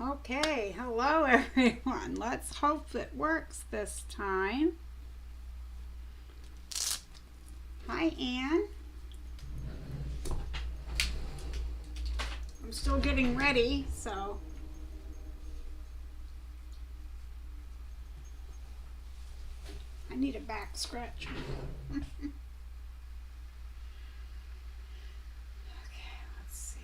Okay, hello everyone. Let's hope it works this time. Hi, Anne. I'm still getting ready, so I need a back scratcher. Okay, let's see.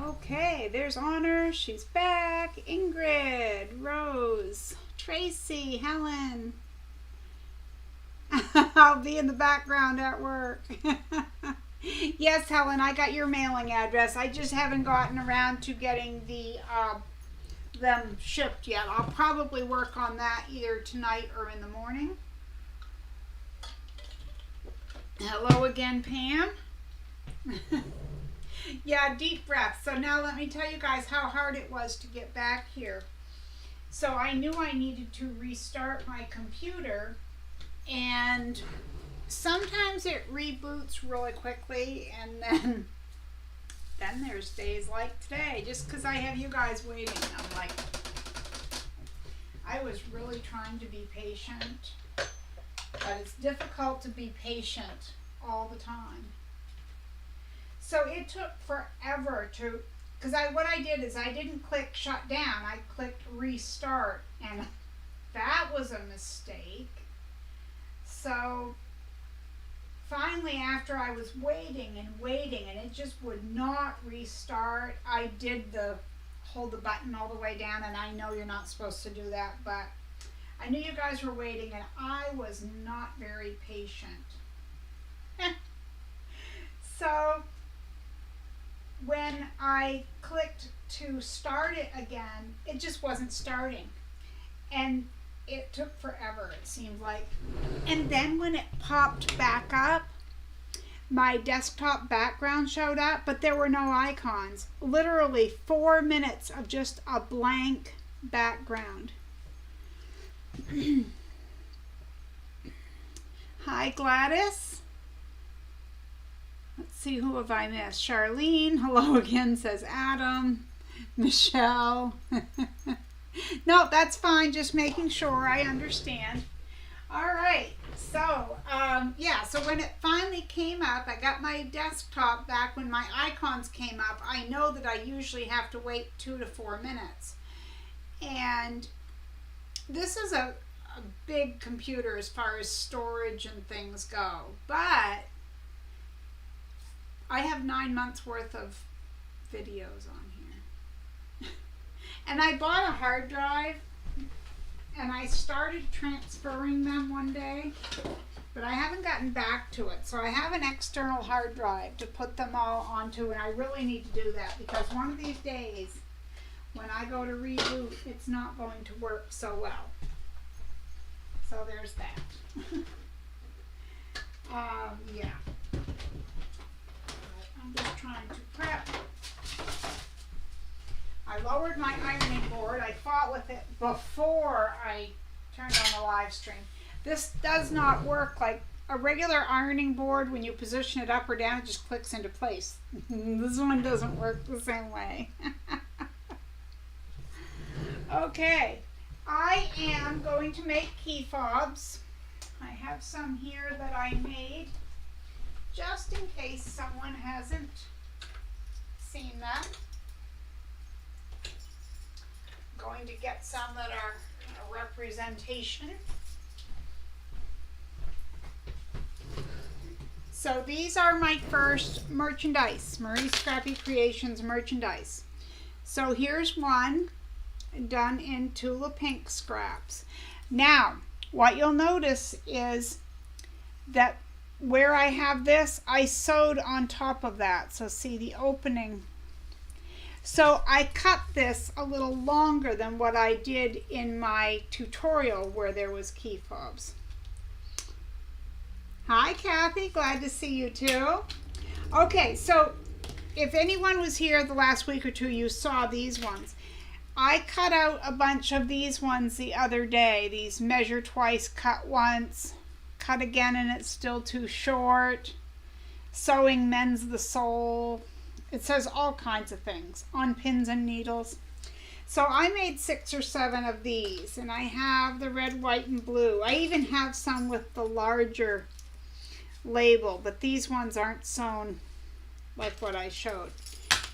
Okay, there's Honor. She's back. Ingrid, Rose, Tracy, Helen. I'll be in the background at work. Yes, Helen, I got your mailing address. I just haven't gotten around to getting them shipped yet. I'll probably work on that either tonight or in the morning. Hello again, Pam. Yeah, deep breath. So now let me tell you guys how hard it was to get back here. So I knew I needed to restart my computer, and sometimes it reboots really quickly, and then there's days like today, just because I have you guys waiting. I'm like, I was really trying to be patient, but it's difficult to be patient all the time. So it took forever to, because what I did is I didn't click shut down, I clicked restart, and that was a mistake. So finally, after I was waiting and it just would not restart, I did hold the button all the way down, and I know you're not supposed to do that, but I knew you guys were waiting, and I was not very patient. So when I clicked to start it again, it just wasn't starting. And it took forever, it seemed like. And then when it popped back up, my desktop background showed up, but there were no icons. Literally 4 minutes of just a blank background. Hi, Gladys. Let's see, who have I missed? Charlene, hello again, says Adam. Michelle. No, that's fine, just making sure I understand. All right, so, yeah, so when it finally came up, I got my desktop back. When my icons came up, I know that I usually have to wait 2 to 4 minutes. And this is a big computer as far as storage and things go, but I have 9 months worth of videos on here. And I bought a hard drive, and I started transferring them one day, but I haven't gotten back to it. So I have an external hard drive to put them all onto, and I really need to do that, because one of these days when I go to reboot, it's not going to work so well. So there's that. Yeah. I'm just trying to prep. I lowered my ironing board. I fought with it before I turned on the live stream. This does not work like a regular ironing board. When you position it up or down, it just clicks into place. This one doesn't work the same way. Okay, I am going to make key fobs. I have some here that I made just in case someone hasn't seen them. I'm going to get some that are a representation. So these are my first merchandise, Marie Scrappy Creations merchandise. So here's one done in Tula Pink scraps. Now, what you'll notice is that where I have this, I sewed on top of that. So see the opening. So I cut this a little longer than what I did in my tutorial where there was key fobs. Hi, Kathy. Glad to see you too. Okay, so if anyone was here the last week or two, you saw these ones. I cut out a bunch of these ones the other day. These measure twice, cut once, cut again and it's still too short. Sewing mends the sole. It says all kinds of things on pins and needles. So I made 6 or 7 of these, and I have the red, white, and blue. I even have some with the larger label, but these ones aren't sewn like what I showed.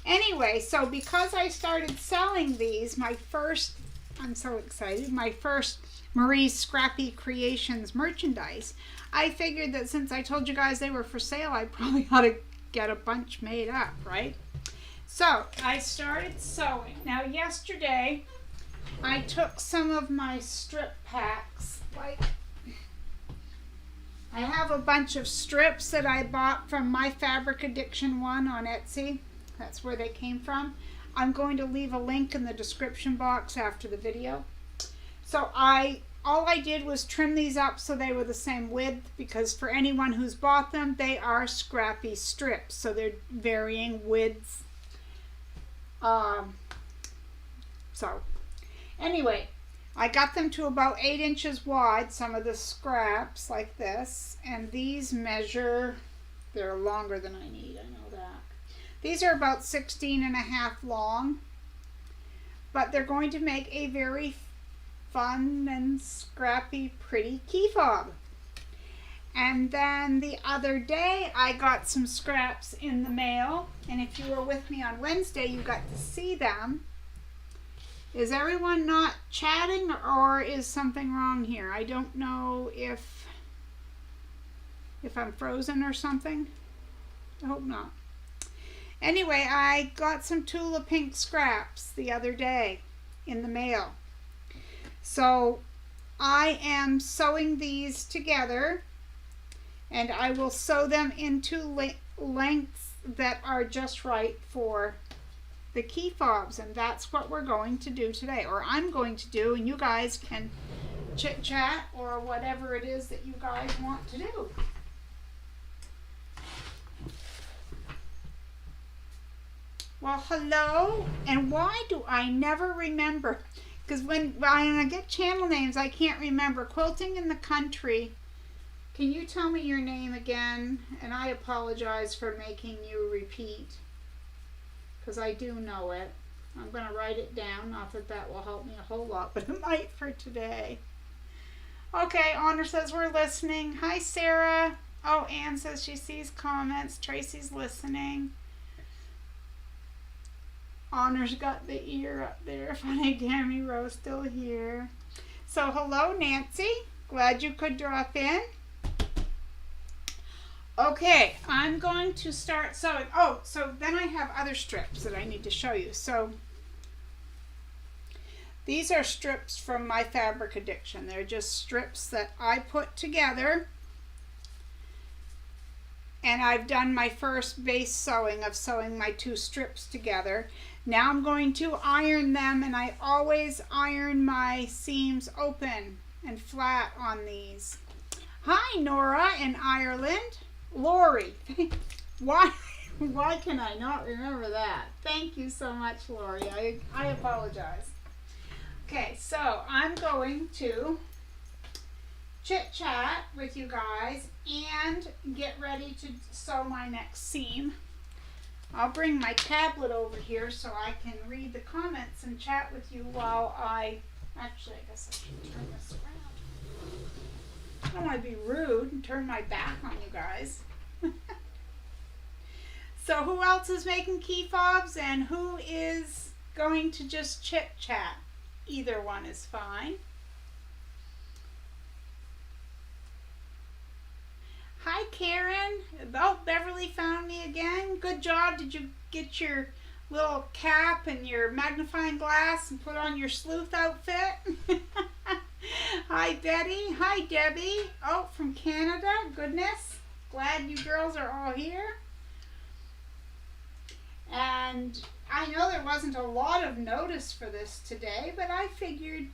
Anyway, so because I started selling these, I'm so excited, my first Marie's Scrappy Creations merchandise, I figured that since I told you guys they were for sale, I probably ought to get a bunch made up, right? So I started sewing. Now yesterday, I took some of my strip packs, like I have a bunch of strips that I bought from My Fabric Addiction 1 on Etsy. That's where they came from. I'm going to leave a link in the description box after the video. So all I did was trim these up so they were the same width, because for anyone who's bought them, they are scrappy strips, so they're varying widths. So anyway, I got them to about 8 inches wide, some of the scraps like this, and these measure, they're longer than I need, I know that. These are about 16.5 long, but they're going to make a very fun and scrappy, pretty key fob. And then the other day, I got some scraps in the mail, and if you were with me on Wednesday, you got to see them. Is everyone not chatting, or is something wrong here? I don't know if I'm frozen or something. I hope not. Anyway, I got some Tula Pink scraps the other day in the mail. So I am sewing these together, and I will sew them into lengths that are just right for the key fobs, and that's what we're going to do today, or I'm going to do, and you guys can chit chat or whatever it is that you guys want to do. Well, hello, and why do I never remember? Because when I get channel names, I can't remember. Quilting in the Country. Can you tell me your name again? And I apologize for making you repeat, because I do know it. I'm going to write it down. Not that that will help me a whole lot, but it might for today. Okay, Honor says we're listening. Hi, Sarah. Oh, Anne says she sees comments. Tracy's listening. Honor's got the ear up there. Funny Gammy Rose still here. So hello, Nancy. Glad you could drop in. Okay, I'm going to start sewing. Oh, so then I have other strips that I need to show you. So these are strips from My Fabric Addiction. They're just strips that I put together. And I've done my first base sewing of sewing my 2 strips together. Now I'm going to iron them, and I always iron my seams open and flat on these. Hi, Nora in Ireland. Lori. Why can I not remember that? Thank you so much, Lori. I apologize. Okay, so I'm going to chit chat with you guys and get ready to sew my next seam. I'll bring my tablet over here so I can read the comments and chat with you while I guess I should turn this around. I don't want to be rude and turn my back on you guys. So who else is making key fobs and who is going to just chit chat? Either one is fine. Hi, Karen. Oh, Beverly found me again. Good job. Did you get your little cap and your magnifying glass and put on your sleuth outfit? Hi, Betty. Hi, Debbie. Oh, from Canada. Goodness. Glad you girls are all here. And I know there wasn't a lot of notice for this today, but I figured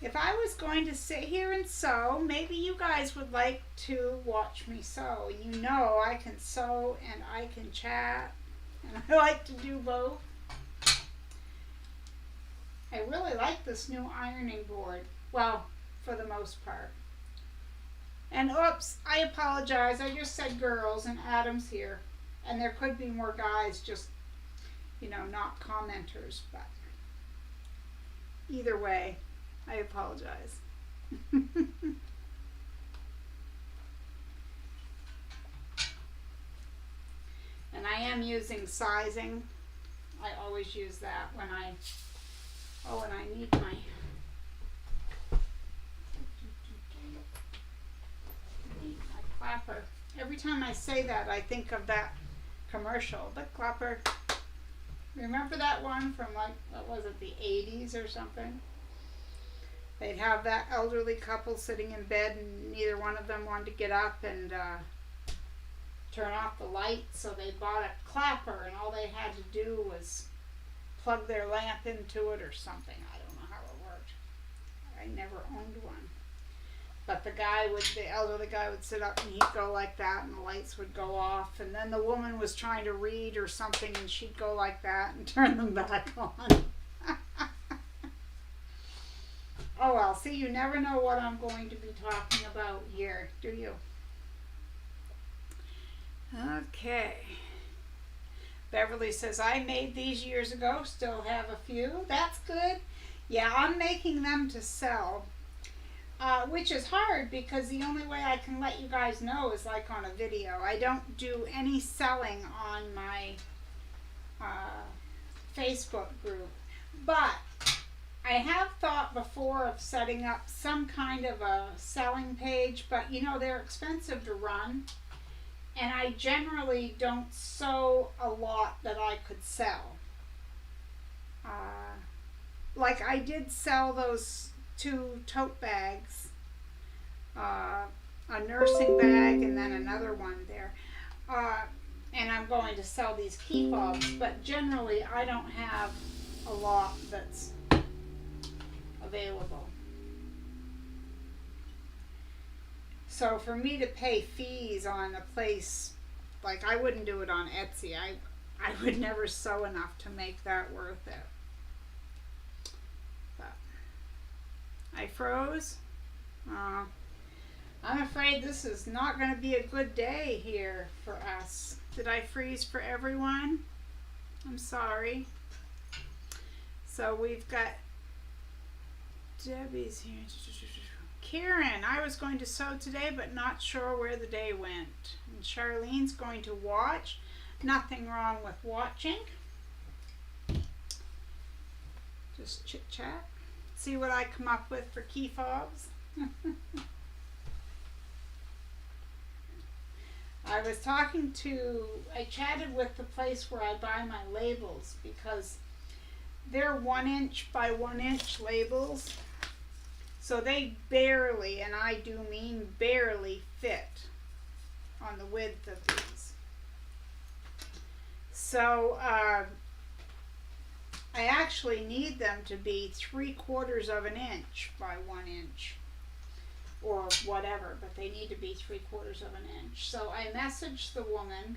if I was going to sit here and sew, maybe you guys would like to watch me sew. You know I can sew and I can chat, and I like to do both. I really like this new ironing board. Well, for the most part. And oops, I apologize. I just said girls and Adam's here. And there could be more guys, just, you know, not commenters. But either way, I apologize. And I am using sizing. I always use that when I, oh, and I need my, clapper. Every time I say that, I think of that commercial, the clapper. Remember that one from, like, what was it, the 80s or something? They'd have that elderly couple sitting in bed and neither one of them wanted to get up and turn off the lights, so they bought a clapper and all they had to do was plug their lamp into it or something. I don't know how it worked. I never owned one. But the elderly guy would sit up and he'd go like that and the lights would go off, and then the woman was trying to read or something and she'd go like that and turn them back on. Oh well, see, you never know what I'm going to be talking about here, do you? Okay. Beverly says, I made these years ago, still have a few. That's good. Yeah, I'm making them to sell. Which is hard because the only way I can let you guys know is like on a video. I don't do any selling on my Facebook group. But I have thought before of setting up some kind of a selling page, but you know, they're expensive to run. And I generally don't sew a lot that I could sell. Like I did sell those 2 tote bags, a nursing bag and then another one there, and I'm going to sell these Keyfobs, but generally I don't have a lot that's available. So for me to pay fees on a place, like I wouldn't do it on Etsy. I would never sew enough to make that worth it. I froze. I'm afraid this is not going to be a good day here for us. Did I freeze for everyone? I'm sorry. So we've got Debbie's here. Karen, I was going to sew today but not sure where the day went. And Charlene's going to watch. Nothing wrong with watching. Just chit chat. See what I come up with for Keyfobs. I chatted with the place where I buy my labels because they're 1 inch by 1 inch labels. So they barely, and I do mean barely, fit on the width of these. So I actually need them to be 3/4 of an inch by 1 inch or whatever, but they need to be 3/4 of an inch. So I messaged the woman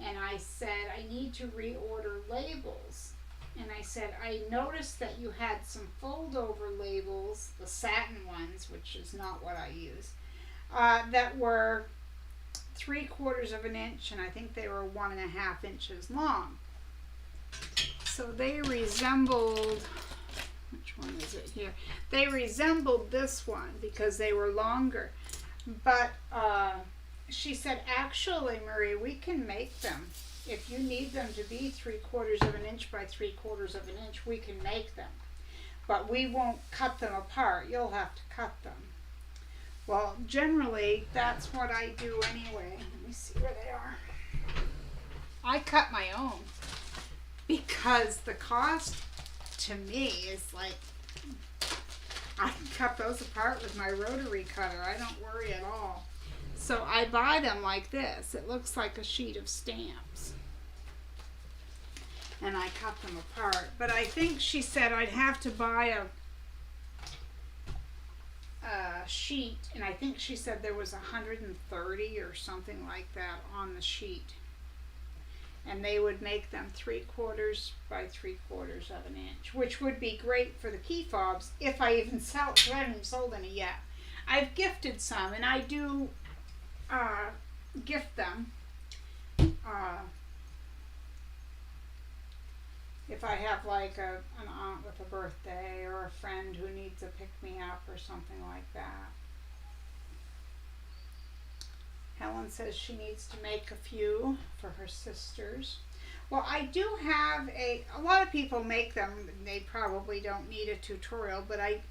and I said, I need to reorder labels. And I said, I noticed that you had some fold over labels, the satin ones, which is not what I use, that were 3/4 of an inch, and I think they were 1.5 inches long. So they resembled, which one is it here? They resembled this one because they were longer. But she said, actually, Marie, we can make them. If you need them to be 3/4 of an inch by 3/4 of an inch, we can make them. But we won't cut them apart. You'll have to cut them. Well, generally, that's what I do anyway. Let me see where they are. I cut my own because the cost to me is like, I can cut those apart with my rotary cutter. I don't worry at all. So I buy them like this. It looks like a sheet of stamps. And I cut them apart. But I think she said I'd have to buy a sheet, and I think she said there was 130 or something like that on the sheet. And they would make them 3/4 by 3/4 of an inch, which would be great for the Keyfobs if I even sell it. I haven't even sold any yet. I've gifted some, and I do gift them if I have like an aunt with a birthday or a friend who needs a pick-me-up or something like that. Helen says she needs to make a few for her sisters. Well, I do have a lot of people make them. They probably don't need a tutorial, but I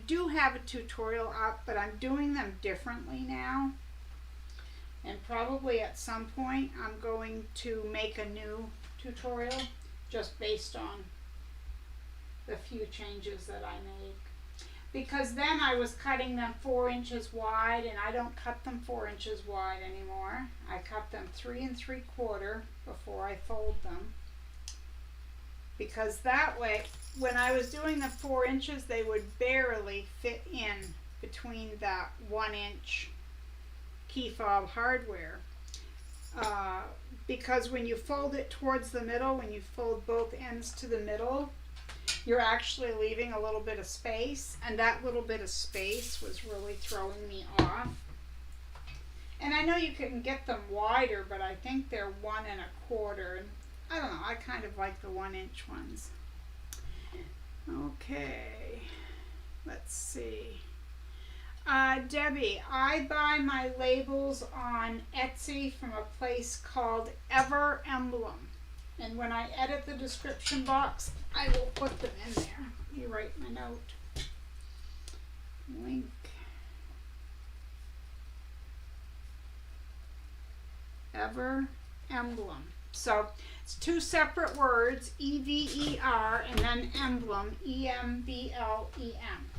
do have a tutorial up, but I'm doing them differently now. And probably at some point I'm going to make a new tutorial just based on the few changes that I made. Because then I was cutting them 4 inches wide, and I don't cut them 4 inches wide anymore. I cut them 3 3/4 before I fold them. Because that way, when I was doing the 4 inches, they would barely fit in between that 1 inch Keyfob hardware. Because when you fold it towards the middle, when you fold both ends to the middle, you're actually leaving a little bit of space, and that little bit of space was really throwing me off. And I know you can get them wider, but I think they're 1 1/4, and I don't know, I kind of like the 1 inch ones. Okay, let's see. Debbie, I buy my labels on Etsy from a place called Ever Emblem. And when I edit the description box, I will put them in there. Let me write my note. Link. Ever Emblem. So it's 2 separate words, EVER, and then emblem, EMBLEM.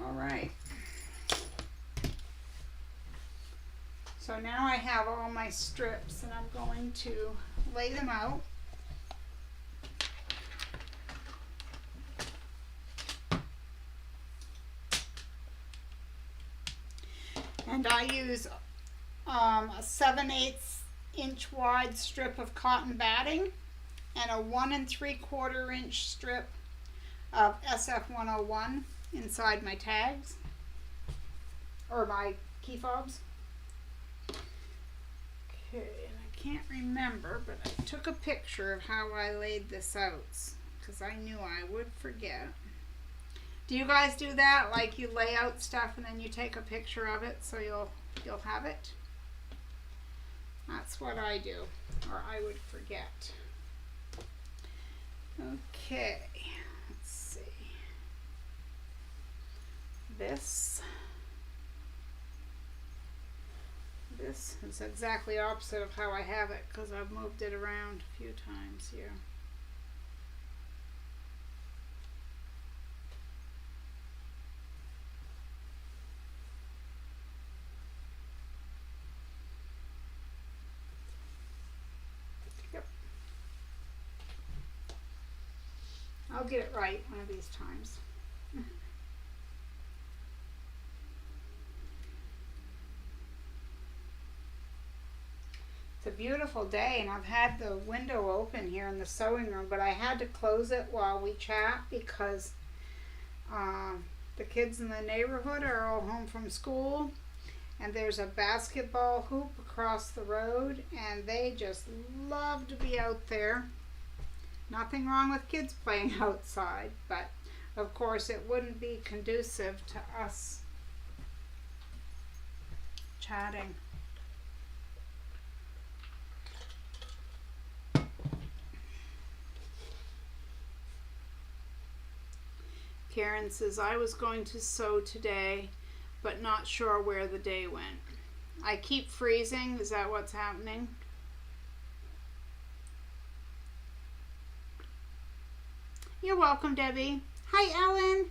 All right. So now I have all my strips, and I'm going to lay them out. And I use a 7/8 inch wide strip of cotton batting and a 1 3/4 inch strip of SF101 inside my tags, or my Keyfobs. Okay, and I can't remember, but I took a picture of how I laid this out because I knew I would forget. Do you guys do that? Like you lay out stuff and then you take a picture of it so you'll have it? That's what I do, or I would forget. Okay, let's see. This is exactly opposite of how I have it because I've moved it around a few times here. Yep. I'll get it right one of these times. It's a beautiful day, and I've had the window open here in the sewing room, but I had to close it while we chat because the kids in the neighborhood are all home from school, and there's a basketball hoop across the road, and they just love to be out there. Nothing wrong with kids playing outside, but of course it wouldn't be conducive to us chatting. Karen says, I was going to sew today, but not sure where the day went. I keep freezing. Is that what's happening? You're welcome, Debbie. Hi, Ellen.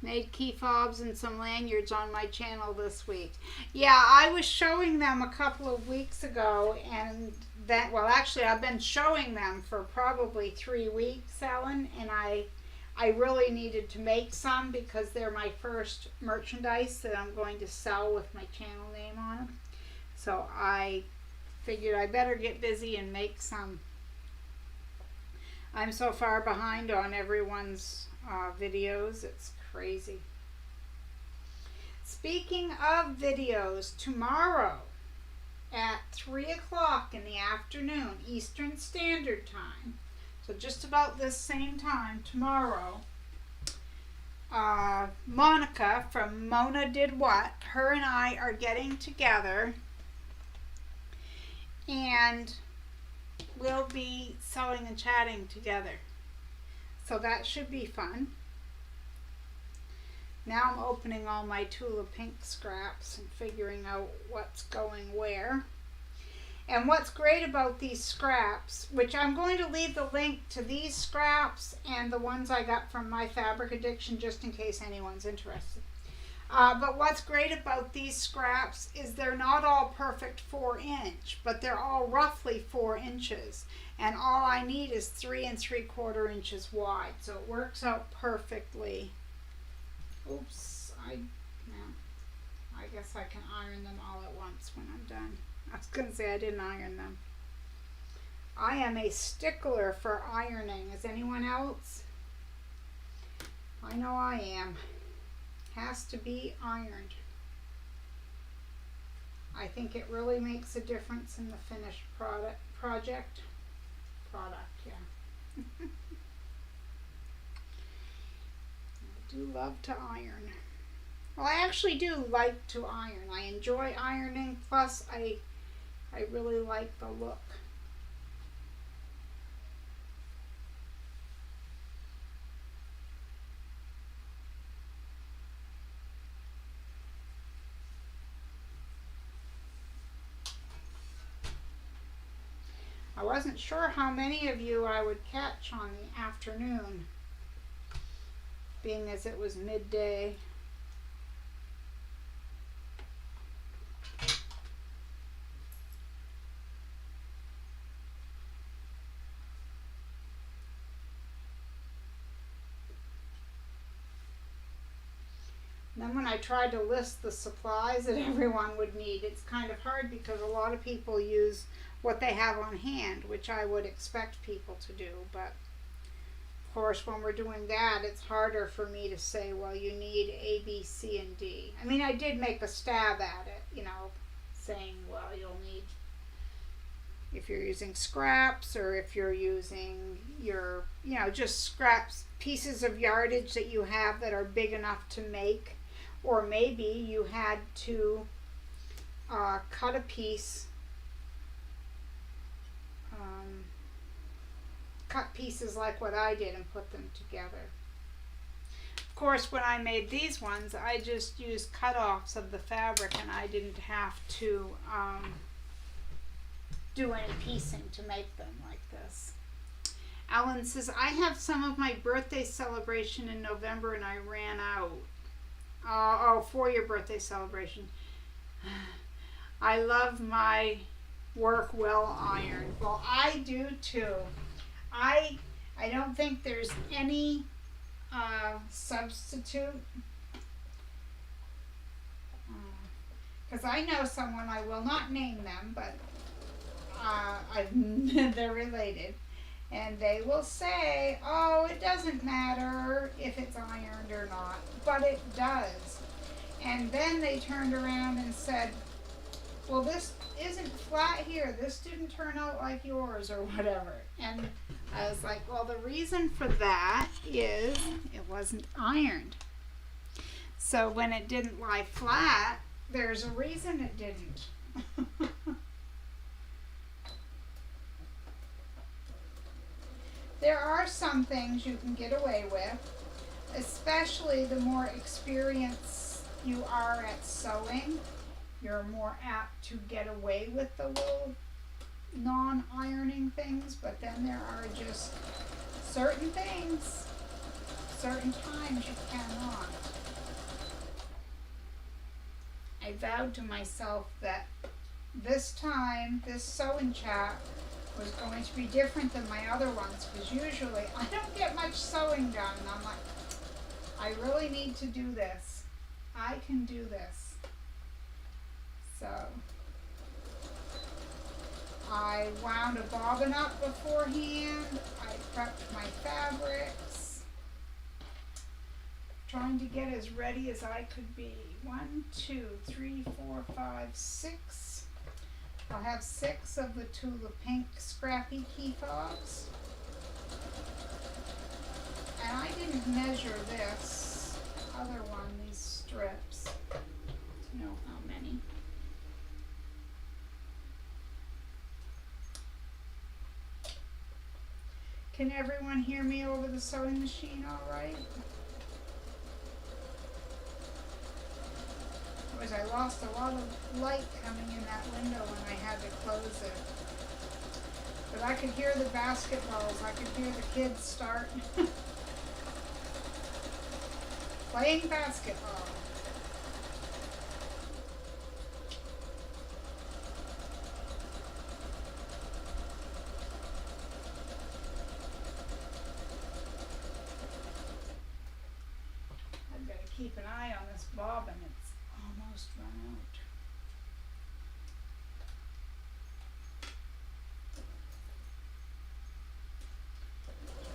Made key fobs and some lanyards on my channel this week. Yeah, I was showing them a couple of weeks ago, and that, well, actually I've been showing them for probably 3 weeks, Ellen, and I really needed to make some because they're my first merchandise that I'm going to sell with my channel name on them. So I figured I better get busy and make some. I'm so far behind on everyone's videos, it's crazy. Speaking of videos, tomorrow at 3 o'clock in the afternoon, Eastern Standard Time, so just about this same time tomorrow, Monica from Mona Did What, her and I are getting together and we'll be sewing and chatting together. So that should be fun. Now I'm opening all my Tula Pink scraps and figuring out what's going where. And what's great about these scraps, which I'm going to leave the link to these scraps and the ones I got from My Fabric Addiction just in case anyone's interested. But what's great about these scraps is they're not all perfect 4-inch, but they're all roughly 4 inches. And all I need is 3 3/4 inches wide. So it works out perfectly. Oops, I guess I can iron them all at once when I'm done. I was going to say I didn't iron them. I am a stickler for ironing. Is anyone else? I know I am. Has to be ironed. I think it really makes a difference in the finished project, yeah. I do love to iron. Well, I actually do like to iron. I enjoy ironing, plus I really like the look. I wasn't sure how many of you I would catch on the afternoon, being as it was midday. Then when I tried to list the supplies that everyone would need, it's kind of hard because a lot of people use what they have on hand, which I would expect people to do. But of course, when we're doing that, it's harder for me to say, well, you need A, B, C, and D. I mean, I did make a stab at it, you know, saying, well, you'll need, if you're using scraps or if you're using your, you know, just scraps, pieces of yardage that you have that are big enough to make. Or maybe you had to cut a piece, cut pieces like what I did and put them together. Of course, when I made these ones, I just used cut-offs of the fabric and I didn't have to do any piecing to make them like this. Alan says, I have some of my birthday celebration in November and I ran out. Oh, for your birthday celebration. I love my work well ironed. Well, I do too. I don't think there's any substitute. Because I know someone, I will not name them, but they're related. And they will say, oh, it doesn't matter if it's ironed or not, but it does. And then they turned around and said, well, this isn't flat here. This didn't turn out like yours or whatever. And I was like, well, the reason for that is it wasn't ironed. So when it didn't lie flat, there's a reason it didn't. There are some things you can get away with, especially the more experienced you are at sewing. You're more apt to get away with the little non-ironing things, but then there are just certain things, certain times you cannot. vowed to myself that this time, this sewing chat was going to be different than my other ones, because usually I don't get much sewing done, and I'm like, I really need to do this. I can do this. So I wound a bobbin up beforehand. I prepped my fabrics, trying to get as ready as I could be. 1, 2, 3, 4, 5, 6. I'll have 6 of the Tula Pink Scrappy Keyfobs. And I didn't measure this other one, these strips, to know how many. Can everyone hear me over the sewing machine all right? I lost a lot of light coming in that window when I had to close it. But I could hear the basketballs. I could hear the kids start playing basketball. I've got to keep an eye on this bobbin. It's almost run out.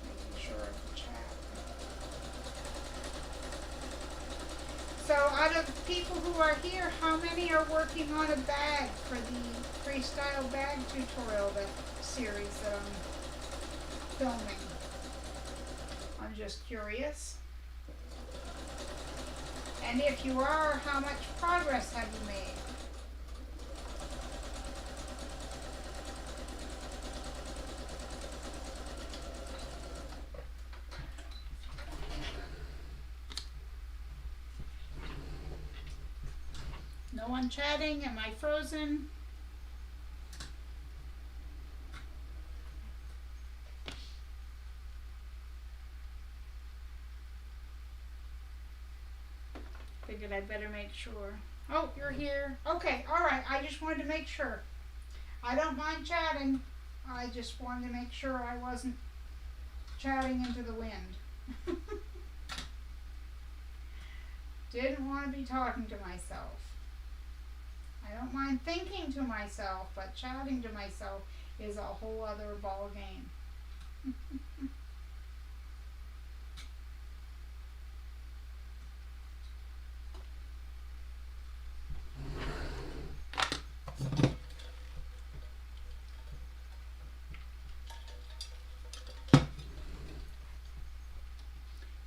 Making sure of the chat. So out of the people who are here, how many are working on a bag for the freestyle bag tutorial series that I'm filming? I'm just curious. And if you are, how much progress have you made? No one chatting? Am I frozen? Figured I'd better make sure. Oh, you're here. Okay, all right. I just wanted to make sure. I don't mind chatting. I just wanted to make sure I wasn't chatting into the wind. Didn't want to be talking to myself. I don't mind thinking to myself, but chatting to myself is a whole other ball game.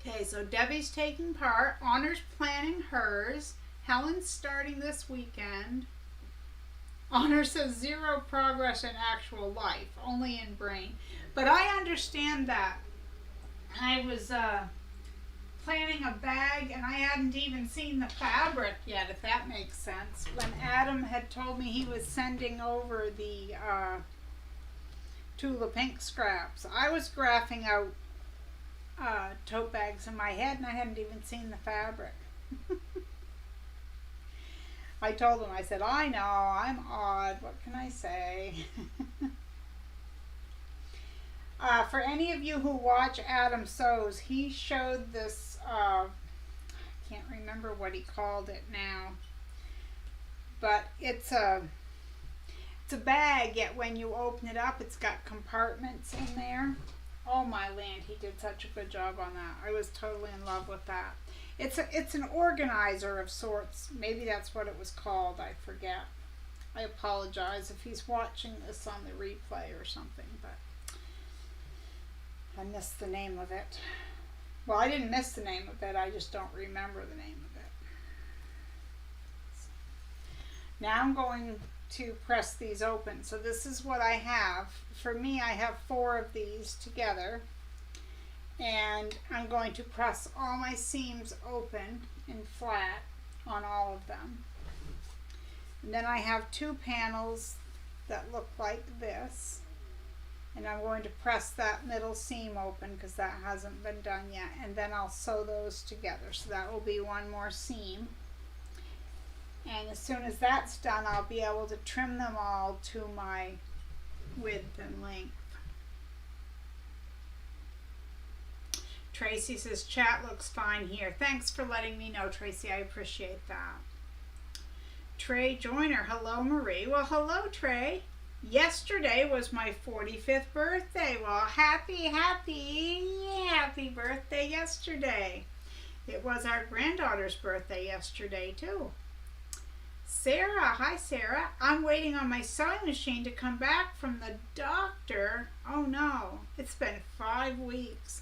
Okay, so Debbie's taking part. Honor's planning hers. Helen's starting this weekend. Honor says 0 progress in actual life, only in brain. But I understand that. I was planning a bag and I hadn't even seen the fabric yet, if that makes sense. When Adam had told me he was sending over the Tula Pink scraps, I was graphing out tote bags in my head and I hadn't even seen the fabric. I told him, I said, I know, I'm odd, what can I say? For any of you who watch Adam Sews, he showed this, I can't remember what he called it now, but it's a bag, yet when you open it up, it's got compartments in there. Oh my land, he did such a good job on that. I was totally in love with that. It's an organizer of sorts. Maybe that's what it was called. I forget. I apologize if he's watching this on the replay or something, but I missed the name of it. Well, I didn't miss the name of it. I just don't remember the name of it. Now I'm going to press these open. So this is what I have. For me, I have 4 of these together. And I'm going to press all my seams open and flat on all of them. And then I have 2 panels that look like this. And I'm going to press that middle seam open because that hasn't been done yet. And then I'll sew those together. So that will be 1 more seam. And as soon as that's done, I'll be able to trim them all to my width and length. Tracy says, chat looks fine here. Thanks for letting me know, Tracy. I appreciate that. Trey Joyner. Hello, Marie. Well, hello, Trey. Yesterday was my 45th birthday. Well, happy birthday yesterday. It was our granddaughter's birthday yesterday, too. Sarah, hi Sarah. I'm waiting on my sewing machine to come back from the doctor. Oh no, it's been 5 weeks.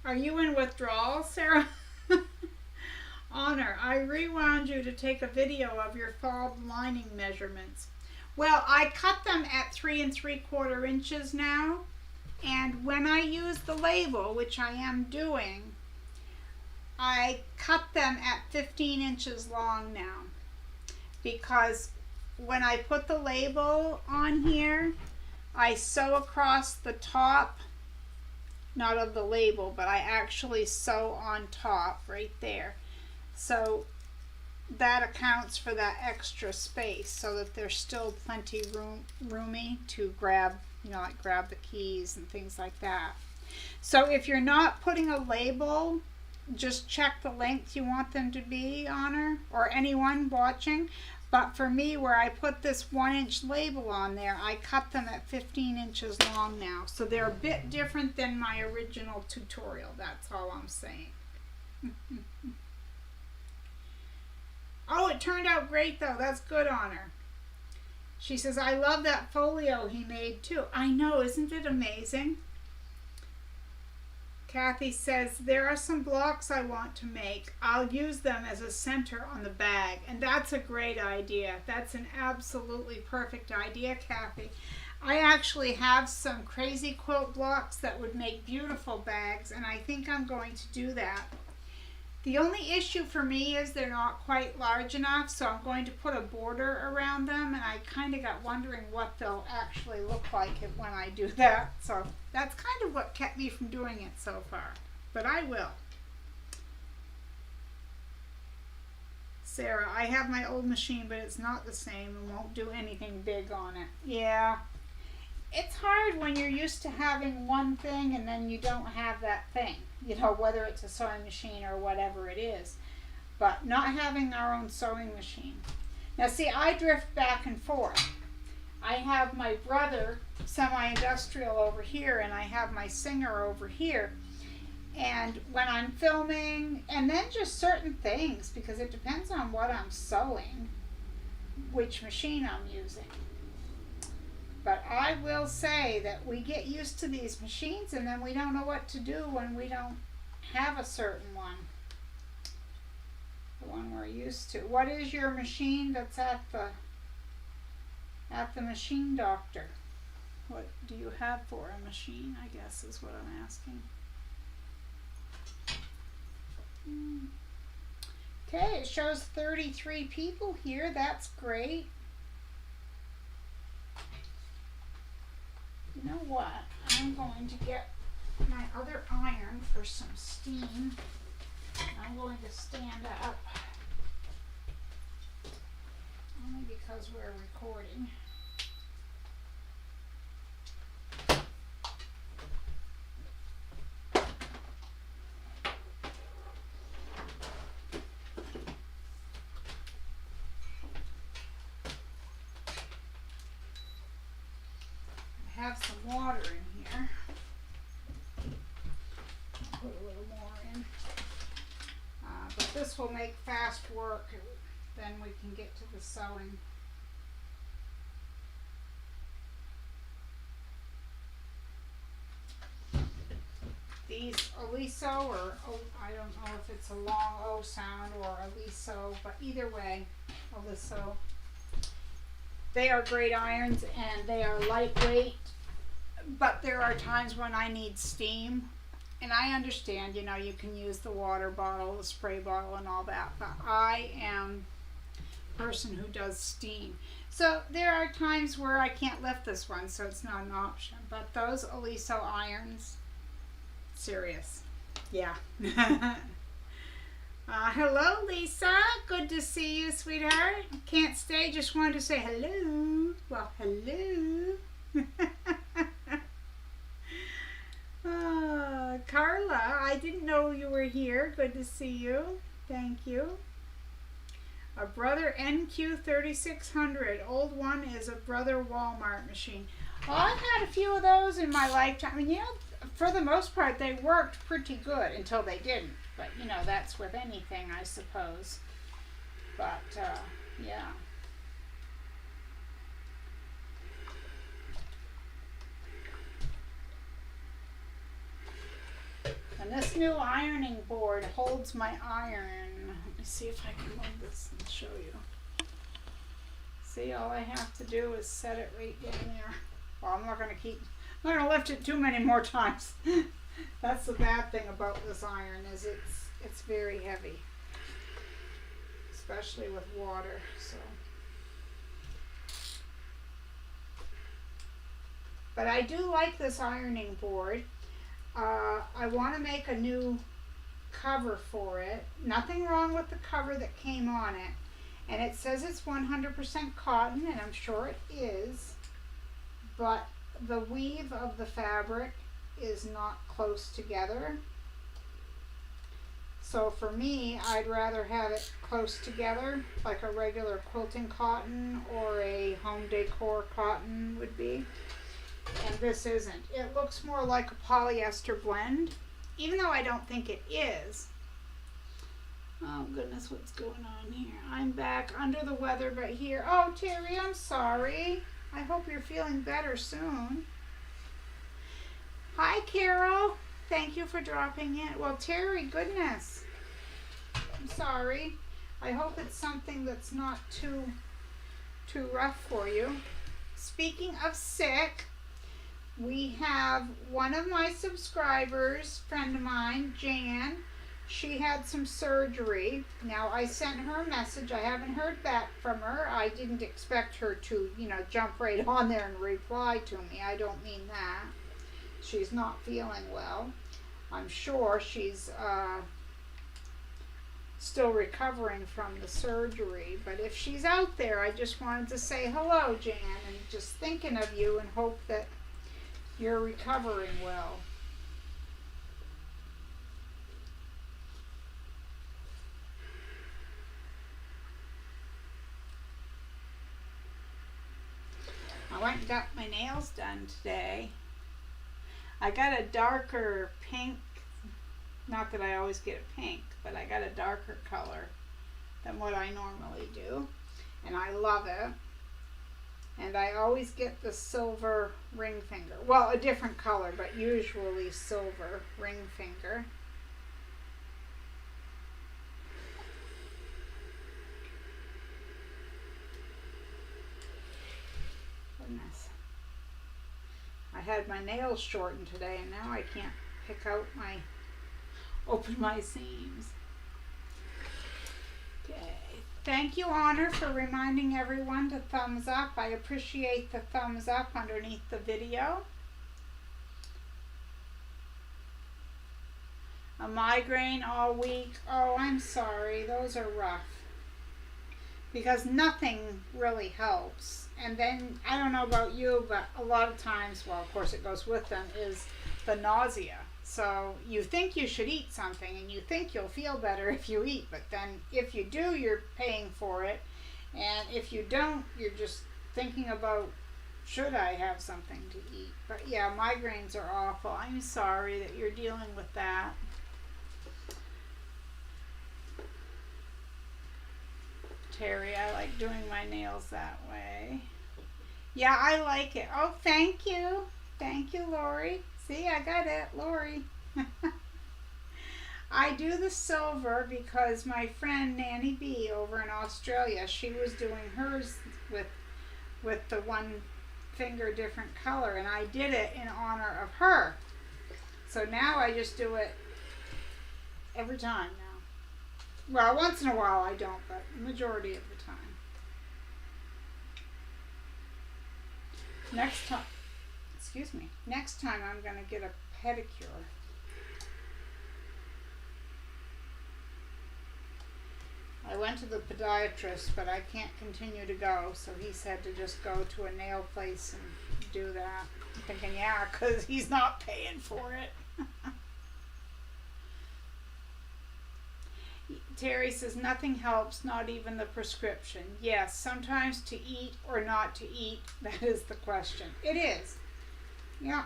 Are you in withdrawal, Sarah? Honor, I rewound you to take a video of your fob lining measurements. Well, I cut them at 3 3/4 inches now, and when I use the label, which I am doing, I cut them at 15 inches long now, because when I put the label on here, I sew across the top, not of the label, but I actually sew on top right there. So that accounts for that extra space, so that there's still plenty roomy to grab, like grab the keys and things like that. So if you're not putting a label, just check the length you want them to be, Honor, or anyone watching. But for me, where I put this 1-inch label on there, I cut them at 15 inches long now. So they're a bit different than my original tutorial. That's all I'm saying. Oh, it turned out great though. That's good, Honor. She says, I love that folio he made too. I know, isn't it amazing? Kathy says, there are some blocks I want to make. I'll use them as a center on the bag. And that's a great idea. That's an absolutely perfect idea, Kathy. I actually have some crazy quilt blocks that would make beautiful bags, and I think I'm going to do that. The only issue for me is they're not quite large enough, so I'm going to put a border around them, and I kind of got wondering what they'll actually look like when I do that. So that's kind of what kept me from doing it so far, but I will. Sarah, I have my old machine, but it's not the same and won't do anything big on it. Yeah. It's hard when you're used to having one thing and then you don't have that thing, whether it's a sewing machine or whatever it is. But not having our own sewing machine. Now see, I drift back and forth. I have my brother, semi-industrial, over here, and I have my Singer over here. And when I'm filming, and then just certain things, because it depends on what I'm sewing, which machine I'm using. But I will say that we get used to these machines and then we don't know what to do when we don't have a certain one. The one we're used to. What is your machine that's at the machine doctor? What do you have for a machine, I guess is what I'm asking. Okay, it shows 33 people here. That's great. You know what? I'm going to get my other iron for some steam. I'm going to stand up. Only because we're recording. Have some water in here. I'll put a little more in. But this will make fast work. Then we can get to the sewing. These Aliso, or I don't know if it's a long O sound or Aliso, but either way, Aliso. They are great irons and they are lightweight, but there are times when I need steam. And I understand, you can use the water bottle, the spray bottle and all that, but I am a person who does steam. So there are times where I can't lift this one, so it's not an option. But those Aliso irons, serious. Yeah. Hello, Lisa. Good to see you, sweetheart. Can't stay, just wanted to say hello. Well, hello. Carla, I didn't know you were here. Good to see you. Thank you. A Brother NQ3600. Old one is a Brother Walmart machine. Well, I've had a few of those in my lifetime. And, you know, for the most part, they worked pretty good until they didn't. But, you know, that's with anything, I suppose. But, yeah. And this new ironing board holds my iron. Let me see if I can move this and show you. See, all I have to do is set it right down there. Well, I'm not going to lift it too many more times. That's the bad thing about this iron, is it's very heavy, especially with water. So, but I do like this ironing board. I want to make a new cover for it. Nothing wrong with the cover that came on it, and it says it's 100% cotton, and I'm sure it is, but the weave of the fabric is not close together. So for me, I'd rather have it close together, like a regular quilting cotton or a home decor cotton would be. And this isn't. It looks more like a polyester blend, even though I don't think it is. Oh goodness, what's going on here? I'm back under the weather, but here. Oh, Terry, I'm sorry. I hope you're feeling better soon. Hi, Carol. Thank you for dropping in. Well, Terry, goodness. I'm sorry. I hope it's something that's not too rough for you. Speaking of sick, we have one of my subscribers, friend of mine, Jan. She had some surgery. Now, I sent her a message. I haven't heard back from her. I didn't expect her to, you know, jump right on there and reply to me. I don't mean that. She's not feeling well. I'm sure she's still recovering from the surgery. But if she's out there, I just wanted to say hello, Jan, and just thinking of you and hope that you're recovering well. I went and got my nails done today. I got a darker pink, not that I always get a pink, but I got a darker color than what I normally do, and I love it. And I always get the silver ring finger. Well, a different color, but usually silver ring finger. Goodness. I had my nails shortened today, and now I can't open my seams. Okay. Thank you, Honor, for reminding everyone to thumbs up. I appreciate the thumbs up underneath the video. A migraine all week. Oh, I'm sorry. Those are rough. Because nothing really helps. And then, I don't know about you, but a lot of times, well, of course it goes with them, is the nausea. So you think you should eat something, and you think you'll feel better if you eat, but then if you do, you're paying for it. And if you don't, you're just thinking about, should I have something to eat? But yeah, migraines are awful. I'm sorry that you're dealing with that. Terry, I like doing my nails that way. Yeah, I like it. Oh, thank you. Thank you, Lori. See, I got it, Lori. I do the silver because my friend Nanny B over in Australia, she was doing hers with the one finger different color, and I did it in honor of her. So now I just do it every time now. Well, once in a while I don't, but the majority of the time. Next time I'm going to get a pedicure. I went to the podiatrist, but I can't continue to go, so he said to just go to a nail place and do that. I'm thinking, yeah, because he's not paying for it. Terry says, nothing helps, not even the prescription. Yes, sometimes to eat or not to eat, that is the question. It is. Yeah.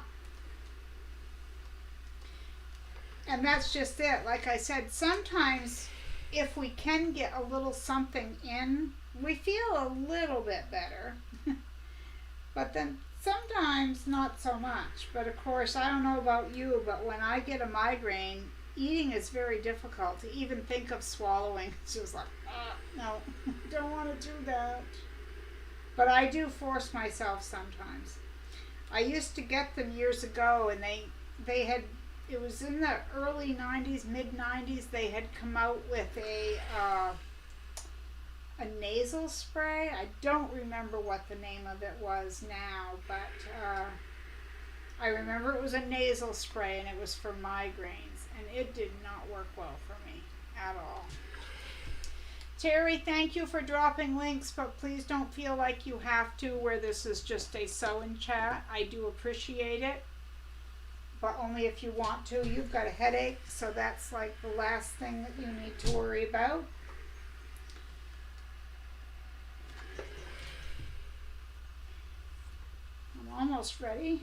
And that's just it. Like I said, sometimes if we can get a little something in, we feel a little bit better. But then sometimes not so much. But of course, I don't know about you, but when I get a migraine, eating is very difficult. To even think of swallowing, it's just like, no, don't want to do that. But I do force myself sometimes. I used to get them years ago, and they had, it was in the early 90s, mid-90s, they had come out with a nasal spray. I don't remember what the name of it was now, but I remember it was a nasal spray, and it was for migraines, and it did not work well for me at all. Terry, thank you for dropping links, but please don't feel like you have to, where this is just a sew-in chat. I do appreciate it, but only if you want to. You've got a headache, so that's like the last thing that you need to worry about. I'm almost ready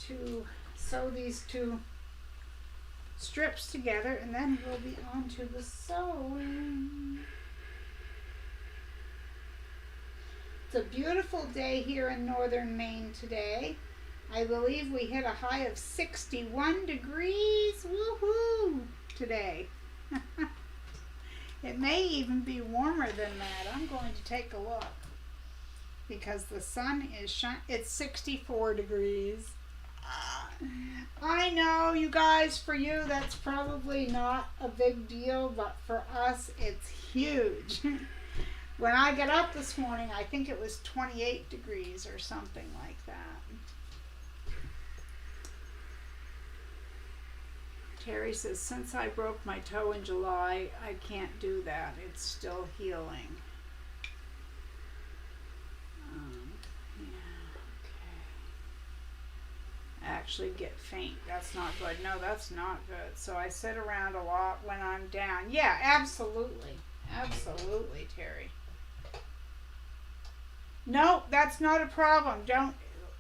to sew these two strips together, and then we'll be on to the sewing. It's a beautiful day here in northern Maine today. I believe we hit a high of 61 degrees. Woohoo! Today. It may even be warmer than that. I'm going to take a look because the sun is shining. It's 64 degrees. I know, you guys, for you that's probably not a big deal, but for us it's huge. When I got up this morning, I think it was 28 degrees or something like that. Terry says, since I broke my toe in July, I can't do that. It's still healing. Yeah, okay. Actually get faint. That's not good. No, that's not good. So I sit around a lot when I'm down. Yeah, absolutely. Absolutely, Terry. No, that's not a problem.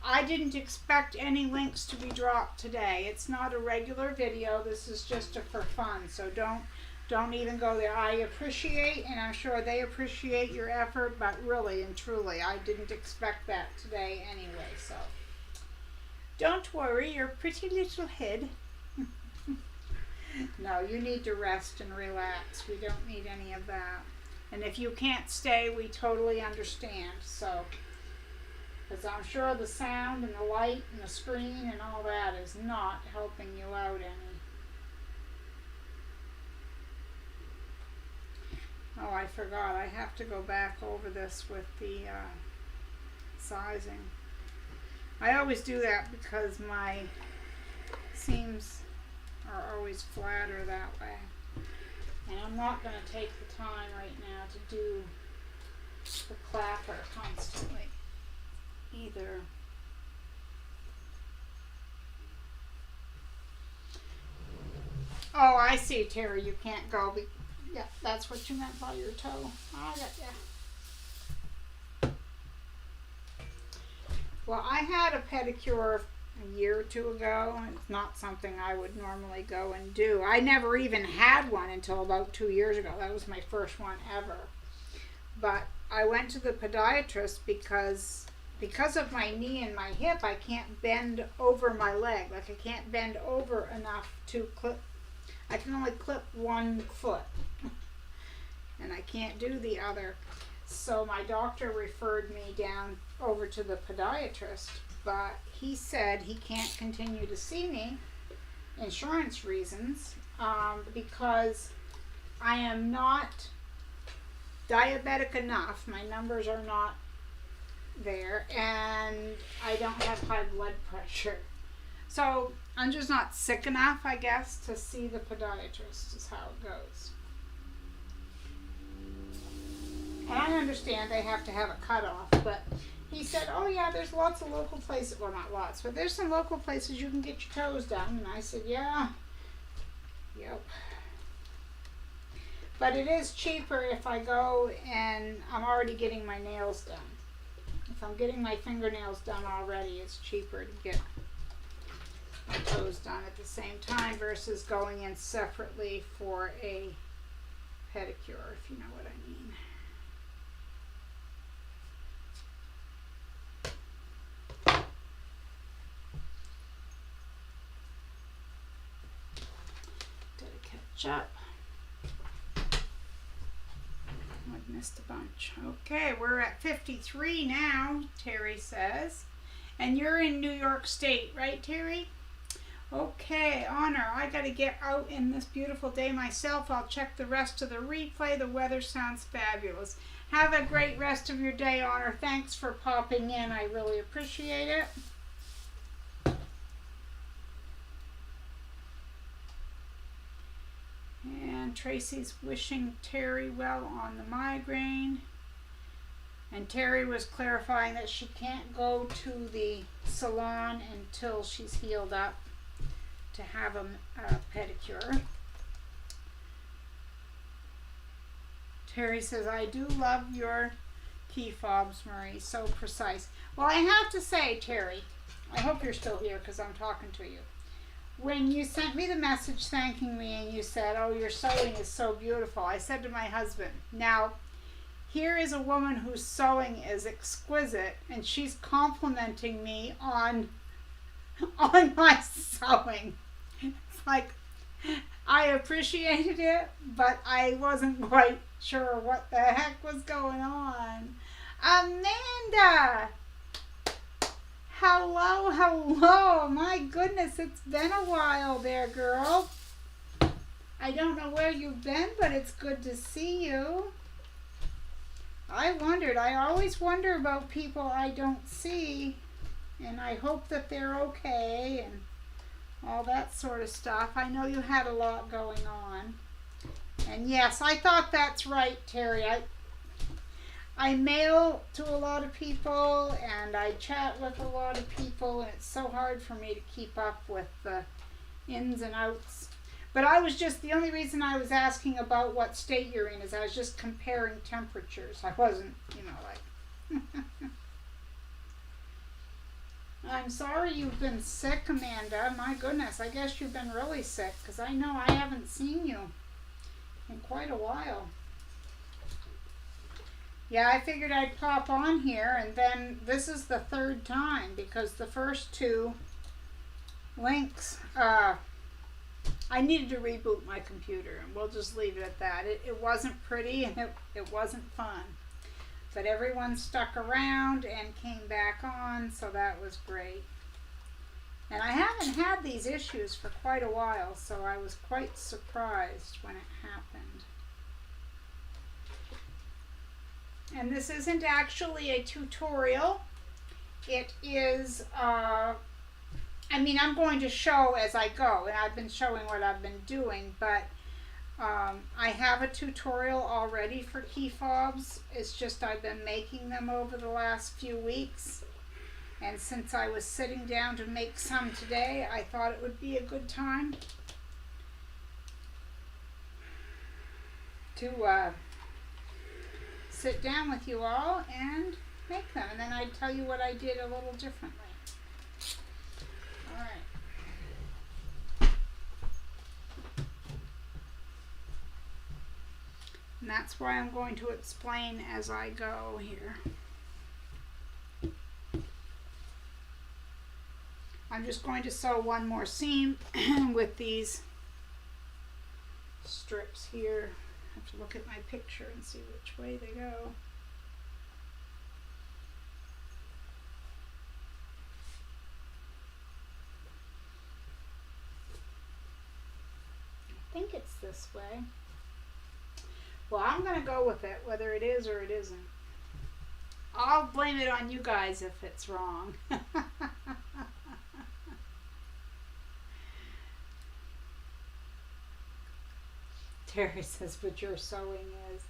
I didn't expect any links to be dropped today. It's not a regular video. This is just for fun. So don't even go there. I appreciate, and I'm sure they appreciate your effort, but really and truly, I didn't expect that today anyway. So don't worry, your pretty little head. No, you need to rest and relax. We don't need any of that. And if you can't stay, we totally understand. So, because I'm sure the sound and the light and the screen and all that is not helping you out any. Oh, I forgot. I have to go back over this with the sizing. I always do that because my seams are always flatter that way. And I'm not going to take the time right now to do the clapper constantly either. Oh, I see, Terry. You can't go. Yeah, that's what you meant by your toe. I got ya. Well, I had a pedicure a year or two ago, and it's not something I would normally go and do. I never even had one until about 2 years ago. That was my first one ever. But I went to the podiatrist because of my knee and my hip, I can't bend over my leg. Like, I can't bend over enough to clip. I can only clip one foot, and I can't do the other. So my doctor referred me down over to the podiatrist, but he said he can't continue to see me, insurance reasons, because I am not diabetic enough. My numbers are not there, and I don't have high blood pressure. So I'm just not sick enough, I guess, to see the podiatrist is how it goes. understand they have to have a cutoff, but he said, oh yeah, there's lots of local places, well not lots, but there's some local places you can get your toes done. And I said, yeah, yep. But it is cheaper if I go and I'm already getting my nails done. If I'm getting my fingernails done already, it's cheaper to get my toes done at the same time versus going in separately for a pedicure, if you know what I mean. Gotta catch up. I've missed a bunch. Okay, we're at 53 now, Terry says. And you're in New York State, right, Terry? Okay, Honor, I got to get out in this beautiful day myself. I'll check the rest of the replay. The weather sounds fabulous. Have a great rest of your day, Honor. Thanks for popping in. I really appreciate it. And Tracy's wishing Terry well on the migraine. And Terry was clarifying that she can't go to the salon until she's healed up to have a pedicure. Terry says, I do love your Keyfobs, Marie. So precise. Well, I have to say, Terry, I hope you're still here because I'm talking to you. When you sent me the message thanking me and you said, oh, your sewing is so beautiful, I said to my husband, now, here is a woman whose sewing is exquisite and she's complimenting me on my sewing. It's like, I appreciated it, but I wasn't quite sure what the heck was going on. Amanda! Hello, hello. My goodness, it's been a while there, girl. I don't know where you've been, but it's good to see you. I always wonder about people I don't see, and I hope that they're okay and all that sort of stuff. I know you had a lot going on. And yes, I thought that's right, Terry. I mail to a lot of people and I chat with a lot of people, and it's so hard for me to keep up with the ins and outs. But the only reason I was asking about what state you're in is I was just comparing temperatures. I wasn't, like... I'm sorry you've been sick, Amanda. My goodness, I guess you've been really sick because I know I haven't seen you in quite a while. Yeah, I figured I'd pop on here, and then this is the third time because the first two links, I needed to reboot my computer, and we'll just leave it at that. It wasn't pretty, and it wasn't fun. But everyone stuck around and came back on, so that was great. And I haven't had these issues for quite a while, so I was quite surprised when it happened. And this isn't actually a tutorial. It is, I'm going to show as I go, and I've been showing what I've been doing, but I have a tutorial already for Keyfobs. It's just I've been making them over the last few weeks. And since I was sitting down to make some today, I thought it would be a good time to sit down with you all and make them. And then I'd tell you what I did a little differently. All right. And that's why I'm going to explain as I go here. I'm just going to sew one more seam with these strips here. I have to look at my picture and see which way they go. I think it's this way. Well, I'm going to go with it, whether it is or it isn't. I'll blame it on you guys if it's wrong. Terry says, but your sewing is.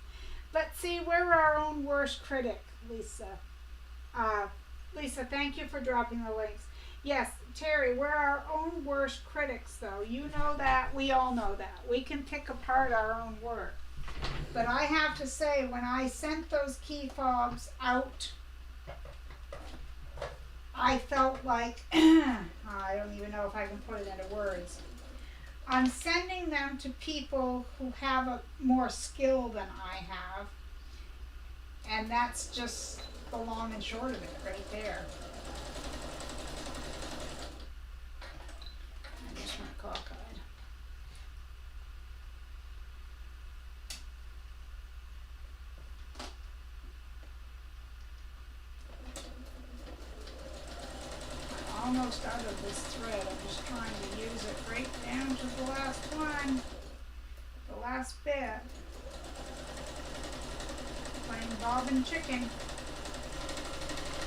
let's see, we're our own worst critic, Lisa. Lisa, thank you for dropping the links. Yes, Terry, we're our own worst critics, though. You know that. We all know that. We can pick apart our own work. But I have to say, when I sent those key fobs out, I felt like, I don't even know if I can put it into words. I'm sending them to people who have a more skill than I have. And that's just the long and short of it right there. I just went cockeyed. I'm almost out of this thread. I'm just trying to use it right down to the last one. The last bit. Playing bobbin chicken.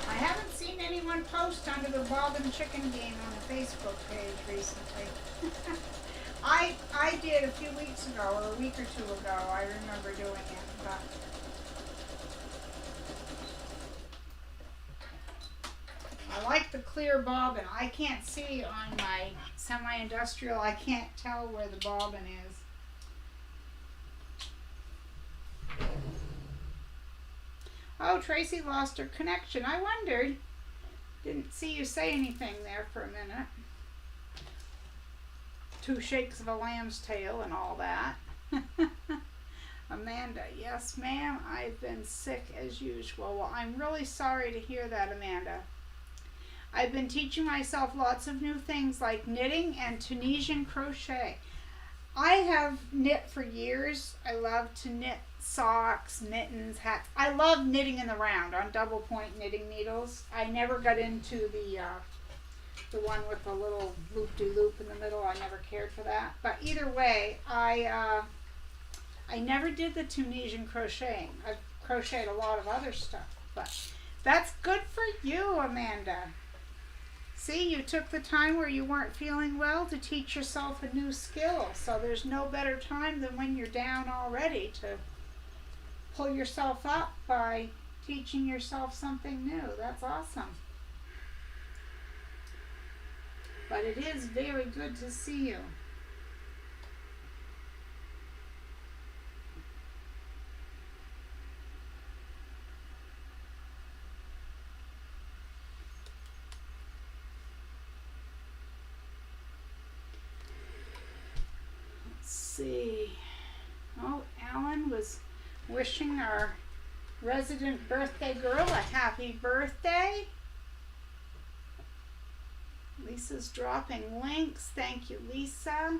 I haven't seen anyone post under the bobbin chicken game on the Facebook page recently. I did a few weeks ago, or a week or two ago. I remember doing it, but I like the clear bobbin. I can't see on my semi-industrial. I can't tell where the bobbin is. Oh, Tracy lost her connection. I wondered. Didn't see you say anything there for a minute. 2 shakes of a lamb's tail and all that. Amanda, yes ma'am, I've been sick as usual. Well, I'm really sorry to hear that, Amanda. I've been teaching myself lots of new things like knitting and Tunisian crochet. I have knit for years. I love to knit socks, mittens, hats. I love knitting in the round on double point knitting needles. I never got into the one with the little loop-de-loop in the middle. I never cared for that. But either way, I never did the Tunisian crocheting. I've crocheted a lot of other stuff, but that's good for you, Amanda. See, you took the time where you weren't feeling well to teach yourself a new skill. So there's no better time than when you're down already to pull yourself up by teaching yourself something new. That's awesome. But it is very good to see you. Let's see. Oh, Alan was wishing our resident birthday girl a happy birthday. Lisa's dropping links. Thank you, Lisa.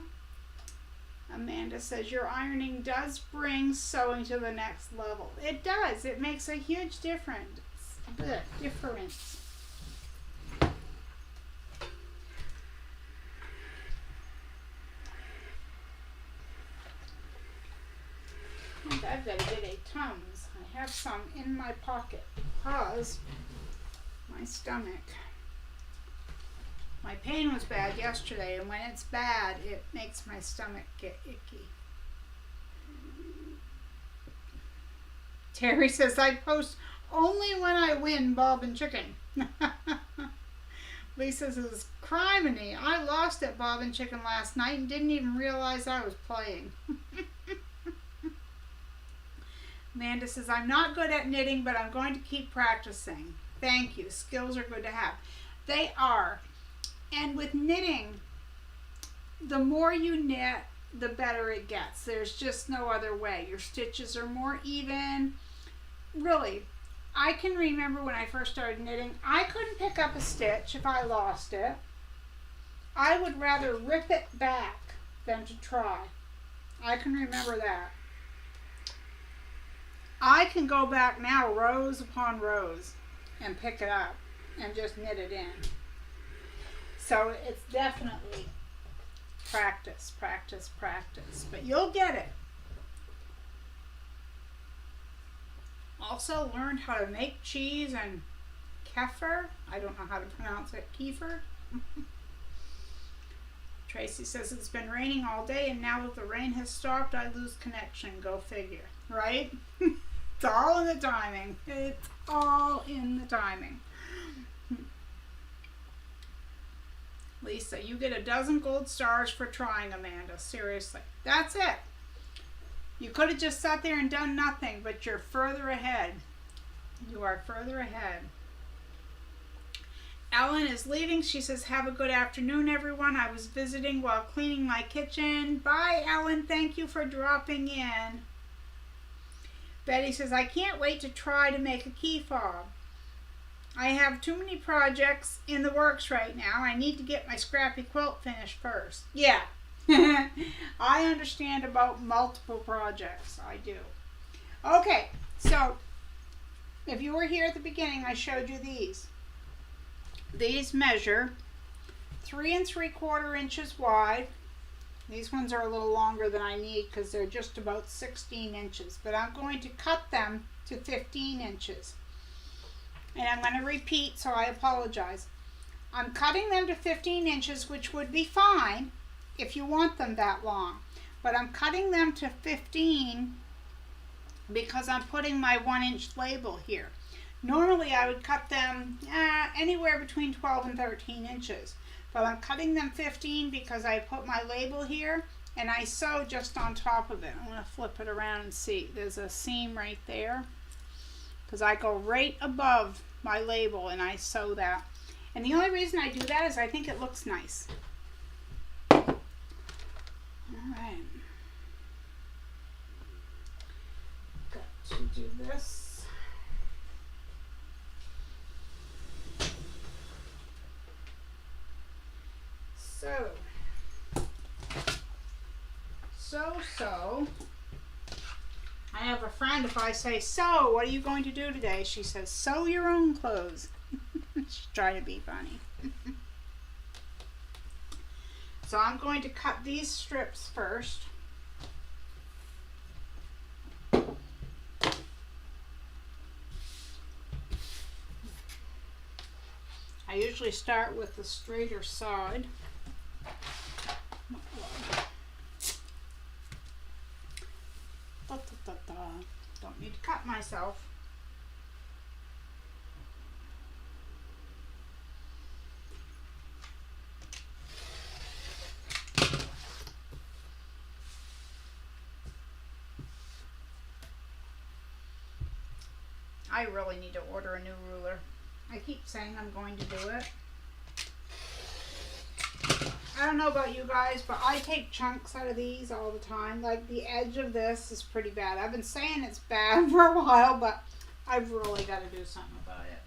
Amanda says your ironing does bring sewing to the next level. It does. It makes a huge difference. And I've got to get a Tums. I have some in my pocket because my stomach. My pain was bad yesterday, and when it's bad, it makes my stomach get icky. Terry says, I post only when I win bobbin chicken. Lisa says, criminy, I lost at bobbin chicken last night and didn't even realize I was playing. Amanda says, I'm not good at knitting, but I'm going to keep practicing. Thank you. Skills are good to have. They are. And with knitting, the more you knit, the better it gets. There's just no other way. Your stitches are more even. Really, I can remember when I first started knitting, I couldn't pick up a stitch if I lost it. I would rather rip it back than to try. I can remember that. I can go back now rows upon rows and pick it up and just knit it in. So it's definitely practice, practice, practice. But you'll get it. Also learned how to make cheese and kefir. I don't know how to pronounce it. Kefir. Tracy says it's been raining all day and now that the rain has stopped, I lose connection. Go figure. Right? all in the timing. It's all in the timing. Lisa, you get a dozen gold stars for trying, Amanda. Seriously. That's it. You could have just sat there and done nothing, but you're further ahead. You are further ahead. Ellen is leaving. She says, have a good afternoon, everyone. I was visiting while cleaning my kitchen. Bye, Ellen. Thank you for dropping in. Betty says, I can't wait to try to make a key fob. I have too many projects in the works right now. I need to get my scrappy quilt finished first. Yeah. I understand about multiple projects. I do. Okay, so if you were here at the beginning, I showed you these. These measure 3 3/4 inches wide. These ones are a little longer than I need because they're just about 16 inches. But I'm going to cut them to 15 inches. And I'm going to repeat, so I apologize. I'm cutting them to 15 inches, which would be fine if you want them that long. But I'm cutting them to 15 because I'm putting my 1-inch label here. Normally I would cut them anywhere between 12 and 13 inches. But I'm cutting them 15 because I put my label here and I sew just on top of it. I'm going to flip it around and see. There's a seam right there because I go right above my label and I sew that. And the only reason I do that is I think it looks nice. All right. Got to do this. So, I have a friend, if I say, so, what are you going to do today? She says, sew your own clothes. She's trying to be funny. So I'm going to cut these strips first. I usually start with the straighter side. Don't need to cut myself. I really need to order a new ruler. I keep saying I'm going to do it. I don't know about you guys, but I take chunks out of these all the time. Like the edge of this is pretty bad. I've been saying it's bad for a while, but I've really got to do something about it.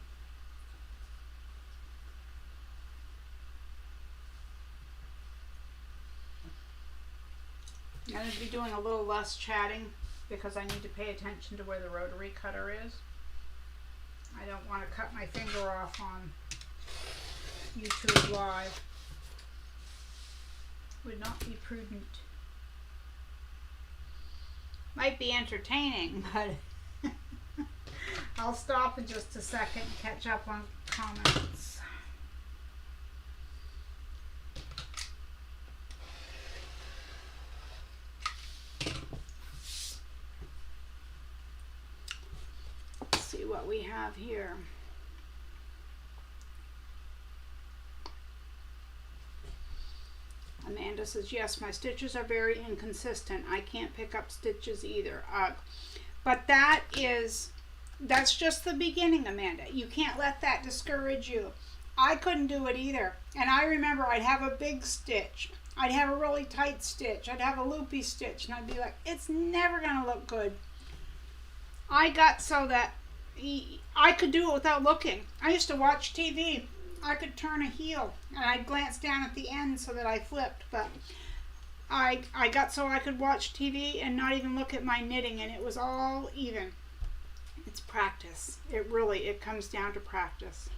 I'm going to be doing a little less chatting because I need to pay attention to where the rotary cutter is. I don't want to cut my finger off on YouTube Live. Would not be prudent. Might be entertaining, but I'll stop in just a second and catch up on comments. Let's see what we have here. Amanda says, yes, my stitches are very inconsistent. I can't pick up stitches either. But that's just the beginning, Amanda. You can't let that discourage you. I couldn't do it either. And I remember I'd have a big stitch. I'd have a really tight stitch. I'd have a loopy stitch. And I'd be like, it's never going to look good. I got so that I could do it without looking. I used to watch TV. I could turn a heel and I'd glance down at the end so that I flipped, but I got so I could watch TV and not even look at my knitting, and it was all even. It's practice. It comes down to practice.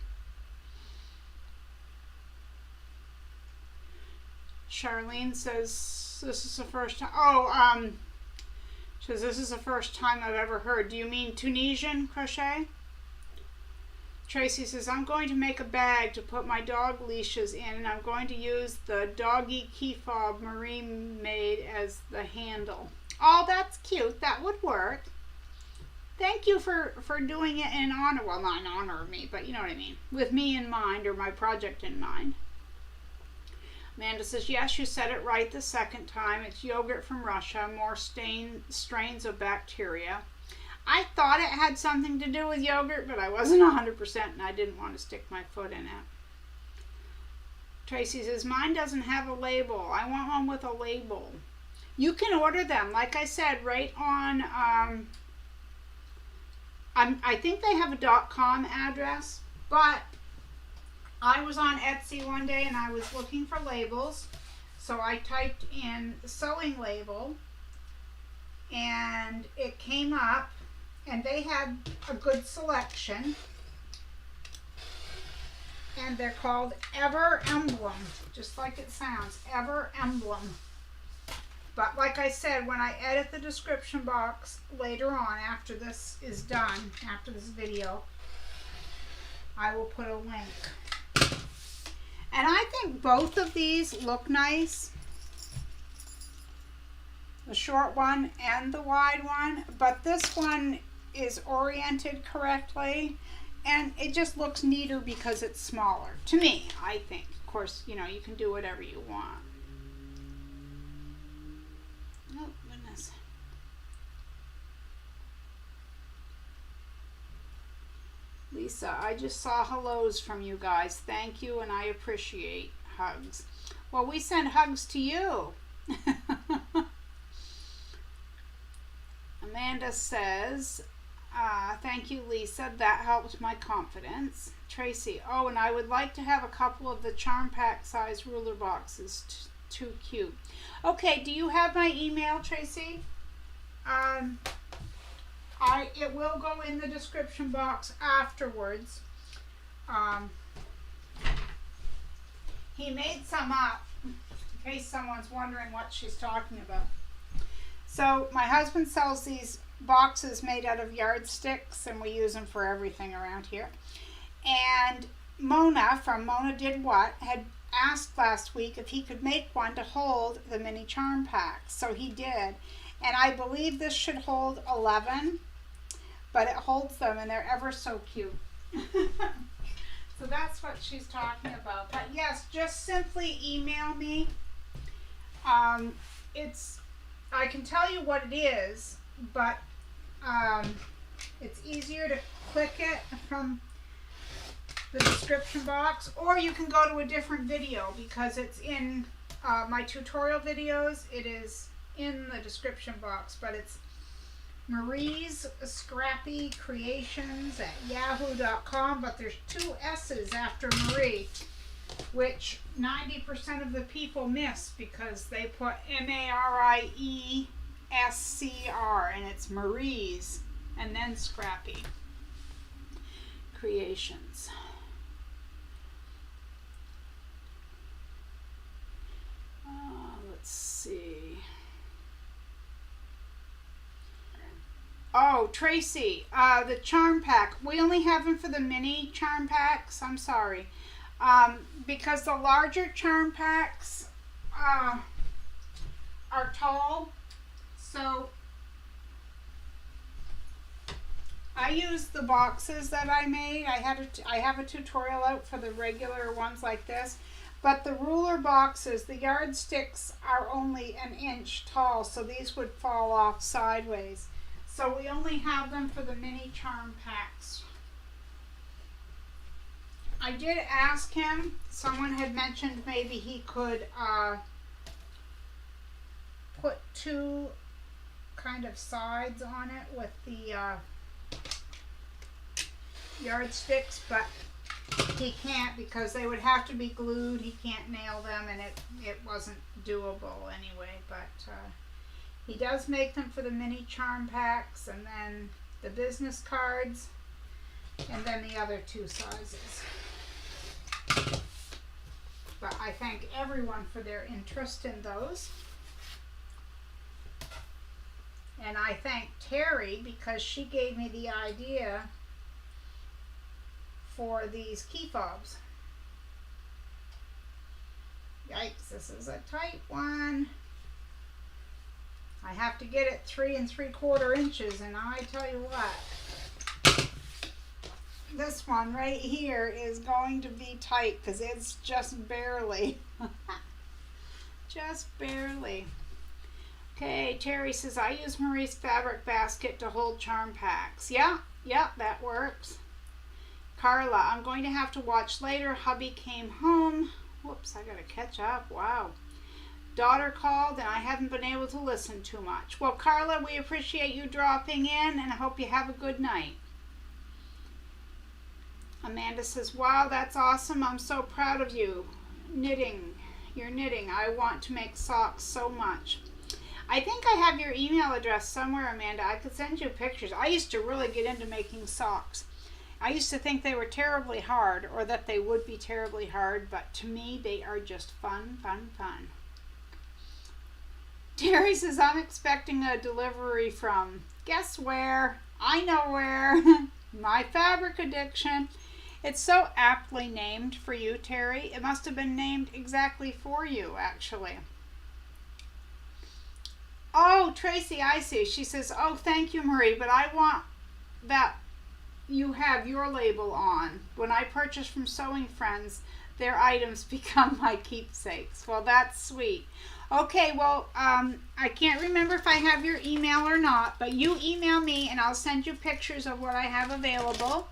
Charlene says this is the first time. Says this is the first time I've ever heard. Do you mean Tunisian crochet? Tracy says, I'm going to make a bag to put my dog leashes in, and I'm going to use the doggy Keyfob Marie made as the handle. Oh, that's cute. That would work. thank you for doing it in honor, well, not in honor of me, but you know what I mean, with me in mind, or my project in mind. Amanda says, yes, you said it right the second time. It's yogurt from Russia, more strains of bacteria. I thought it had something to do with yogurt, but I wasn't 100% and I didn't want to stick my foot in it. Tracy says, mine doesn't have a label. I want one with a label. You can order them, like I said, right on, I think they have a .com address, but I was on Etsy one day and I was looking for labels, so I typed in sewing label and it came up and they had a good selection, and they're called Ever Emblem, just like it sounds, Ever Emblem. But like I said, when I edit the description box later on, after this is done, after this video, I will put a link. And I think both of these look nice, the short one and the wide one, but this one is oriented correctly and it just looks neater because it's smaller, to me, I think. Of course, you know, you can do whatever you want. Oh, goodness. Lisa, I just saw hellos from you guys. Thank you, and I appreciate hugs. Well, we send hugs to you. Amanda says, thank you, Lisa. That helps my confidence. Tracy, oh, and I would like to have a couple of the Charm Pack size ruler boxes. Too cute. Okay, do you have my email, Tracy? It will go in the description box afterwards. He made some up, in case someone's wondering what she's talking about. So my husband sells these boxes made out of yardsticks, and we use them for everything around here. And Mona from Mona Did What had asked last week if he could make one to hold the mini charm packs. So he did. And I believe this should hold 11, but it holds them and they're ever so cute. So that's what she's talking about. But yes, just simply email me. I can tell you what it is, but it's easier to click it from the description box, or you can go to a different video because it's in my tutorial videos. It is in the description box, but it's Marie's Scrappy Creations at yahoo.com, but there's 2 S's after Marie, which 90% of the people miss because they put M-A-R-I-E-S-C-R, and it's Marie's and then Scrappy Creations. Let's see. Oh, Tracy, the charm pack. We only have them for the mini charm packs. I'm sorry. Because the larger charm packs are tall. So I used the boxes that I made. I have a tutorial out for the regular ones like this. But the ruler boxes, the yardsticks are only 1 inch tall, so these would fall off sideways. So we only have them for the mini charm packs. I did ask him, someone had mentioned maybe he could put 2 kind of sides on it with the yardsticks, but he can't because they would have to be glued. He can't nail them, and it wasn't doable anyway. But he does make them for the mini charm packs, and then the business cards, and then the other 2 sizes. But I thank everyone for their interest in those. And I thank Terry because she gave me the idea for these Keyfobs. Yikes, this is a tight one. I have to get it 3 3/4 inches, and I tell you what, this one right here is going to be tight because it's just barely, just barely. Okay, Terry says, I use Marie's fabric basket to hold charm packs. Yeah, that works. Carla, I'm going to have to watch later. Hubby came home. Whoops, I gotta catch up. Wow. Daughter called and I haven't been able to listen too much. Well, Carla, we appreciate you dropping in and I hope you have a good night. Amanda says, wow, that's awesome. I'm so proud of you. Knitting. You're knitting. I want to make socks so much. I think I have your email address somewhere, Amanda. I could send you pictures. I used to really get into making socks. I used to think they were terribly hard, or that they would be terribly hard, but to me they are just fun, fun, fun. Terry says, I'm expecting a delivery from, guess where? I know where. My fabric addiction. It's so aptly named for you, Terry. It must have been named exactly for you, actually. Oh, Tracy, I see. She says, oh, thank you, Marie, but I want that you have your label on. When I purchase from Sewing Friends, their items become my keepsakes. Well, that's sweet. Okay, well, I can't remember if I have your email or not, but you email me and I'll send you pictures of what I have available,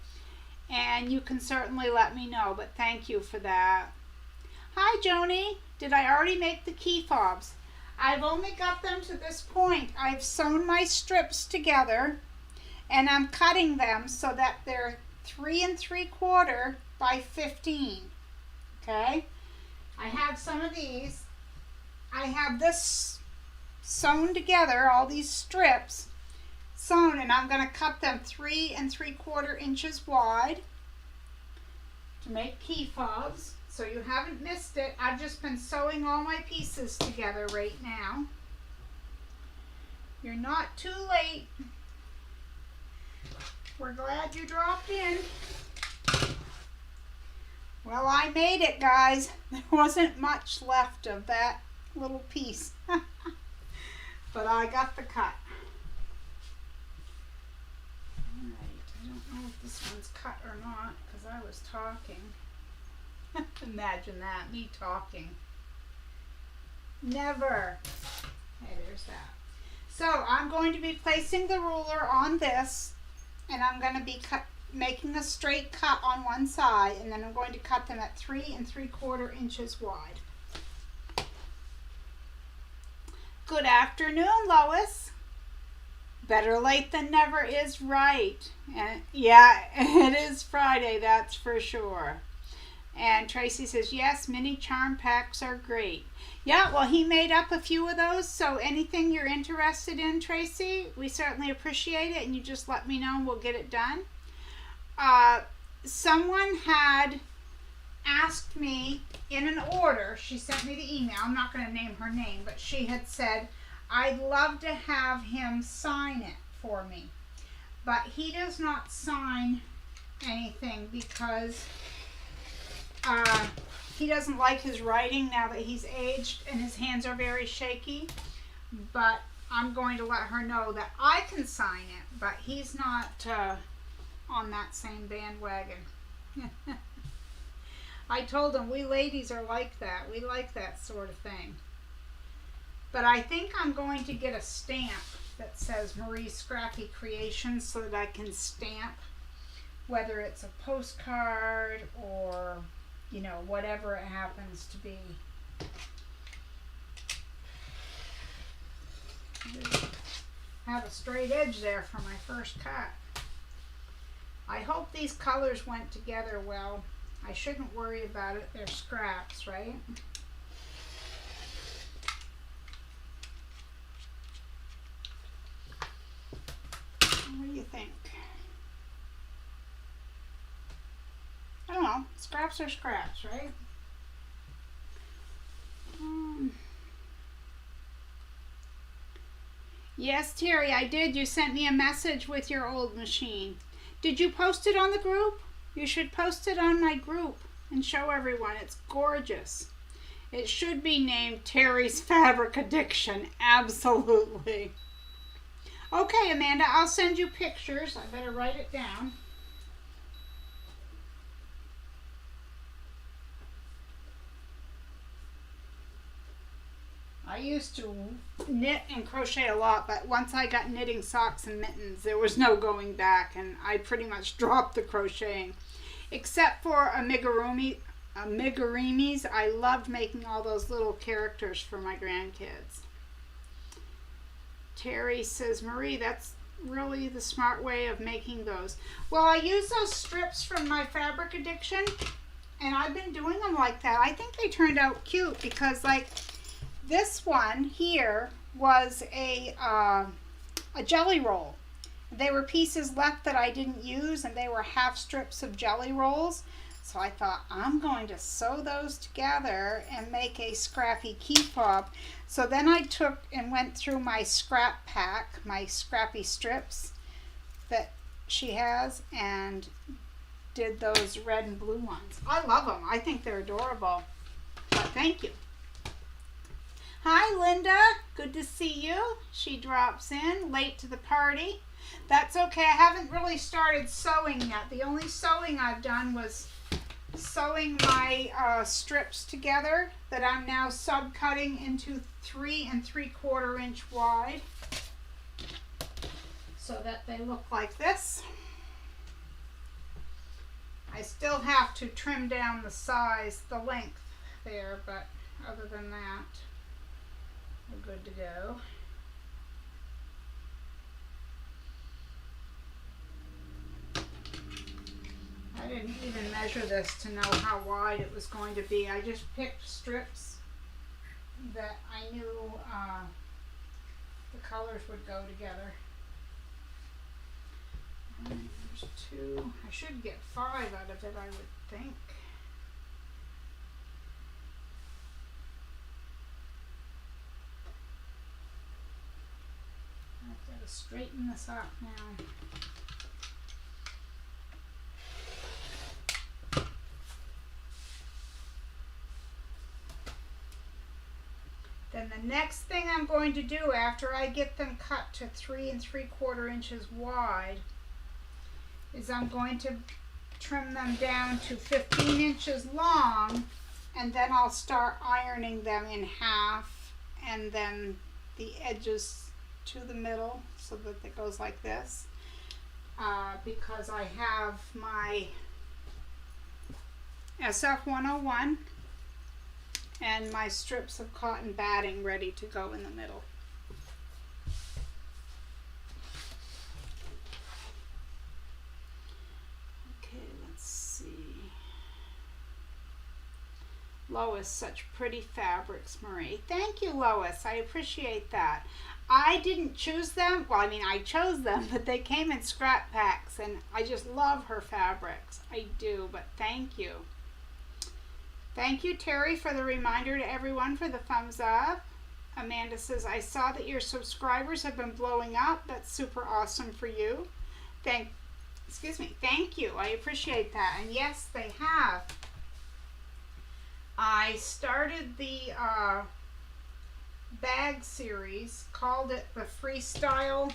and you can certainly let me know, but thank you for that. Hi, Joni. Did I already make the Keyfobs? I've only got them to this point. I've sewn my strips together and I'm cutting them so that they're 3 3/4 by 15. Okay? I have some of these. I have this sewn together, all these strips sewn, and I'm going to cut them 3 3/4 inches wide to make Keyfobs. So you haven't missed it. I've just been sewing all my pieces together right now. You're not too late. We're glad you dropped in. Well, I made it, guys. There wasn't much left of that little piece. But I got the cut. Alright, I don't know if this one's cut or not because I was talking. Imagine that, me talking. Never. Hey, there's that. So I'm going to be placing the ruler on this, and I'm going to be making a straight cut on one side, and then I'm going to cut them at 3 3/4 inches wide. Good afternoon, Lois. Better late than never is right. And yeah, it is Friday, that's for sure. And Tracy says, yes, mini charm packs are great. Yeah, well, he made up a few of those, so anything you're interested in, Tracy, we certainly appreciate it, and you just let me know and we'll get it done. Someone had asked me in an order, she sent me the email, I'm not going to name her name, but she had said, I'd love to have him sign it for me. But he does not sign anything because he doesn't like his writing now that he's aged and his hands are very shaky. But I'm going to let her know that I can sign it, but he's not on that same bandwagon. I told him we ladies are like that. We like that sort of thing. But I think I'm going to get a stamp that says Marie Scrappy Creations so that I can stamp whether it's a postcard or, you know, whatever it happens to be. Have a straight edge there for my first cut. I hope these colors went together well. I shouldn't worry about it. They're scraps, right? What do you think? I don't know. Scraps are scraps, right? Yes, Terry, I did. You sent me a message with your old machine. Did you post it on the group? You should post it on my group and show everyone. It's gorgeous. It should be named Terry's Fabric Addiction. Absolutely. Okay, Amanda, I'll send you pictures. I better write it down. I used to knit and crochet a lot, but once I got knitting socks and mittens, there was no going back, and I pretty much dropped the crocheting. Except for amigurumis, I loved making all those little characters for my grandkids. Terry says, Marie, that's really the smart way of making those. Well, I use those strips from my Fabric Addiction, and I've been doing them like that. I think they turned out cute because, like, this one here was a jelly roll. They were pieces left that I didn't use, and they were half strips of jelly rolls. So I thought, I'm going to sew those together and make a scrappy key fob. So then I took and went through my scrap pack, my scrappy strips that she has, and did those red and blue ones. I love them. I think they're adorable. But thank you. Hi, Linda. Good to see you. She drops in late to the party. That's okay. I haven't really started sewing yet. The only sewing I've done was sewing my strips together that I'm now subcutting into 3 3/4 inch wide so that they look like this. I still have to trim down the size, the length there, but other than that, we're good to go. I didn't even measure this to know how wide it was going to be. I just picked strips that I knew the colors would go together. And there's 2. I should get 5 out of it, I would think. I've got to straighten this up now. Then the next thing I'm going to do after I get them cut to 3 3/4 inches wide is I'm going to trim them down to 15 inches long, and then I'll start ironing them in half, and then the edges to the middle so that it goes like this, because I have my SF101 and my strips of cotton batting ready to go in the middle. Okay, let's see. Lois, such pretty fabrics, Marie. Thank you, Lois. I appreciate that. I didn't choose them. Well, I mean, I chose them, but they came in scrap packs, and I just love her fabrics. I do, but thank you. Thank you, Terry, for the reminder to everyone for the thumbs up. Amanda says, I saw that your subscribers have been blowing up. That's super awesome for you. Thank you. I appreciate that. And yes, they have. I started the bag series, called it the Freestyle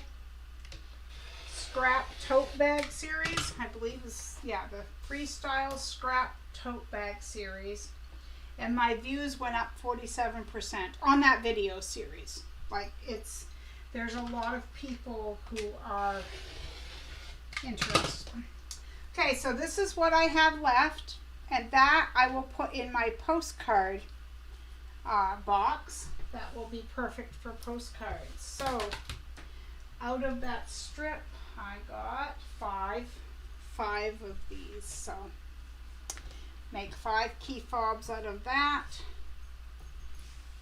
Scrap Tote Bag Series. I believe this, yeah, the Freestyle Scrap Tote Bag Series. And my views went up 47% on that video series. Like, there's a lot of people who are interested. Okay, so this is what I have left, and that I will put in my postcard box. That will be perfect for postcards. So out of that strip, I got five of these. So make 5 key fobs out of that.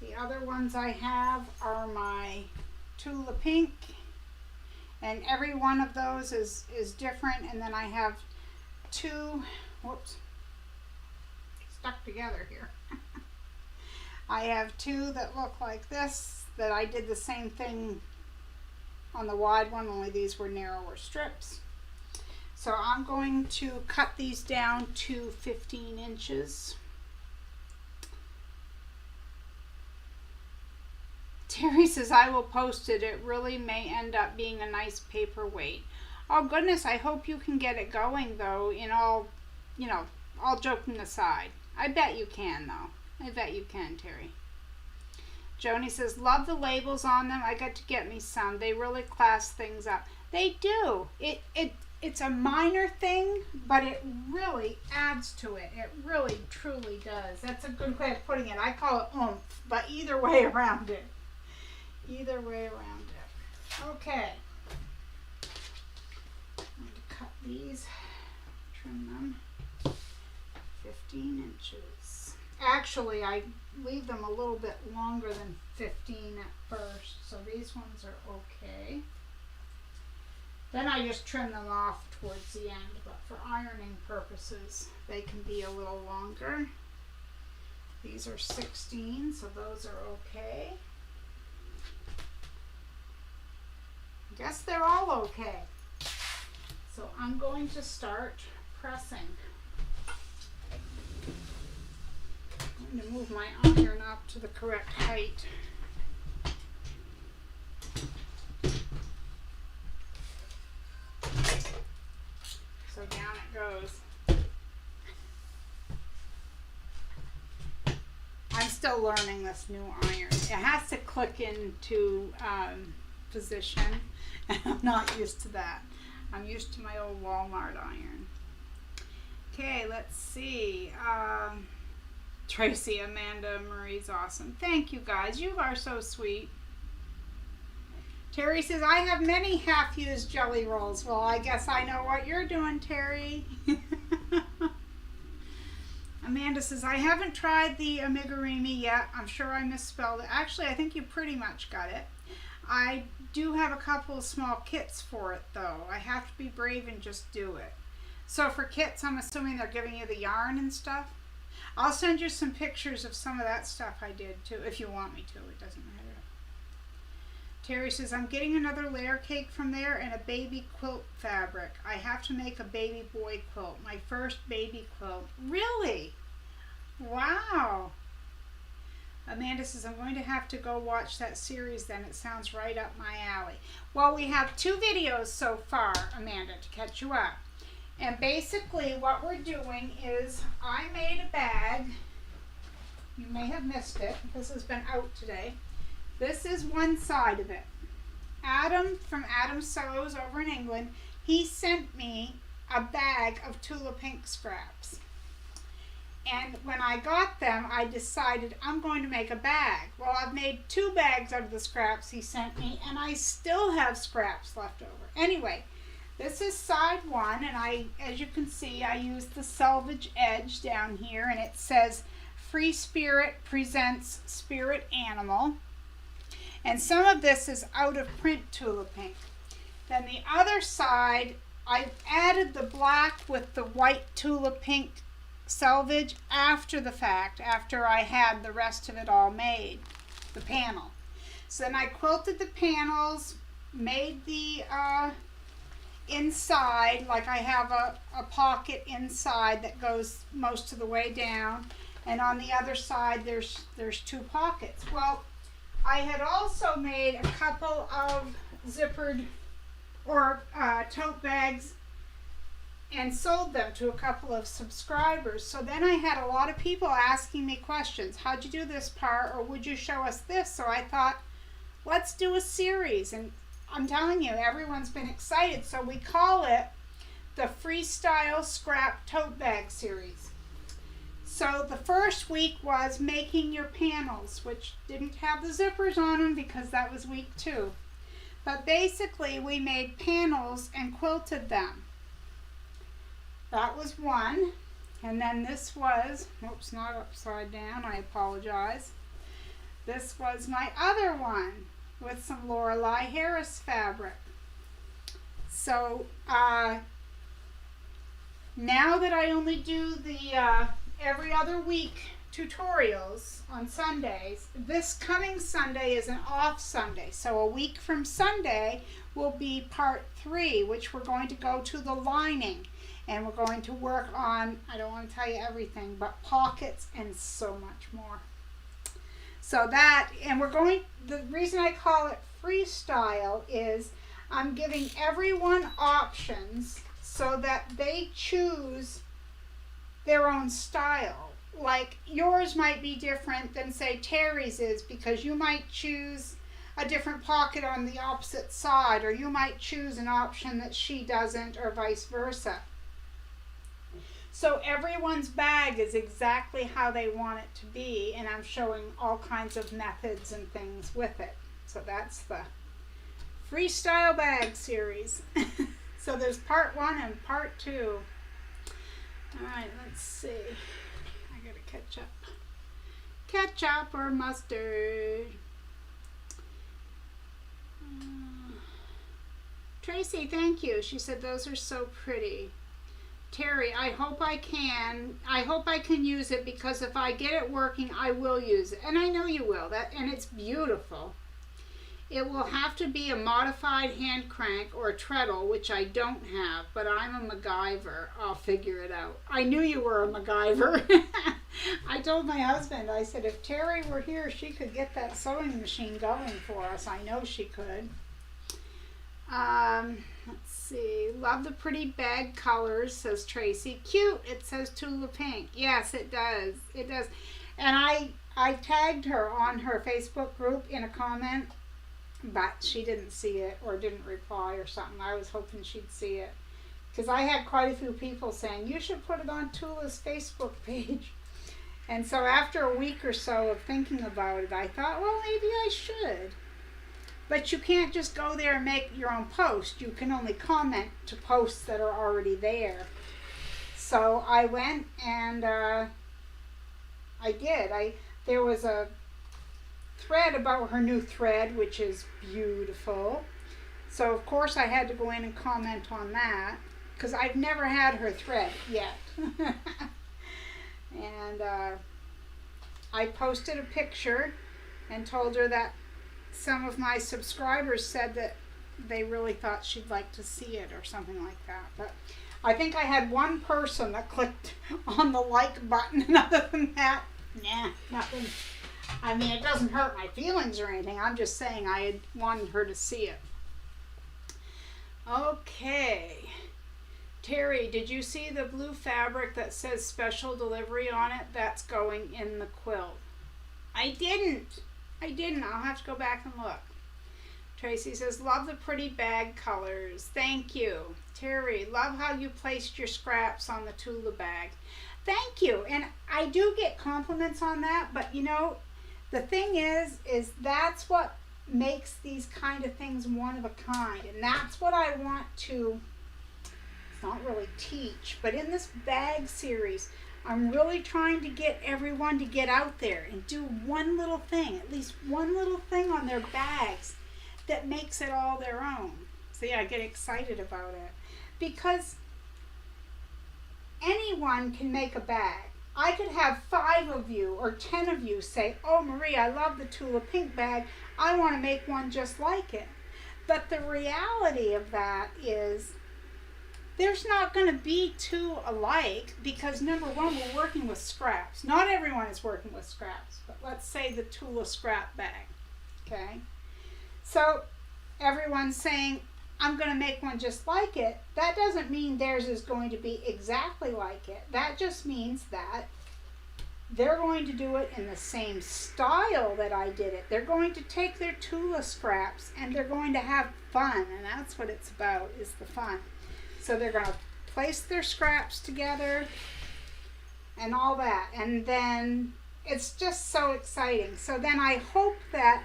The other ones I have are my Tula Pink, and every one of those is different. And then I have 2, whoops, stuck together here. I have 2 that look like this, that I did the same thing on the wide one, only these were narrower strips. So I'm going to cut these down to 15 inches. Terry says, I will post it. It really may end up being a nice paperweight. Oh goodness, I hope you can get it going though, in all, all joking aside. I bet you can though. I bet you can, Terry. Joni says, love the labels on them. I got to get me some. They really class things up. They do. It's a minor thing, but it really adds to it. It really, truly does. That's a good way of putting it. I call it oomph, but either way around it. Either way around it. Okay. I'm going to cut these, trim them 15 inches. Actually, I leave them a little bit longer than 15 at first, so these ones are okay. Then I just trim them off towards the end, but for ironing purposes, they can be a little longer. These are 16, so those are okay. I guess they're all okay. So I'm going to start pressing. I'm going to move my iron up to the correct height. So down it goes. I'm still learning this new iron. It has to click into position, and I'm not used to that. I'm used to my old Walmart iron. Okay, let's see. Tracy, Amanda, Marie's awesome. Thank you guys. You are so sweet. Terry says, I have many half-used jelly rolls. Well, I guess I know what you're doing, Terry. Amanda says, I haven't tried the amigurumi yet. I'm sure I misspelled it. Actually, I think you pretty much got it. I do have a couple of small kits for it, though. I have to be brave and just do it. So for kits, I'm assuming they're giving you the yarn and stuff. I'll send you some pictures of some of that stuff I did, too, if you want me to. It doesn't matter. Terry says, I'm getting another layer cake from there and a baby quilt fabric. I have to make a baby boy quilt, my first baby quilt. Really? Wow. Amanda says, I'm going to have to go watch that series then. It sounds right up my alley. Well, we have 2 videos so far, Amanda, to catch you up. And basically what we're doing is I made a bag. You may have missed it. This has been out today. This is one side of it. Adam from Adam Sews over in England, he sent me a bag of Tula Pink scraps. And when I got them, I decided I'm going to make a bag. Well, I've made 2 bags out of the scraps he sent me, and I still have scraps left over. Anyway, this is side 1, and as you can see, I used the selvage edge down here, and it says, Free Spirit presents Spirit Animal. And some of this is out of print Tula Pink. Then the other side, I added the black with the white Tula Pink selvage after the fact, after I had the rest of it all made, the panel. So then I quilted the panels, made the inside, like I have a pocket inside that goes most of the way down, and on the other side there's 2 pockets. Well, I had also made a couple of zippered or tote bags and sold them to a couple of subscribers. So then I had a lot of people asking me questions. How'd you do this part, or would you show us this? So I thought, let's do a series. And I'm telling you, everyone's been excited. So we call it the Freestyle Scrap Tote Bag Series. So the first week was making your panels, which didn't have the zippers on them because that was week 2. But basically we made panels and quilted them. That was one. And then this was, oops, not upside down, I apologize. This was my other one with some Lorelei Harris fabric. So now that I only do the every other week tutorials on Sundays, this coming Sunday is an off Sunday. So a week from Sunday will be part 3, which we're going to go to the lining. And we're going to work on, I don't want to tell you everything, but pockets and so much more. So that, and the reason I call it freestyle is I'm giving everyone options so that they choose their own style. Like yours might be different than say Terry's is, because you might choose a different pocket on the opposite side, or you might choose an option that she doesn't, or vice versa. So everyone's bag is exactly how they want it to be, and I'm showing all kinds of methods and things with it. So that's the freestyle bag series. So there's part 1 and part 2. Alright, let's see. I gotta catch up. Ketchup or mustard? Tracy, thank you. She said those are so pretty. Terry, I hope I can use it, because if I get it working, I will use it. And I know you will. And it's beautiful. It will have to be a modified hand crank or a treadle, which I don't have, but I'm a MacGyver. I'll figure it out. I knew you were a MacGyver. I told my husband, I said, if Terry were here, she could get that sewing machine going for us. I know she could. Let's see. Love the pretty bag colors, says Tracy. Cute. It says Tula Pink. Yes, it does. It does. And I tagged her on her Facebook group in a comment, but she didn't see it or didn't reply or something. I was hoping she'd see it, because I had quite a few people saying, you should put it on Tula's Facebook page. And so after a week or so of thinking about it, I thought, well, maybe I should. But you can't just go there and make your own post. You can only comment to posts that are already there. So I went and I did. There was a thread about her new thread, which is beautiful. So of course I had to go in and comment on that, because I've never had her thread yet. And I posted a picture and told her that some of my subscribers said that they really thought she'd like to see it or something like that. But I think I had one person that clicked on the like button, and other than that, nah, nothing. I mean, it doesn't hurt my feelings or anything. I'm just saying I had wanted her to see it. Okay. Terry, did you see the blue fabric that says special delivery on it? That's going in the quilt. I didn't. I'll have to go back and look. Tracy says, love the pretty bag colors. Thank you. Terry, love how you placed your scraps on the Tula bag. Thank you. And I do get compliments on that, but you know, the thing is that's what makes these kind of things one of a kind. And that's what I want to, it's not really teach, but in this bag series, I'm really trying to get everyone to get out there and do one little thing, at least one little thing on their bags that makes it all their own. So yeah, I get excited about it, because anyone can make a bag. I could have 5 of you or 10 of you say, oh Marie, I love the Tula Pink bag. I want to make one just like it. But the reality of that is there's not going to be 2 alike, because number one, we're working with scraps. Not everyone is working with scraps, but let's say the Tula scrap bag, okay? So everyone's saying, I'm going to make one just like it. That doesn't mean theirs is going to be exactly like it. That just means that they're going to do it in the same style that I did it. They're going to take their Tula scraps and they're going to have fun, and that's what it's about, is the fun. So they're going to place their scraps together and all that, and then it's just so exciting. So then I hope that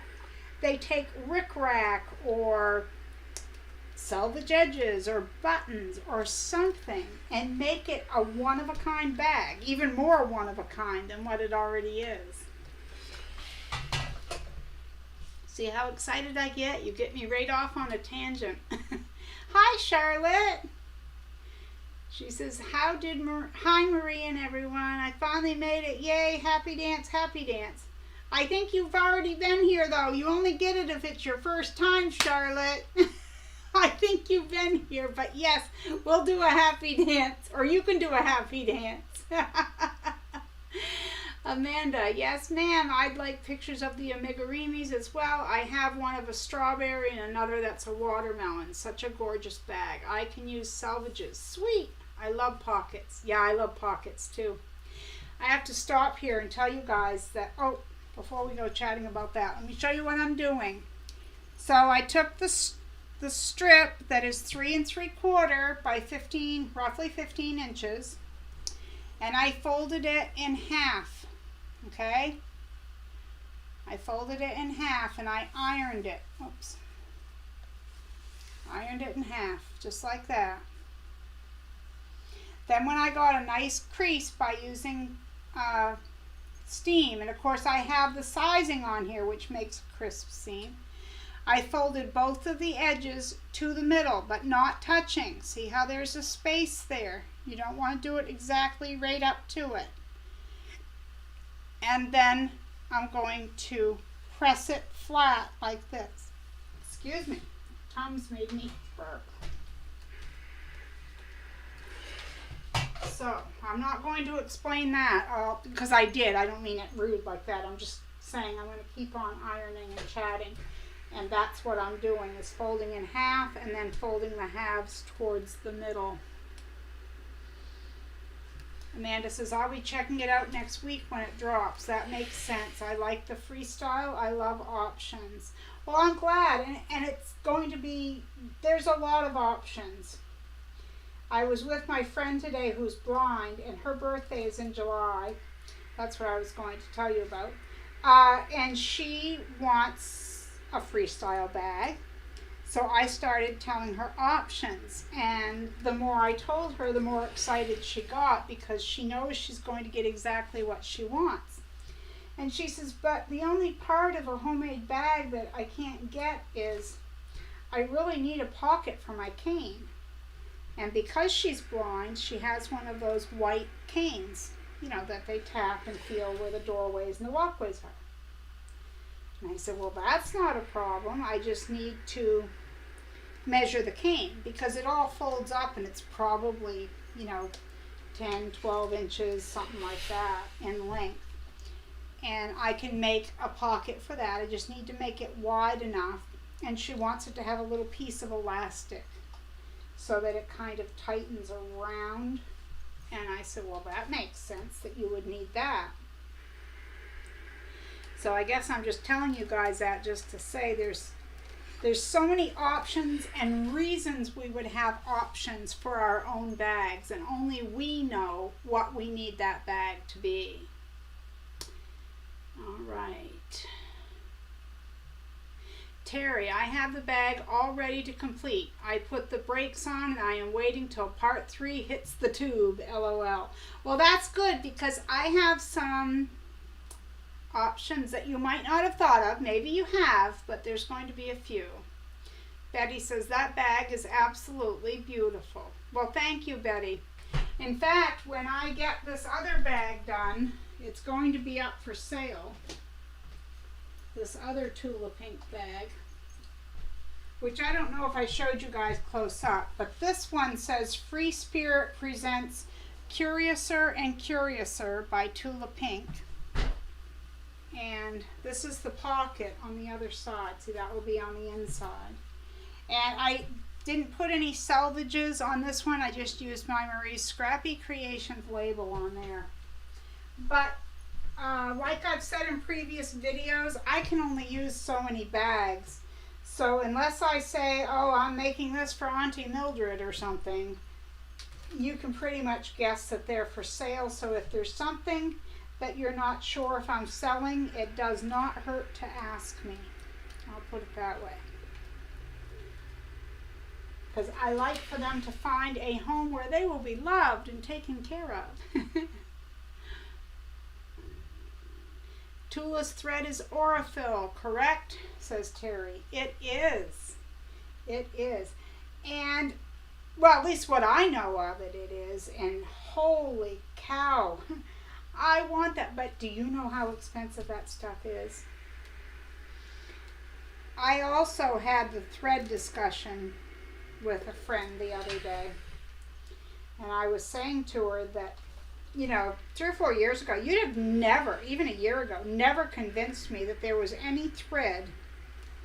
they take rickrack or salvage edges or buttons or something and make it a one-of-a-kind bag, even more one-of-a-kind than what it already is. See how excited I get? You get me right off on a tangent. Hi, Charlotte. She says, hi Marie and everyone. I finally made it. Yay, happy dance, happy dance. I think you've already been here though. You only get it if it's your first time, Charlotte. I think you've been here, but yes, we'll do a happy dance, or you can do a happy dance. Amanda, yes ma'am, I'd like pictures of the amigurumis as well. I have one of a strawberry and another that's a watermelon. Such a gorgeous bag. I can use salvages. Sweet. I love pockets. Yeah, I love pockets too. I have to stop here and tell you guys that, oh, before we go chatting about that, let me show you what I'm doing. So I took the strip that is 3 3/4 by 15, roughly 15 inches, and I folded it in half, okay? I folded it in half and I ironed it. Oops. Ironed it in half, just like that. Then when I got a nice crease by using steam, and of course I have the sizing on here which makes a crisp seam, I folded both of the edges to the middle but not touching. See how there's a space there? You don't want to do it exactly right up to it. And then I'm going to press it flat like this. Excuse me, Tom's made me burp. So, I'm not going to explain that, because I did. I don't mean it rude like that. I'm just saying I'm going to keep on ironing and chatting. And that's what I'm doing, is folding in half and then folding the halves towards the middle. Amanda says, I'll be checking it out next week when it drops. That makes sense. I like the freestyle. I love options. Well, I'm glad. And it's going to be, there's a lot of options. I was with my friend today who's blind, and her birthday is in July. That's what I was going to tell you about. And she wants a freestyle bag. So I started telling her options. And the more I told her, the more excited she got, because she knows she's going to get exactly what she wants. And she says, but the only part of a homemade bag that I can't get is I really need a pocket for my cane. And because she's blind, she has one of those white canes, you know, that they tap and feel where the doorways and the walkways are. And I said, well, that's not a problem. I just need to measure the cane, because it all folds up and it's probably, 10, 12 inches, something like that in length. And I can make a pocket for that. I just need to make it wide enough. And she wants it to have a little piece of elastic, so that it kind of tightens around. And I said, well, that makes sense that you would need that. So I guess I'm just telling you guys that just to say there's so many options and reasons we would have options for our own bags, and only we know what we need that bag to be. All right. Terry, I have the bag all ready to complete. I put the brakes on and I am waiting till part 3 hits the tube, LOL. Well, that's good, because I have some options that you might not have thought of. Maybe you have, but there's going to be a few. Betty says, that bag is absolutely beautiful. Well, thank you, Betty. In fact, when I get this other bag done, it's going to be up for sale. This other Tula Pink bag, which I don't know if I showed you guys close up, but this one says Free Spirit presents Curiouser and Curiouser by Tula Pink. And this is the pocket on the other side. See, that will be on the inside. And I didn't put any salvages on this one. I just used my Marie's Scrappy Creations label on there. But like I've said in previous videos, I can only use so many bags. So unless I say, oh, I'm making this for Auntie Mildred or something, you can pretty much guess that they're for sale. So if there's something that you're not sure if I'm selling, it does not hurt to ask me. I'll put it that way. Because I like for them to find a home where they will be loved and taken care of. Tula's thread is Aurifil, correct? Says Terry. It is. It is. And, well, at least what I know of it, it is. And holy cow, I want that. But do you know how expensive that stuff is? I also had the thread discussion with a friend the other day. And I was saying to her that 3 or 4 years ago, you'd have never, even a year ago, never convinced me that there was any thread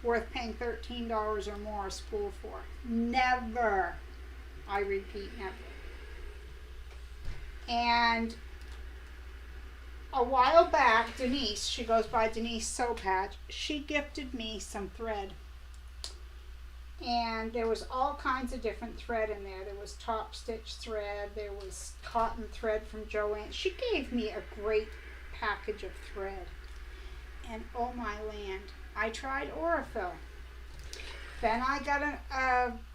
worth paying $13 or more a spool for. Never. I repeat, never. And a while back, Denise, she goes by Denise Soap Patch, she gifted me some thread. And there was all kinds of different thread in there. There was top stitch thread, there was cotton thread from Joanne. She gave me a great package of thread. And oh my land, I tried Aurifil. Then I got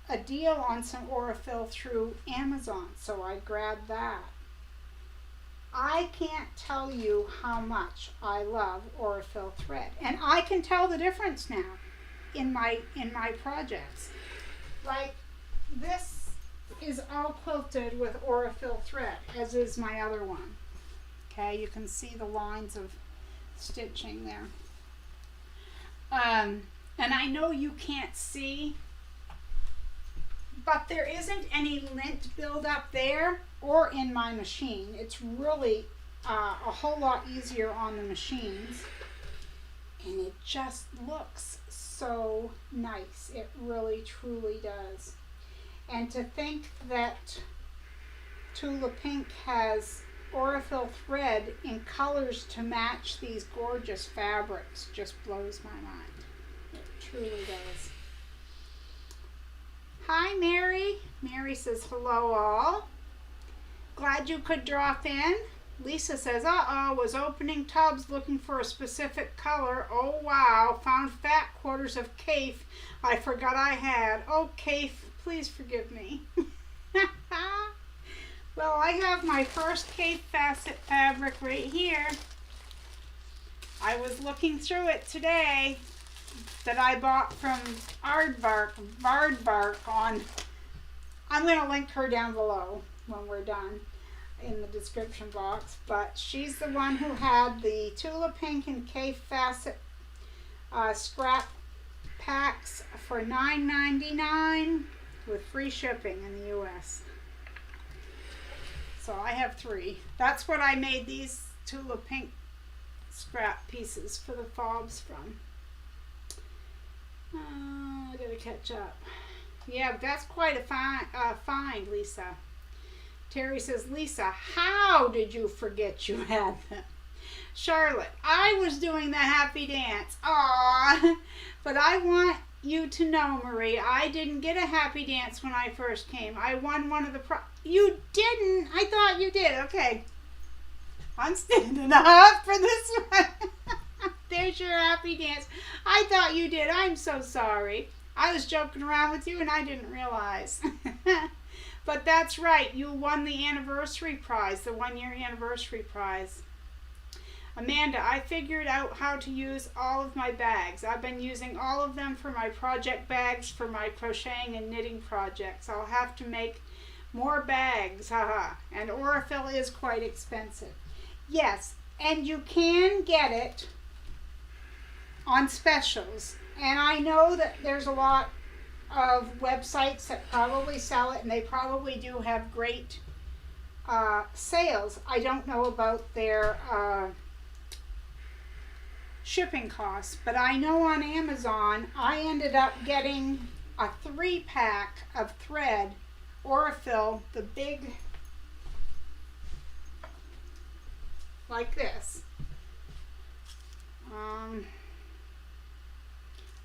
a deal on some Aurifil through Amazon, so I grabbed that. I can't tell you how much I love Aurifil thread. And I can tell the difference now in my projects. Like this is all quilted with Aurifil thread, as is my other one. Okay, you can see the lines of stitching there. And I know you can't see, but there isn't any lint buildup there or in my machine. It's really a whole lot easier on the machines, and it just looks so nice. It really truly does. And to think that Tula Pink has Aurifil thread in colors to match these gorgeous fabrics just blows my mind. It truly does. Hi Mary. Mary says hello all. Glad you could drop in. Lisa says, was opening tubs looking for a specific color. Oh wow, found fat quarters of Keyf I forgot I had. Oh Keyf, please forgive me. Well, I have my first Keyf facet fabric right here. I was looking through it today, that I bought from Vardbark on, I'm going to link her down below when we're done in the description box, but she's the one who had the Tula Pink and Keyf facet scrap packs for $9.99 with free shipping in the US. So I have 3. That's what I made these Tula Pink scrap pieces for the Fobs from. I gotta catch up. Yeah, that's quite a find, Lisa. Terry says, Lisa, how did you forget you had them? Charlotte, I was doing the happy dance. Aww. But I want you to know, Marie, I didn't get a happy dance when I first came. I won one of the You didn't? I thought you did. Okay. I'm standing up for this one. There's your happy dance. I thought you did. I'm so sorry. I was joking around with you and I didn't realize. But that's right. You won the anniversary prize, the 1-year anniversary prize. Amanda, I figured out how to use all of my bags. I've been using all of them for my project bags for my crocheting and knitting projects. I'll have to make more bags. Haha. And Aurifil is quite expensive. Yes, and you can get it on specials, and I know that there's a lot of websites that probably sell it, and they probably do have great sales. I don't know about their shipping costs, but I know on Amazon I ended up getting a 3-pack of thread, Aurifil, the big, like this.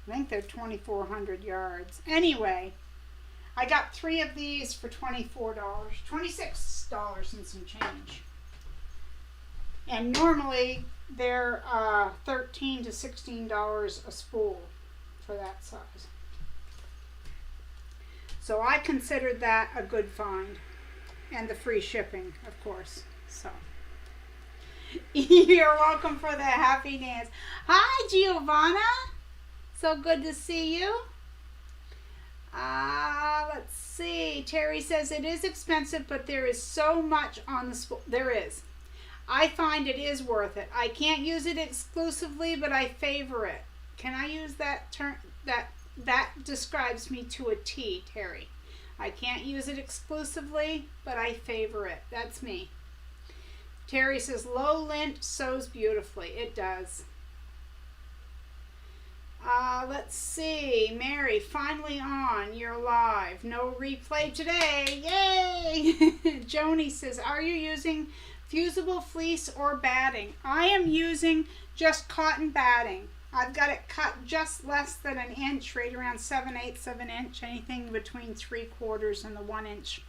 I think they're 2,400 yards. Anyway, I got 3 of these for $24, $26 and some change. And normally they're $13 to $16 a spool for that size. So I considered that a good find. And the free shipping, of course. So you're welcome for the happy dance. Hi, Giovanna. So good to see you. Let's see. Terry says it is expensive, but there is so much on the spool. There is. I find it is worth it. I can't use it exclusively, but I favor it. Can I use that term? That describes me to a T, Terry. I can't use it exclusively, but I favor it. That's me. Terry says, low lint sews beautifully. It does. Let's see. Mary, finally on. You're live. No replay today. Yay! Joni says, are you using fusible fleece or batting? I am using just cotton batting. I've got it cut just less than an inch, right around 7/8 of an inch, anything between 3/4 and the 1 inch.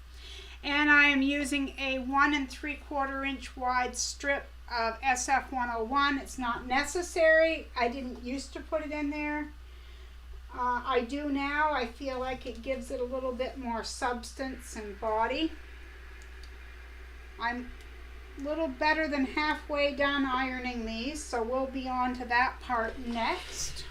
And I am using a 1 3/4 inch wide strip of SF101. It's not necessary. I didn't used to put it in there. I do now. I feel like it gives it a little bit more substance and body. I'm a little better than halfway done ironing these, so we'll be on to that part next.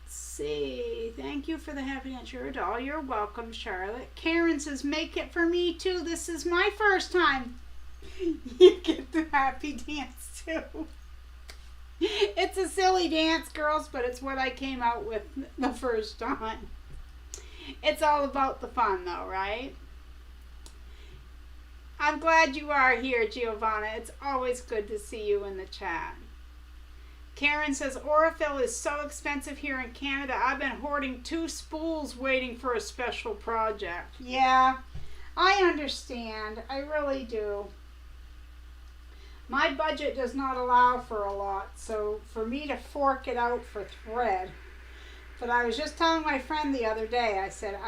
See, thank you for the happy dance. Your doll. You're welcome, Charlotte. Karen says, make it for me too. This is my first time. You get the happy dance too. It's a silly dance, girls, but it's what I came out with the first time. It's all about the fun though, right? I'm glad you are here, Giovanna. It's always good to see you in the chat. Karen says, Aurifil is so expensive here in Canada. I've been hoarding 2 spools waiting for a special project. Yeah, I understand. I really do. My budget does not allow for a lot, so for me to fork it out for thread. But I was just telling my friend the other day, I said,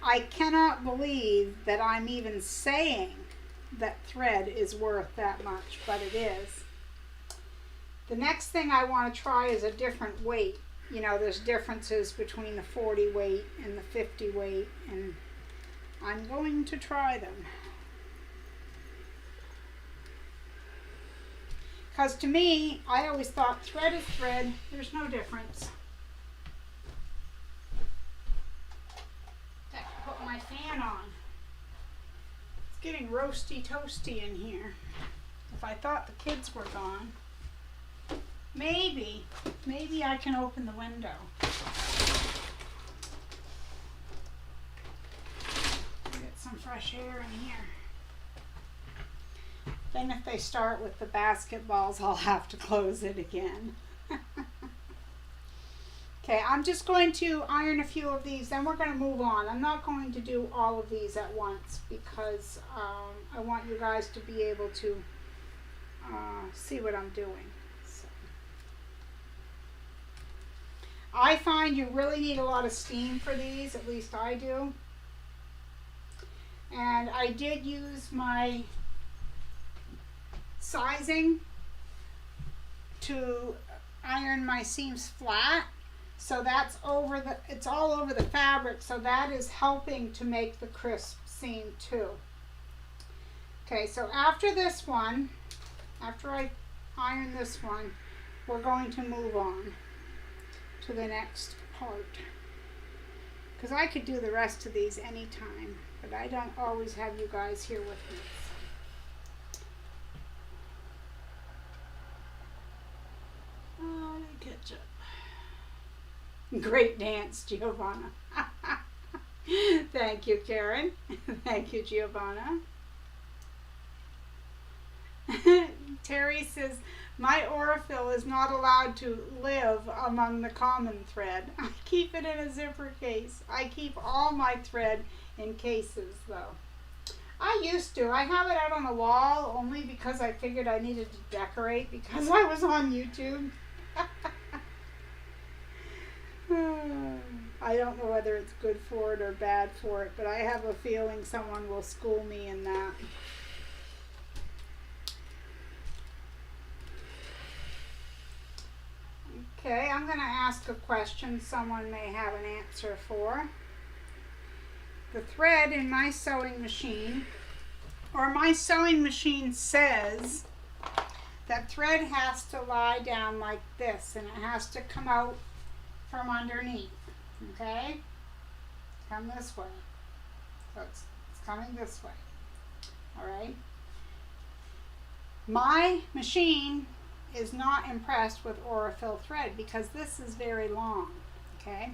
I cannot believe that I'm even saying that thread is worth that much, but it is. The next thing I want to try is a different weight. You know, there's differences between the 40 weight and the 50 weight, and I'm going to try them. Because to me, I always thought thread is thread. There's no difference. I can put my fan on. It's getting roasty toasty in here. If I thought the kids were gone. Maybe I can open the window. Get some fresh air in here. Then if they start with the basketballs, I'll have to close it again. Okay, I'm just going to iron a few of these, then we're going to move on. I'm not going to do all of these at once because I want you guys to be able to see what I'm doing. I find you really need a lot of steam for these, at least I do. And I did use my sizing to iron my seams flat. So that's it's all over the fabric, so that is helping to make the crisp seam too. Okay, so after this one, after I iron this one, we're going to move on to the next part, because I could do the rest of these anytime, but I don't always have you guys here with me. Oh, ketchup. Great dance, Giovanna. Thank you, Karen. Thank you, Giovanna. Terry says, my Aurifil is not allowed to live among the common thread. I keep it in a zipper case. I keep all my thread in cases, though. I used to. I have it out on the wall only because I figured I needed to decorate because I was on YouTube. I don't know whether it's good for it or bad for it, but I have a feeling someone will school me in that. Okay, I'm going to ask a question someone may have an answer for. The thread in my sewing machine, or my sewing machine says that thread has to lie down like this, and it has to come out from underneath. Okay? Come this way. So it's coming this way. Alright? My machine is not impressed with Aurifil thread because this is very long. Okay?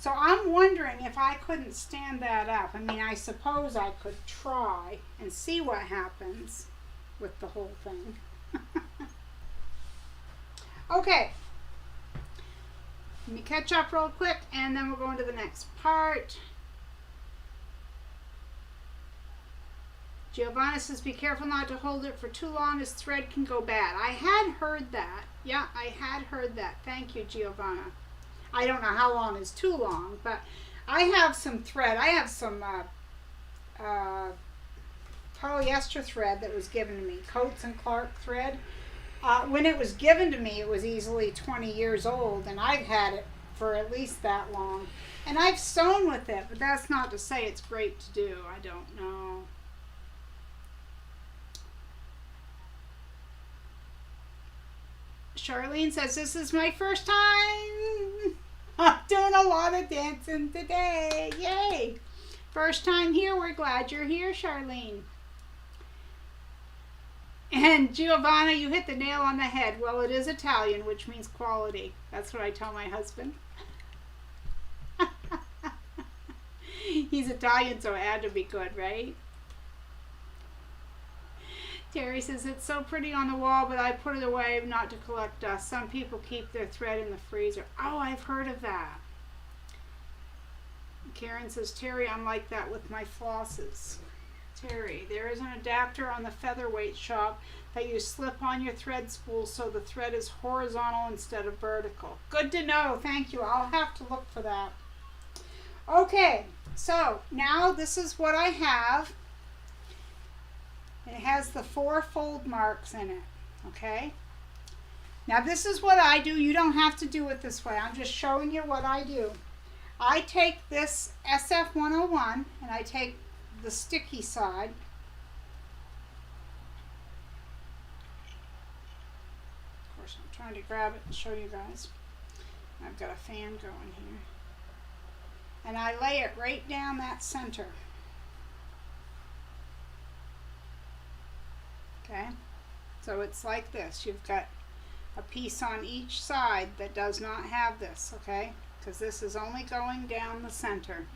So I'm wondering if I couldn't stand that up. I mean, I suppose I could try and see what happens with the whole thing. Okay. Let me catch up real quick and then we'll go into the next part. Giovanna says, be careful not to hold it for too long as thread can go bad. I had heard that. Yeah, I had heard that. Thank you, Giovanna. I don't know how long is too long, but I have some thread. I have some polyester thread that was given to me, Coates and Clark thread. When it was given to me, it was easily 20 years old, and I've had it for at least that long. And I've sewn with it, but that's not to say it's great to do. I don't know. Charlene says, this is my first time. I'm doing a lot of dancing today. Yay. First time here. We're glad you're here, Charlene. And Giovanna, you hit the nail on the head. Well, it is Italian, which means quality. That's what I tell my husband. He's Italian, so it had to be good, right? Terry says, it's so pretty on the wall, but I put it away not to collect dust. Some people keep their thread in the freezer. Oh, I've heard of that. Karen says, Terry, I'm like that with my flosses. Terry, there is an adapter on the featherweight shop that you slip on your thread spool so the thread is horizontal instead of vertical. Good to know. Thank you. I'll have to look for that. Okay, so now this is what I have. It has the 4 fold marks in it, okay? Now this is what I do. You don't have to do it this way. I'm just showing you what I do. I take this SF101 and I take the sticky side. Of course, I'm trying to grab it and show you guys. I've got a fan going here. And I lay it right down that center. Okay, so it's like this. You've got a piece on each side that does not have this, okay? Because this is only going down the center.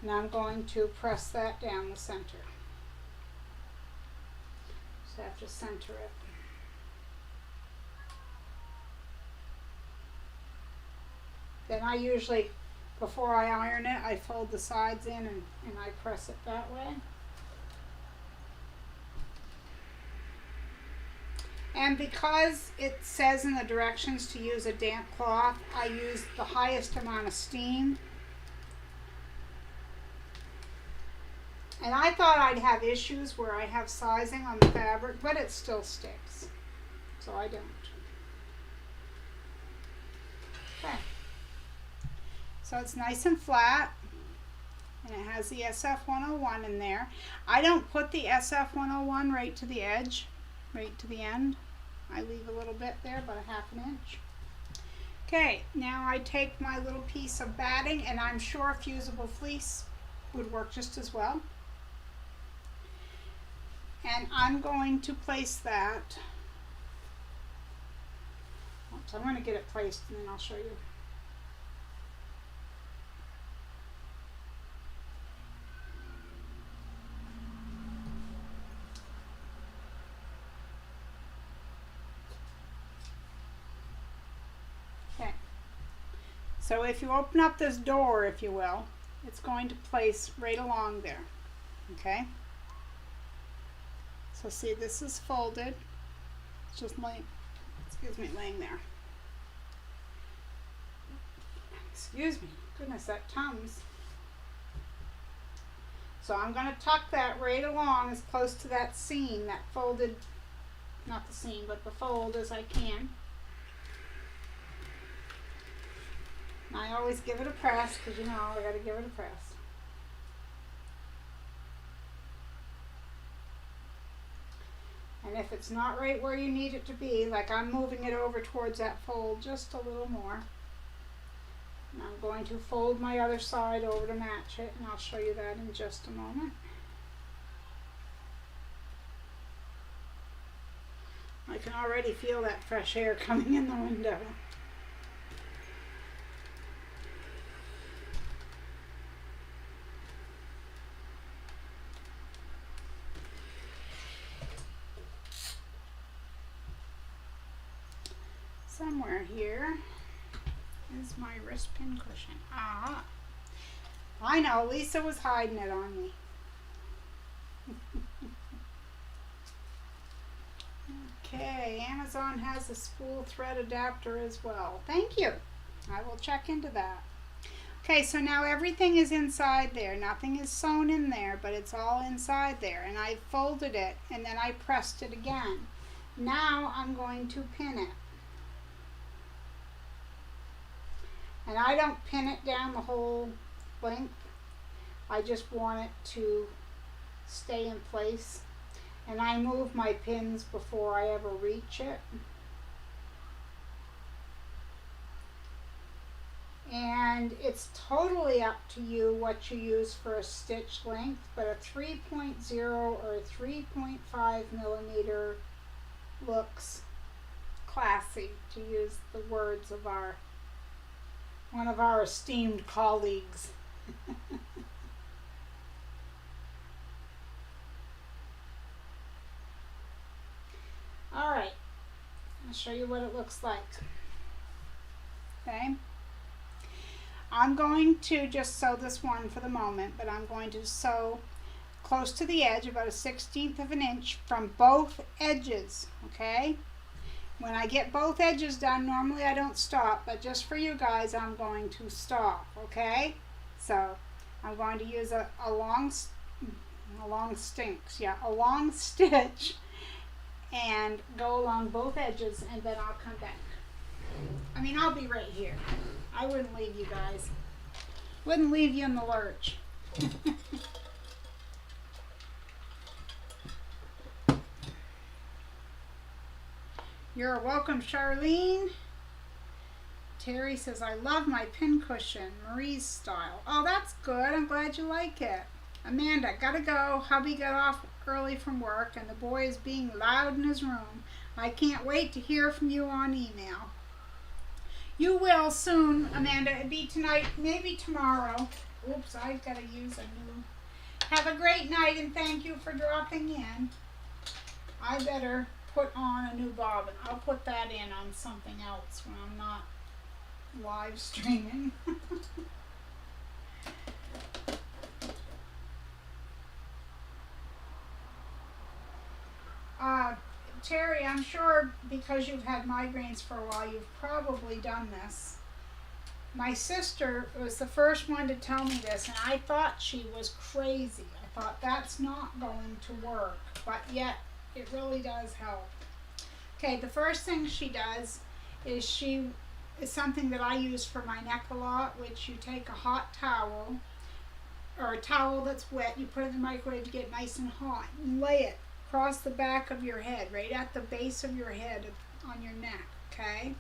And I'm going to press that down the center. Just have to center it. Then I usually, before I iron it, I fold the sides in and I press it that way. And because it says in the directions to use a damp cloth, I use the highest amount of steam. And I thought I'd have issues where I have sizing on the fabric, but it still sticks. So I don't. Okay. So it's nice and flat. And it has the SF101 in there. I don't put the SF101 right to the edge, right to the end. I leave a little bit there, about a ½ inch. Okay, now I take my little piece of batting, and I'm sure fusible fleece would work just as well. And I'm going to place that. So I'm going to get it placed and then I'll show you. Okay. So if you open up this door, if you will, it's going to place right along there. Okay? So see, this is folded. It's just laying, laying there. Excuse me. Goodness, that Tums. So I'm going to tuck that right along as close to that seam, that folded, not the seam, but the fold as I can. And I always give it a press because, you know, I got to give it a press. And if it's not right where you need it to be, like I'm moving it over towards that fold just a little more. And I'm going to fold my other side over to match it, and I'll show you that in just a moment. I can already feel that fresh air coming in the window. Somewhere here is my wrist pin cushion. Ah, I know, Lisa was hiding it on me. Okay, Amazon has a spool thread adapter as well. Thank you. I will check into that. Okay, so now everything is inside there. Nothing is sewn in there, but it's all inside there. And I folded it and then I pressed it again. Now I'm going to pin it. And I don't pin it down the whole length. I just want it to stay in place. And I move my pins before I ever reach it. And it's totally up to you what you use for a stitch length, but a 3.0 or a 3.5 millimeter looks classy, to use the words of one of our esteemed colleagues. All right, I'll show you what it looks like. Okay, I'm going to just sew this one for the moment, but I'm going to sew close to the edge, about a 1/16 of an inch from both edges, okay? When I get both edges done, normally I don't stop, but just for you guys, I'm going to stop, okay? So I'm going to use a long stitch and go along both edges, and then I'll come back. I mean, I'll be right here. I wouldn't leave you guys. Wouldn't leave you in the lurch. You're welcome, Charlene. Terry says, I love my pincushion, Marie's style. Oh, that's good. I'm glad you like it. Amanda, gotta go. Hubby got off early from work and the boy is being loud in his room. I can't wait to hear from you on email. You will soon, Amanda. It'll be tonight, maybe tomorrow. Oops, I've got to use a new. Have a great night and thank you for dropping in. I better put on a new bobbin. I'll put that in on something else when I'm not live streaming. Terry, I'm sure because you've had migraines for a while, you've probably done this. My sister was the first one to tell me this, and I thought she was crazy. I thought that's not going to work, but yet it really does help. Okay, the first thing she does is something that I use for my neck a lot, which you take a hot towel, or a towel that's wet, you put it in the microwave to get it nice and hot, and lay it across the back of your head, right at the base of your head on your neck, okay?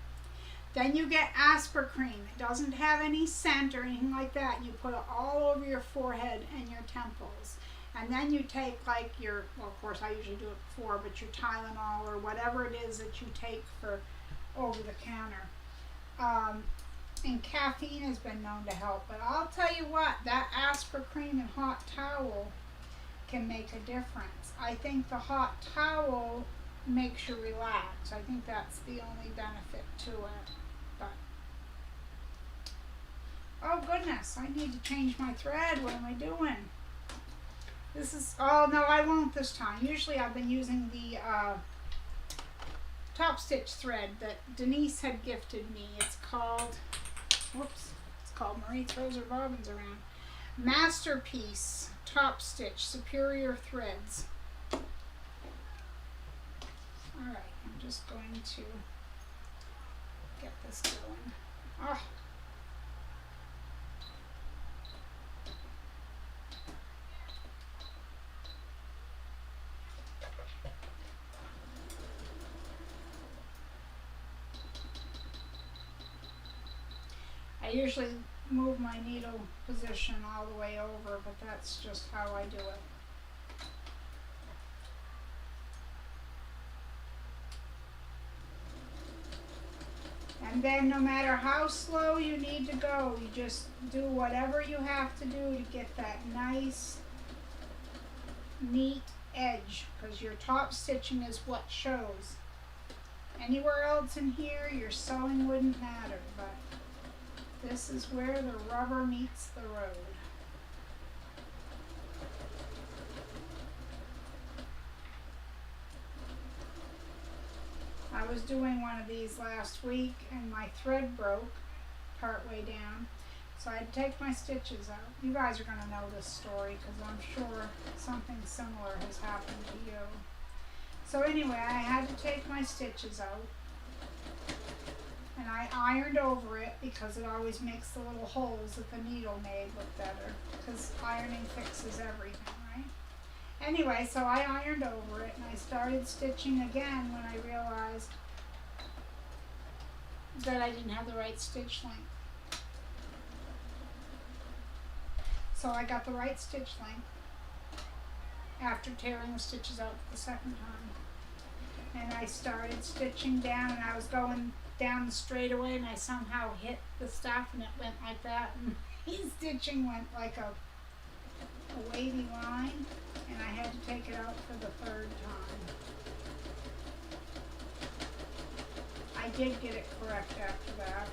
Then you get Aspercreme. It doesn't have any scent or anything like that. You put it all over your forehead and your temples. And then you take like well, of course I usually do it before, but your Tylenol or whatever it is that you take for over the counter. And caffeine has been known to help. But I'll tell you what, that Aspercreme and hot towel can make a difference. I think the hot towel makes you relax. I think that's the only benefit to it. But oh goodness, I need to change my thread. What am I doing? This is, oh no, I won't this time. Usually I've been using the top stitch thread that Denise had gifted me. It's called, whoops, it's called Marie Throws Her Bobbins Around. Masterpiece Top Stitch Superior Threads. Alright, I'm just going to get this going. Oh. I usually move my needle position all the way over, but that's just how I do it. And then no matter how slow you need to go, you just do whatever you have to do to get that nice, neat edge, because your top stitching is what shows. Anywhere else in here, your sewing wouldn't matter, but this is where the rubber meets the road. I was doing one of these last week and my thread broke partway down, so I had to take my stitches out. You guys are going to know this story because I'm sure something similar has happened to you. So anyway, I had to take my stitches out and I ironed over it because it always makes the little holes that the needle made look better, because ironing fixes everything, right? Anyway, so I ironed over it and I started stitching again when I realized that I didn't have the right stitch length. So I got the right stitch length after tearing the stitches out the second time. And I started stitching down and I was going down the straightaway and I somehow hit the stuff and it went like that, and the stitching went like a wavy line, and I had to take it out for the third time. I did get it correct after that.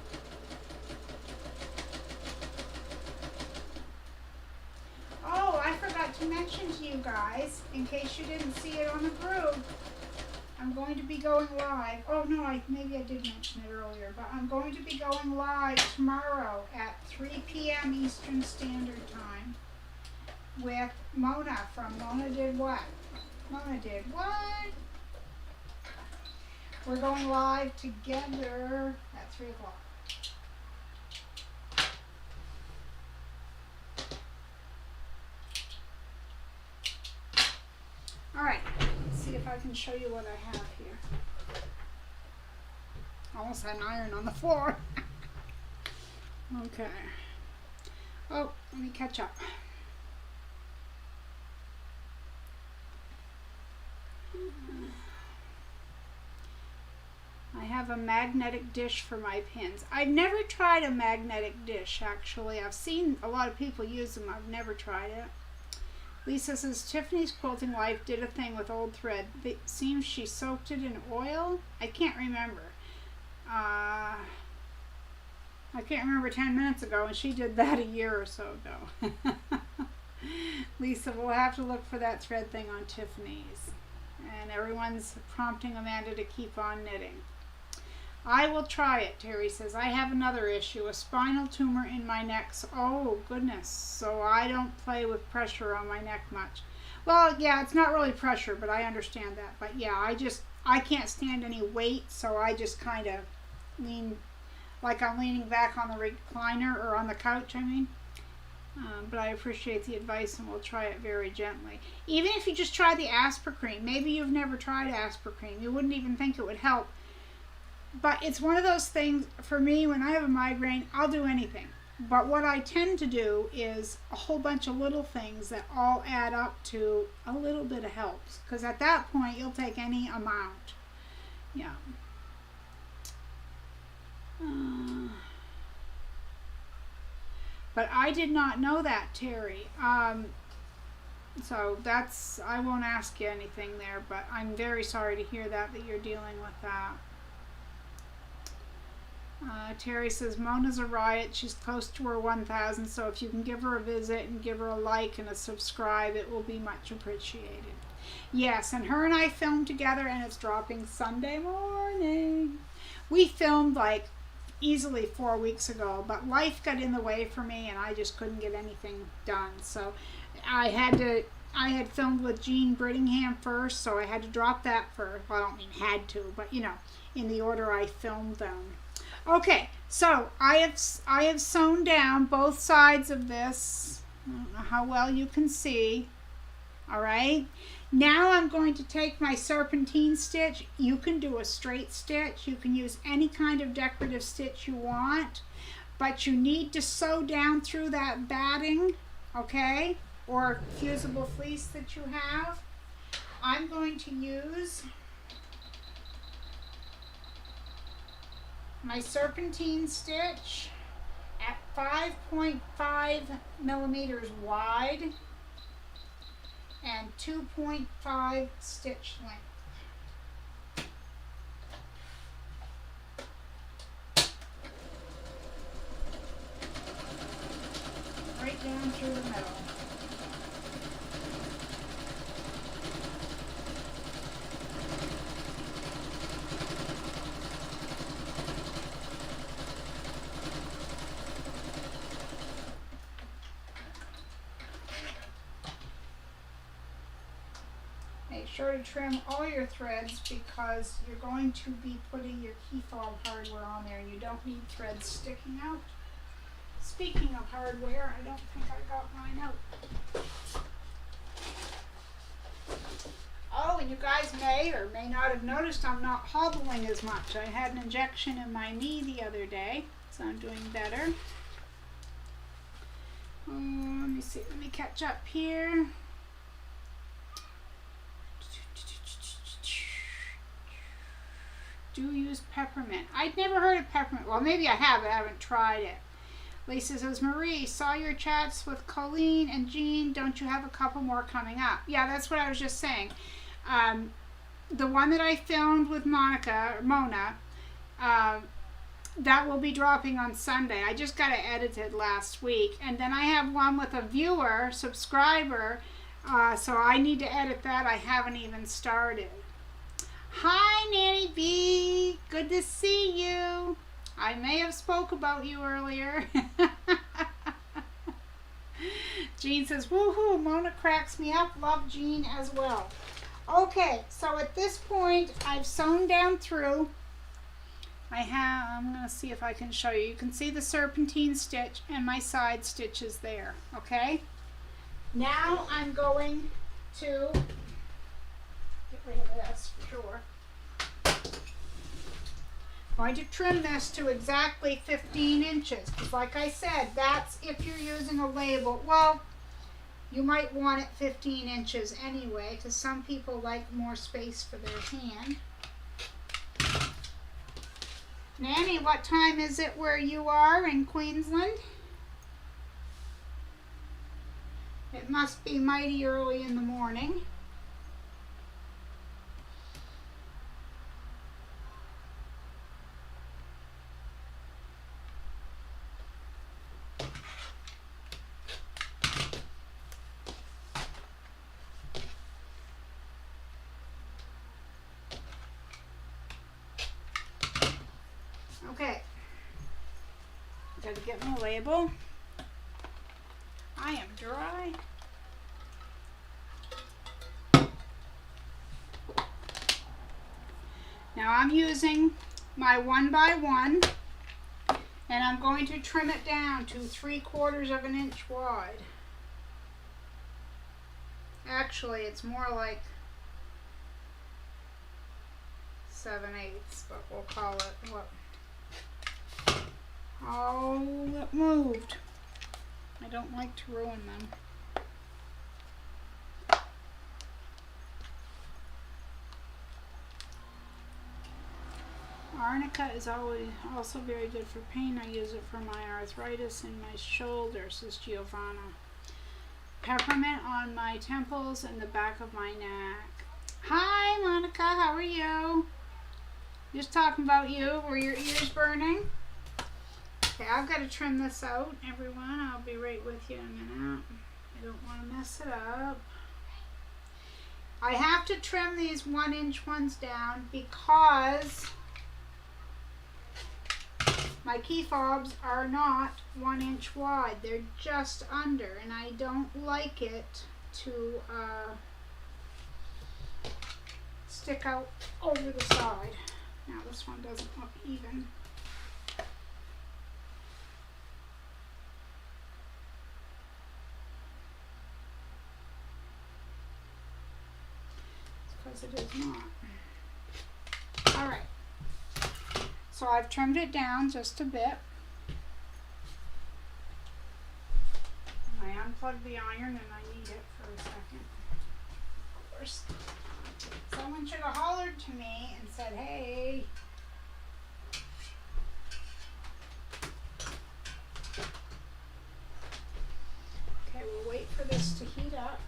Oh, I forgot to mention to you guys, in case you didn't see it on the group, I'm going to be going live. Oh no, maybe I did mention it earlier, but I'm going to be going live tomorrow at 3 p.m. Eastern Standard Time with Mona from Mona Did What? Mona Did What? We're going live together at 3 o'clock. Alright, let's see if I can show you what I have here. Almost had an iron on the floor. Okay. Oh, let me catch up. I have a magnetic dish for my pins. I've never tried a magnetic dish, actually. I've seen a lot of people use them. I've never tried it. Lisa says, Tiffany's Quilting Life did a thing with old thread. It seems she soaked it in oil. I can't remember. I can't remember 10 minutes ago, and she did that a year or so ago. Lisa, we'll have to look for that thread thing on Tiffany's. And everyone's prompting Amanda to keep on knitting. I will try it, Terry says. I have another issue, a spinal tumor in my neck. So, oh, goodness. So I don't play with pressure on my neck much. Well, yeah, it's not really pressure, but I understand that. But yeah, I can't stand any weight, so I just kind of lean, like I'm leaning back on the recliner, or on the couch, I mean. But I appreciate the advice, and we'll try it very gently. Even if you just try the Aspercreme. Maybe you've never tried Aspercreme. You wouldn't even think it would help. But it's one of those things, for me, when I have a migraine, I'll do anything. But what I tend to do is a whole bunch of little things that all add up to a little bit of help. Because at that point, you'll take any amount. Yeah. But I did not know that, Terry. So that's, I won't ask you anything there, but I'm very sorry to hear that you're dealing with that. Terry says, Mona's a riot. She's close to her 1,000, so if you can give her a visit and give her a like and a subscribe, it will be much appreciated. Yes, and her and I filmed together, and it's dropping Sunday morning. We filmed like easily 4 weeks ago, but life got in the way for me, and I just couldn't get anything done. So I had filmed with Jean Brittingham first, so I had to drop that for, well, I don't mean had to, but you know, in the order I filmed them. Okay, so I have sewn down both sides of this. I don't know how well you can see. All right. Now I'm going to take my serpentine stitch. You can do a straight stitch. You can use any kind of decorative stitch you want, but you need to sew down through that batting, okay, or fusible fleece that you have. I'm going to use my serpentine stitch at 5.5 millimeters wide and 2.5 stitch length. down through the middle. Make sure to trim all your threads because you're going to be putting your key fob hardware on there and you don't need threads sticking out. Speaking of hardware, I don't think I got mine out. Oh, and you guys may or may not have noticed I'm not hobbling as much. I had an injection in my knee the other day, so I'm doing better. Let me see, let me catch up here. Do use peppermint. I'd never heard of peppermint. Well, maybe I have, but I haven't tried it. Lisa says, Marie, saw your chats with Colleen and Jean. Don't you have a couple more coming up? Yeah, that's what I was just saying. The one that I filmed with Mona, that will be dropping on Sunday. I just got it edited last week. And then I have one with a viewer, subscriber, so I need to edit that. I haven't even started. Hi, Nanny B. Good to see you. I may have spoke about you earlier. Jean says, woohoo, Mona cracks me up. Love Jean as well. Okay, so at this point, I've sewn down through. I'm going to see if I can show you. You can see the serpentine stitch and my side stitches there, okay? Now I'm going to get rid of this for sure. I'm going to trim this to exactly 15 inches. Because like I said, that's if you're using a label. Well, you might want it 15 inches anyway, because some people like more space for their hand. Nanny, what time is it where you are in Queensland? It must be mighty early in the morning. Okay, gotta get my label. I am dry. Now I'm using my 1x1 and I'm going to trim it down to 3/4 of an inch wide. Actually, it's more like 7/8, but we'll call it what? Oh, it moved. I don't like to ruin them. Arnica is also very good for pain. I use it for my arthritis in my shoulder, says Giovanna. Peppermint on my temples and the back of my neck. Hi, Monica. How are you? Just talking about you. Were your ears burning? Okay, I've got to trim this out, everyone. I'll be right with you in a minute. I don't want to mess it up. I have to trim these 1-inch ones down because my key fobs are not 1 inch wide. They're just under, and I don't like it to stick out over the side. Now this one doesn't look even. Because it is not. Alright. So I've trimmed it down just a bit. I unplugged the iron and I need it for a second. Of course, someone should have hollered to me and said, hey. Okay, we'll wait for this to heat up.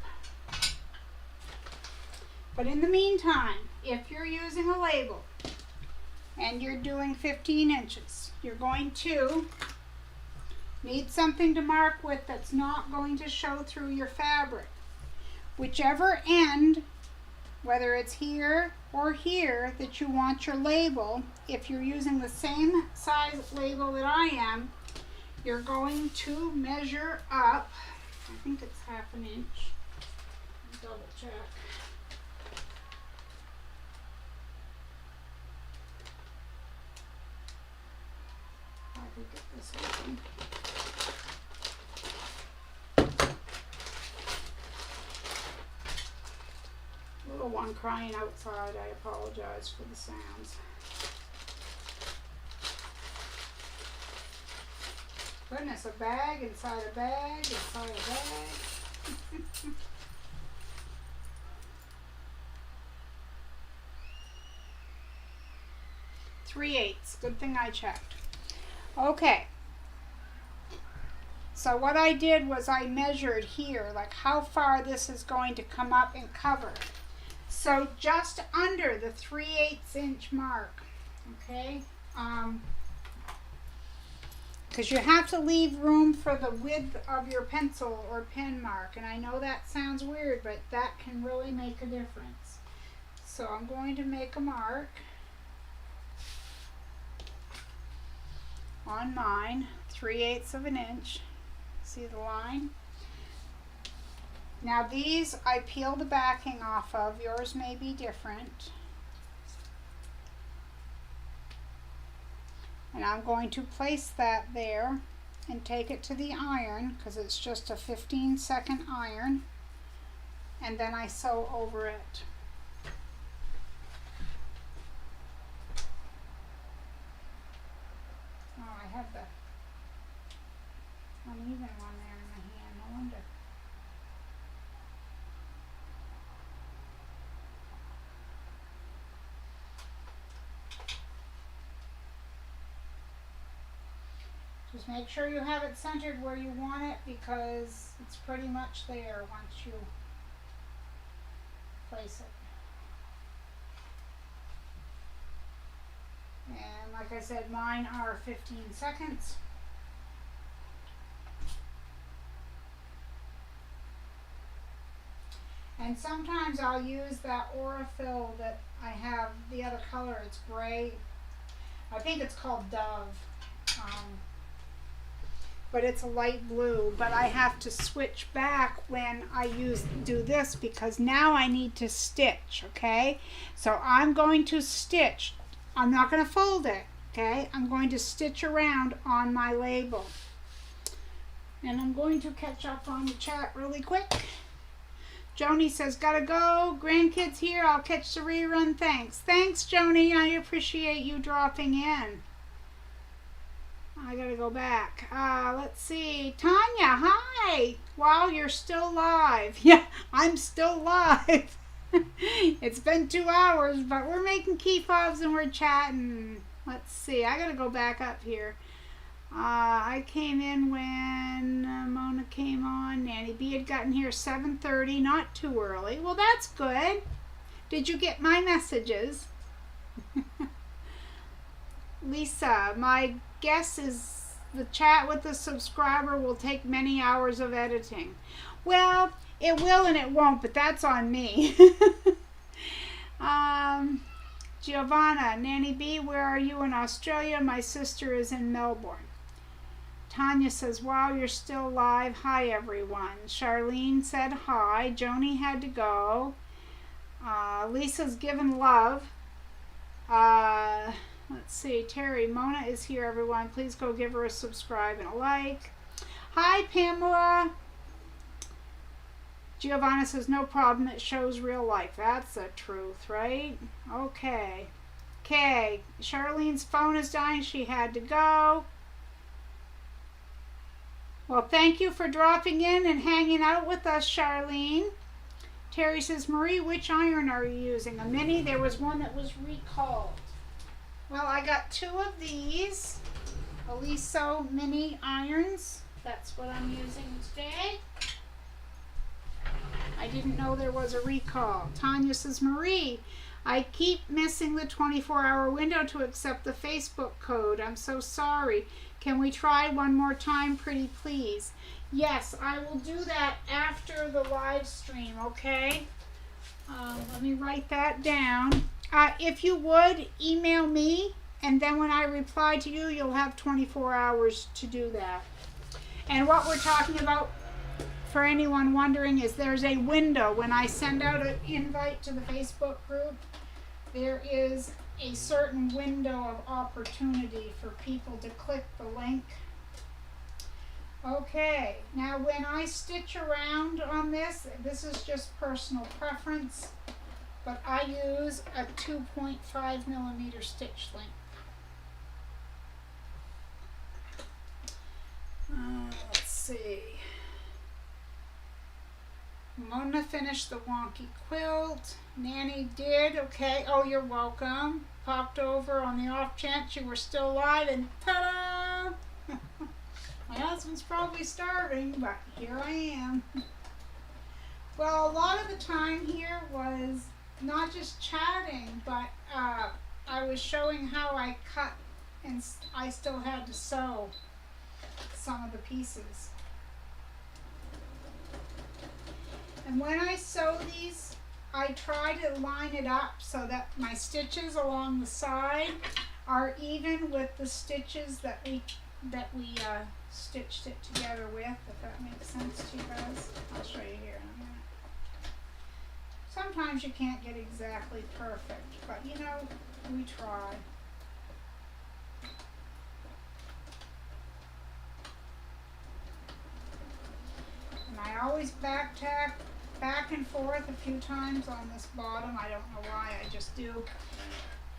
But in the meantime, if you're using a label and you're doing 15 inches, you're going to Need something to mark with that's not going to show through your fabric. Whichever end, whether it's here or here, that you want your label, if you're using the same size label that I am, you're going to measure up. I think it's 1/2 inch. Double check. I could get this open. Little one crying outside. I apologize for the sounds. Goodness, a bag inside a bag inside a bag. 3/8. Good thing I checked. Okay. So what I did was I measured here, like how far this is going to come up and cover. So just under the 3/8 inch mark. Okay. Because you have to leave room for the width of your pencil or pen mark. And I know that sounds weird, but that can really make a difference. So I'm going to make a mark on mine, 3/8 of an inch. See the line? Now these I peel the backing off of. Yours may be different. And I'm going to place that there and take it to the iron because it's just a 15-second iron. And then I sew over it. Oh, I have the uneven one there in my hand. No wonder. Just make sure you have it centered where you want it because it's pretty much there once you place it. And like I said, mine are 15 seconds. And sometimes I'll use that Aurifil that I have, the other color, it's gray. I think it's called Dove. But it's a light blue, but I have to switch back when I do this because now I need to stitch, okay? So I'm going to stitch. I'm not going to fold it, okay? I'm going to stitch around on my label. And I'm going to catch up on the chat really quick. Joni says, gotta go. Grandkids here. I'll catch the rerun. Thanks. Thanks, Joni. I appreciate you dropping in. I gotta go back. Let's see. Tanya, hi. Wow, you're still live. Yeah, I'm still live. It's been 2 hours, but we're making Keyfobs and we're chatting. Let's see. I gotta go back up here. I came in when Mona came on. Nanny B had gotten here 7:30, not too early. Well, that's good. Did you get my messages? Lisa, my guess is the chat with the subscriber will take many hours of editing. Well, it will and it won't, but that's on me. Giovanna, Nanny B, where are you in Australia? My sister is in Melbourne. Tanya says, wow, you're still live. Hi, everyone. Charlene said hi. Joni had to go. Lisa's given love. Let's see. Terry, Mona is here, everyone. Please go give her a subscribe and a like. Hi, Pamela. Giovanna says, no problem. It shows real life. That's the truth, right? Okay. Okay. Charlene's phone is dying. She had to go. Well, thank you for dropping in and hanging out with us, Charlene. Terry says, Marie, which iron are you using? A mini? There was one that was recalled. Well, I got 2 of these Aliso mini irons. That's what I'm using today. I didn't know there was a recall. Tanya says, Marie, I keep missing the 24-hour window to accept the Facebook code. I'm so sorry. Can we try one more time, pretty please? Yes, I will do that after the live stream, okay? Let me write that down. If you would, email me, and then when I reply to you, you'll have 24 hours to do that. And what we're talking about, for anyone wondering, is there's a window. When I send out an invite to the Facebook group, there is a certain window of opportunity for people to click the link. Okay, now when I stitch around on this is just personal preference, but I use a 2.5 millimeter stitch length. Let's see. Mona finished the wonky quilt. Nanny did. Okay. Oh, you're welcome. Popped over on the off chance you were still alive, and ta-da! My husband's probably starving, but here I am. Well, a lot of the time here was not just chatting, but I was showing how I cut, and I still had to sew some of the pieces. And when I sew these, I try to line it up so that my stitches along the side are even with the stitches that we stitched it together with, if that makes sense to you guys. I'll show you here in a minute. Sometimes you can't get exactly perfect, but you know, we try. And I always back and forth a few times on this bottom. I don't know why, I just do.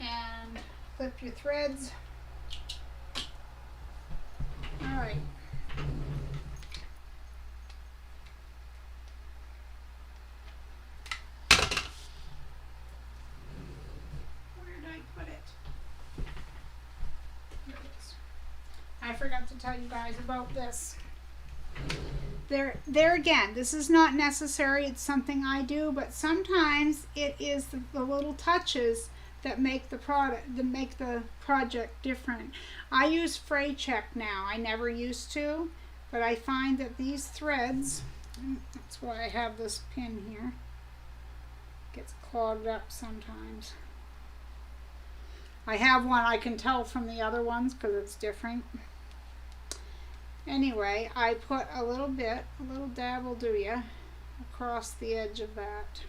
And clip your threads. All right. Where did I put it? Here it is. I forgot to tell you guys about this. There again, this is not necessary. It's something I do, but sometimes it is the little touches that make the project different. I use fray check now. I never used to, but I find that these threads, that's why I have this pin here, gets clogged up sometimes. I have one I can tell from the other ones because it's different. Anyway, I put a little dab will do ya, across the edge of that.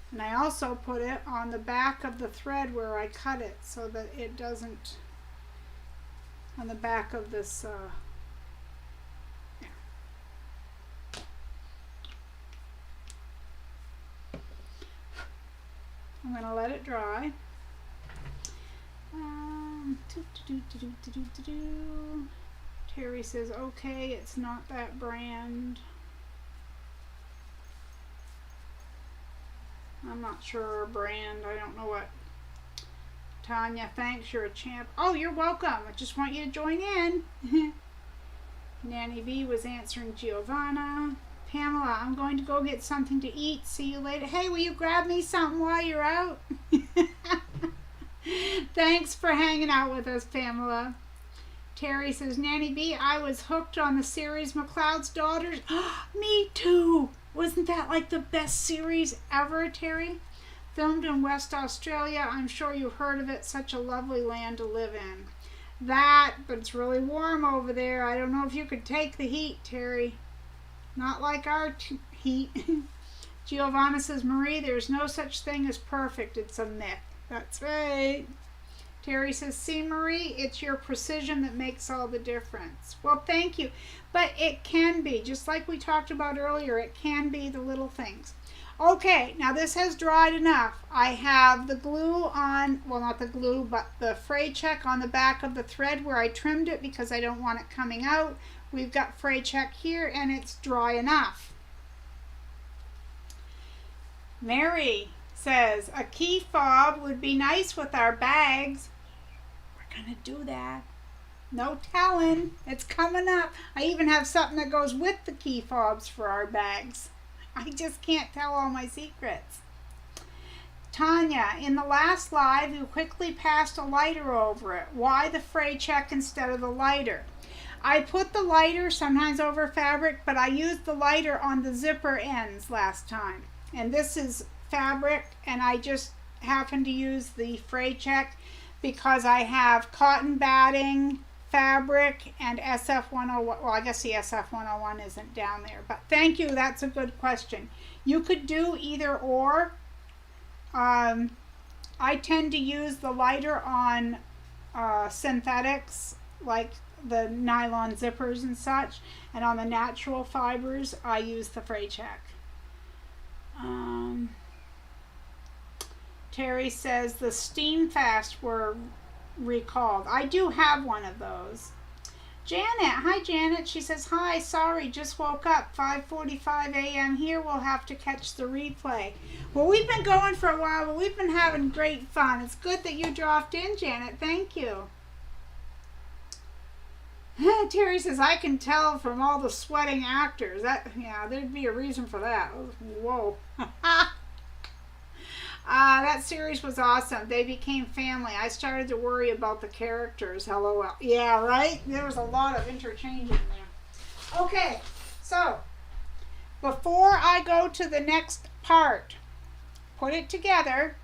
And I also put it on the back of the thread where I cut it so that it doesn't, on the back of this, yeah. I'm going to let it dry. Terry says, okay, it's not that brand. I'm not sure our brand. I don't know what. Tanya, thanks. You're a champ. Oh, you're welcome. I just want you to join in. Nanny V was answering Giovanna. Pamela, I'm going to go get something to eat. See you later. Hey, will you grab me something while you're out? Thanks for hanging out with us, Pamela. Terry says, Nanny B, I was hooked on the series McLeod's Daughters. Me too. Wasn't that like the best series ever, Terry? Filmed in West Australia. I'm sure you've heard of it. Such a lovely land to live in. That, but it's really warm over there. I don't know if you could take the heat, Terry. Not like our heat. Giovanna says, Marie, there's no such thing as perfect. It's a myth. That's right. Terry says, see, Marie, it's your precision that makes all the difference. Well, thank you. But it can be, just like we talked about earlier, it can be the little things. Okay, now this has dried enough. I have the glue on, well, not the glue, but the fray check on the back of the thread where I trimmed it because I don't want it coming out. We've got fray check here, and it's dry enough. Mary says, a key fob would be nice with our bags. We're going to do that. No telling. It's coming up. I even have something that goes with the key fobs for our bags. I just can't tell all my secrets. Tanya, in the last live, you quickly passed a lighter over it. Why the fray check instead of the lighter? I put the lighter sometimes over fabric, but I used the lighter on the zipper ends last time. And this is fabric, and I just happened to use the fray check because I have cotton batting, fabric, and SF101. Well, I guess the SF101 isn't down there. But thank you, that's a good question. You could do either or. I tend to use the lighter on synthetics, like the nylon zippers and such, and on the natural fibers, I use the fray check. Terry says the steam fast were recalled. I do have one of those. Janet, hi Janet. She says, hi, sorry, just woke up, 5:45 a.m. here. We'll have to catch the replay. Well, we've been going for a while, but we've been having great fun. It's good that you dropped in, Janet. Thank you. Terry says, I can tell from all the sweating actors. Yeah, there'd be a reason for that. Whoa. That series was awesome. They became family. I started to worry about the characters. LOL. Yeah, right? There was a lot of interchanging there. Okay, so before I go to the next part, put it together,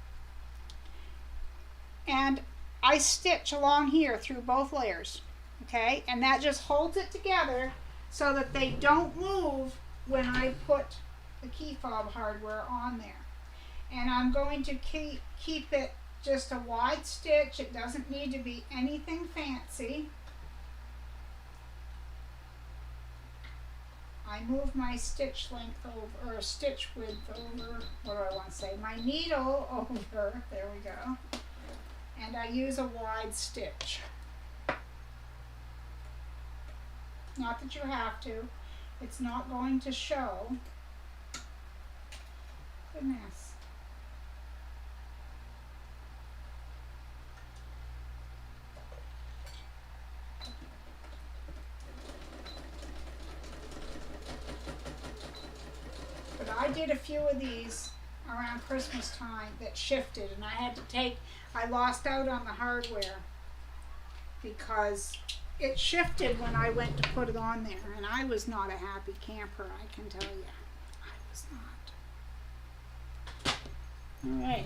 and I stitch along here through both layers. Okay, and that just holds it together so that they don't move when I put the key fob hardware on there. And I'm going to keep it just a wide stitch. It doesn't need to be anything fancy. I move my stitch length over, or stitch width over, what do I want to say? My needle over, there we go. And I use a wide stitch. Not that you have to. It's not going to show. Goodness. But I did a few of these around Christmas time that shifted, and I lost out on the hardware because it shifted when I went to put it on there, and I was not a happy camper, I can tell you. I was not. All right.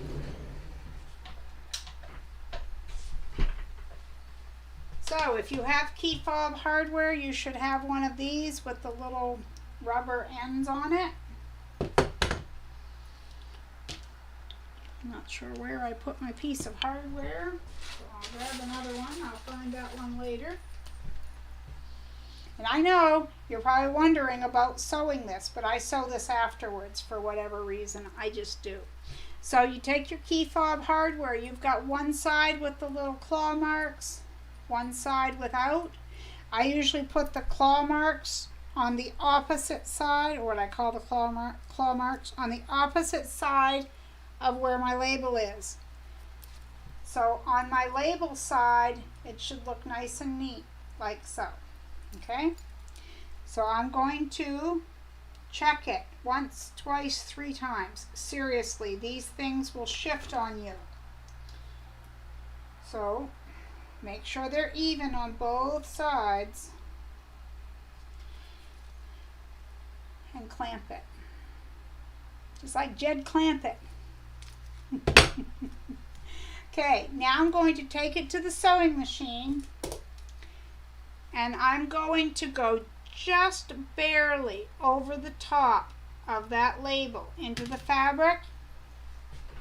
So if you have key fob hardware, you should have one of these with the little rubber ends on it. I'm not sure where I put my piece of hardware, so I'll grab another one. I'll find that one later. And I know you're probably wondering about sewing this, but I sew this afterwards for whatever reason. I just do. So you take your key fob hardware. You've got one side with the little claw marks, one side without. I usually put the claw marks on the opposite side, or what I call the claw marks, on the opposite side of where my label is. So on my label side, it should look nice and neat, like so. Okay? So I'm going to check it once, twice, 3 times. Seriously, these things will shift on you. So make sure they're even on both sides and clamp it. Just like Jed clamp it. Okay, now I'm going to take it to the sewing machine, and I'm going to go just barely over the top of that label into the fabric,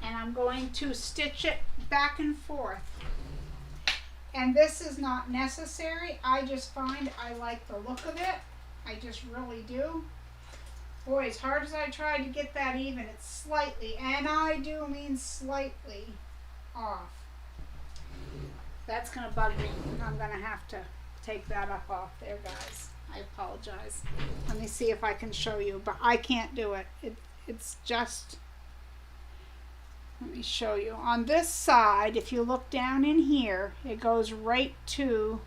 and I'm going to stitch it back and forth. And this is not necessary. I just find I like the look of it. I just really do. Boy, as hard as I tried to get that even, it's slightly, and I do mean slightly, off. That's going to bug me. I'm going to have to take that up off there, guys. I apologize. Let me see if I can show you, but I can't do it. It's just, let me show you. On this side, if you look down in here, it goes right to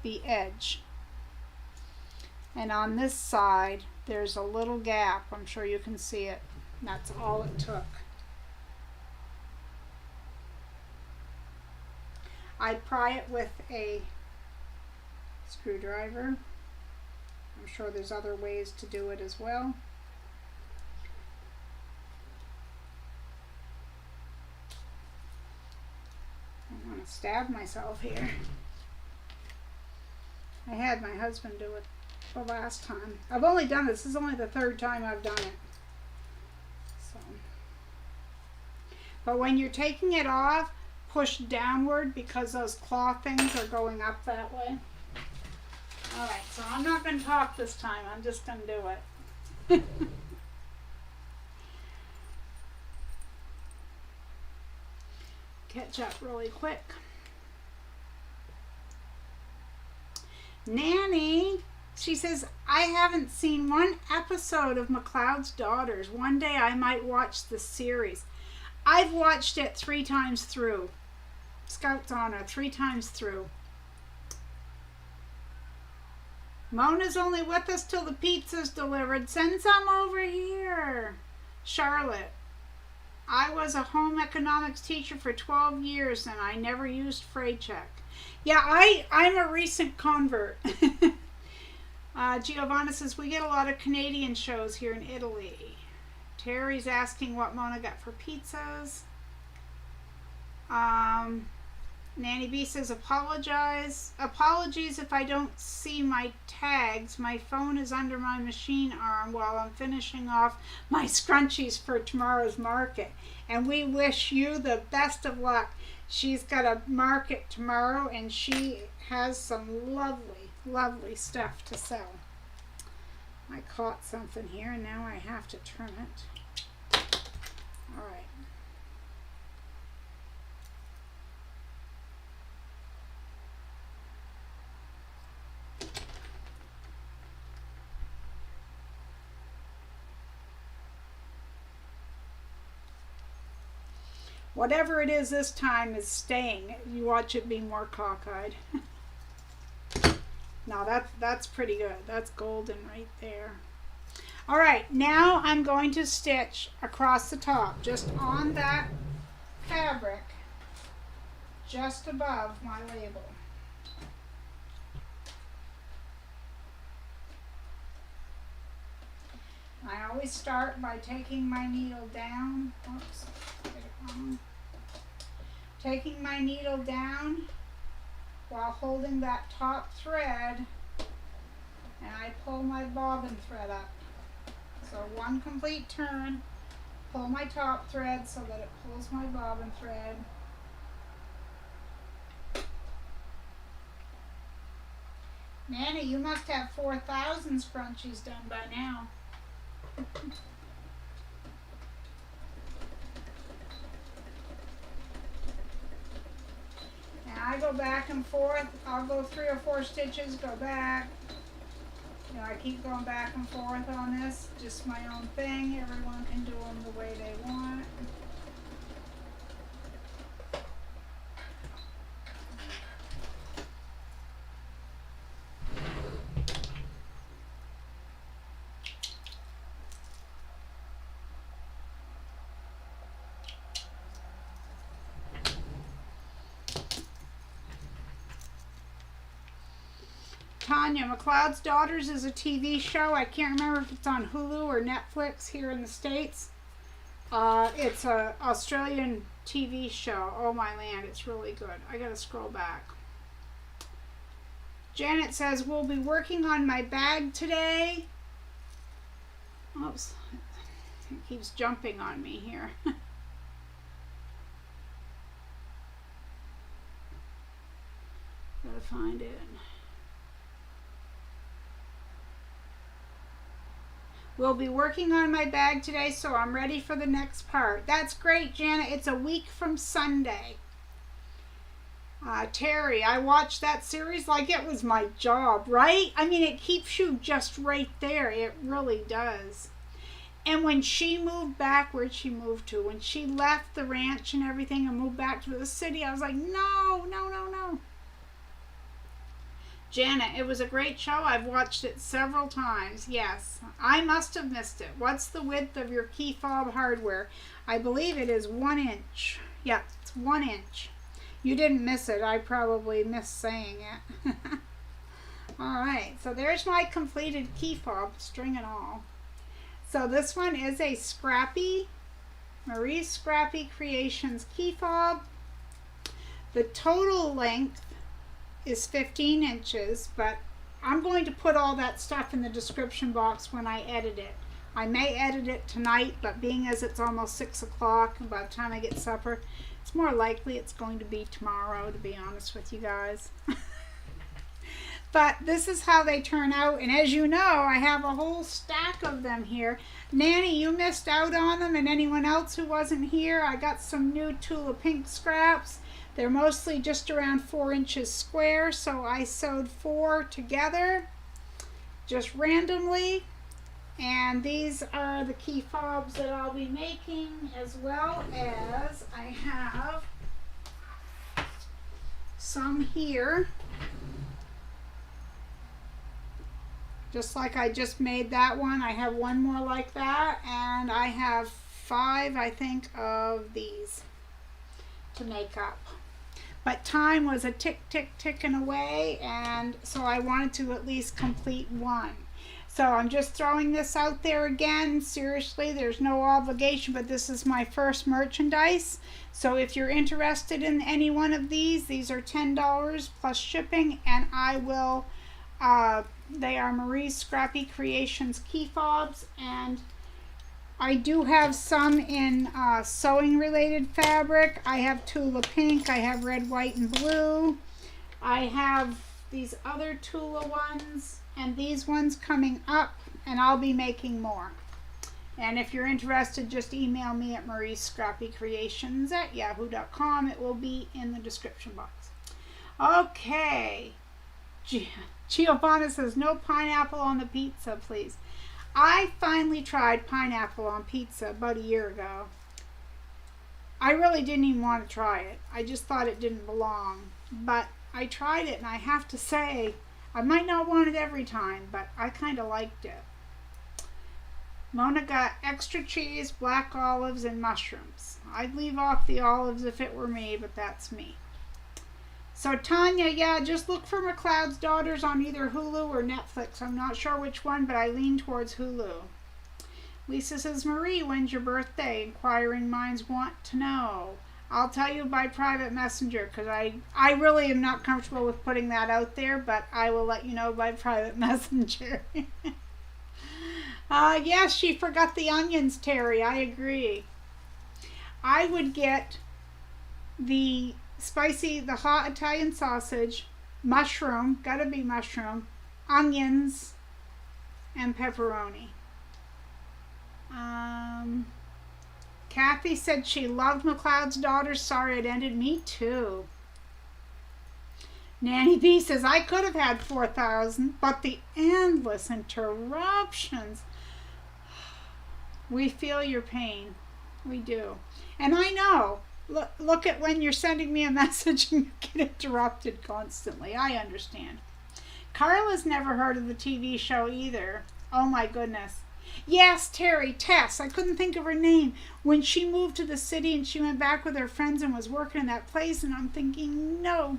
the edge. And on this side, there's a little gap. I'm sure you can see it. And that's all it took. I'd pry it with a screwdriver. I'm sure there's other ways to do it as well. I'm going to stab myself here. I had my husband do it the last time. I've only done this. This is only the third time I've done it. So, but when you're taking it off, push downward because those claw things are going up that way. Alright, so I'm not going to talk this time. I'm just going to do it. Catch up really quick. Nanny, she says, I haven't seen one episode of McLeod's Daughters. One day I might watch the series. I've watched it 3 times through. Scout's Honor, 3 times through. Mona's only with us till the pizza's delivered. Send some over here. Charlotte, I was a home economics teacher for 12 years and I never used freight check. Yeah, I'm a recent convert. Giovanna says, we get a lot of Canadian shows here in Italy. Terry's asking what Mona got for pizzas. Nanny B says, apologies if I don't see my tags. My phone is under my machine arm while I'm finishing off my scrunchies for tomorrow's market. And we wish you the best of luck. She's got a market tomorrow and she has some lovely, lovely stuff to sell. I caught something here and now I have to trim it. All right. Whatever it is this time is staying. You watch it be more cockeyed. Now that's pretty good. That's golden right there. All right, now I'm going to stitch across the top, just on that fabric, just above my label. I always start by taking my needle down. Oops, get it wrong. Taking my needle down while holding that top thread, and I pull my bobbin thread up. So one complete turn, pull my top thread so that it pulls my bobbin thread. Nanny, you must have 4,000 scrunchies done by now. And I go back and forth. I'll go 3 or 4 stitches, go back. You know, I keep going back and forth on this. Just my own thing. Everyone can do them the way they want. Tanya, McLeod's Daughters is a TV show. I can't remember if it's on Hulu or Netflix here in the States. It's an Australian TV show. Oh my land, it's really good. I gotta scroll back. Janet says, we'll be working on my bag today. Oops, it keeps jumping on me here. Gotta find it. We'll be working on my bag today, so I'm ready for the next part. That's great, Janet. It's a week from Sunday. Terry, I watched that series like it was my job, right? I mean, it keeps you just right there. It really does. And when she moved back, where'd she move to? When she left the ranch and everything and moved back to the city, I was like, no, no, no, no. Janet, it was a great show. I've watched it several times. Yes, I must have missed it. What's the width of your key fob hardware? I believe it is 1 inch. Yeah, it's 1 inch. You didn't miss it. I probably missed saying it. Alright, so there's my completed key fob, string and all. So this one is a Scrappy, Marie Scrappy Creations key fob. The total length is 15 inches, but I'm going to put all that stuff in the description box when I edit it. I may edit it tonight, but being as it's almost 6 o'clock, by the time I get supper, it's more likely it's going to be tomorrow, to be honest with you guys. But this is how they turn out, and as you know, I have a whole stack of them here. Nanny, you missed out on them, and anyone else who wasn't here, I got some new Tula Pink scraps. They're mostly just around 4 inches square, so I sewed 4 together, just randomly. And these are the key fobs that I'll be making, as well as I have some here. Just like I just made that one, I have one more like that, and I have 5, I think, of these to make up. But time was a ticking away, and so I wanted to at least complete one. So I'm just throwing this out there again. Seriously, there's no obligation, but this is my first merchandise. So if you're interested in any one of these are $10 plus shipping, and I will, they are Marie Scrappy Creations key fobs, and I do have some in sewing related fabric. I have Tula Pink, I have red, white, and blue. I have these other Tula ones and these ones coming up, and I'll be making more. And if you're interested, just email me at mariescrappycreations@yahoo.com. It will be in the description box. Okay. Giovanna says, no pineapple on the pizza, please. I finally tried pineapple on pizza about a year ago. I really didn't even want to try it. I just thought it didn't belong. But I tried it, and I have to say, I might not want it every time, but I kind of liked it. Mona got extra cheese, black olives, and mushrooms. I'd leave off the olives if it were me, but that's me. So Tanya, yeah, just look for McLeod's Daughters on either Hulu or Netflix. I'm not sure which one, but I lean towards Hulu. Lisa says, Marie, when's your birthday? Inquiring minds want to know. I'll tell you by private messenger, because I really am not comfortable with putting that out there, but I will let you know by private messenger. Yes, she forgot the onions, Terry. I agree. I would get the hot Italian sausage, mushroom, gotta be mushroom, onions, and pepperoni. Kathy said she loved McLeod's Daughters. Sorry it ended. Me too. Nanny B says, I could have had 4,000, but the endless interruptions. We feel your pain. We do. And I know. Look at when you're sending me a message and you get interrupted constantly. I understand. Carla's never heard of the TV show either. Oh my goodness. Yes, Terry, Tess. I couldn't think of her name. When she moved to the city and she went back with her friends and was working in that place, and I'm thinking, no.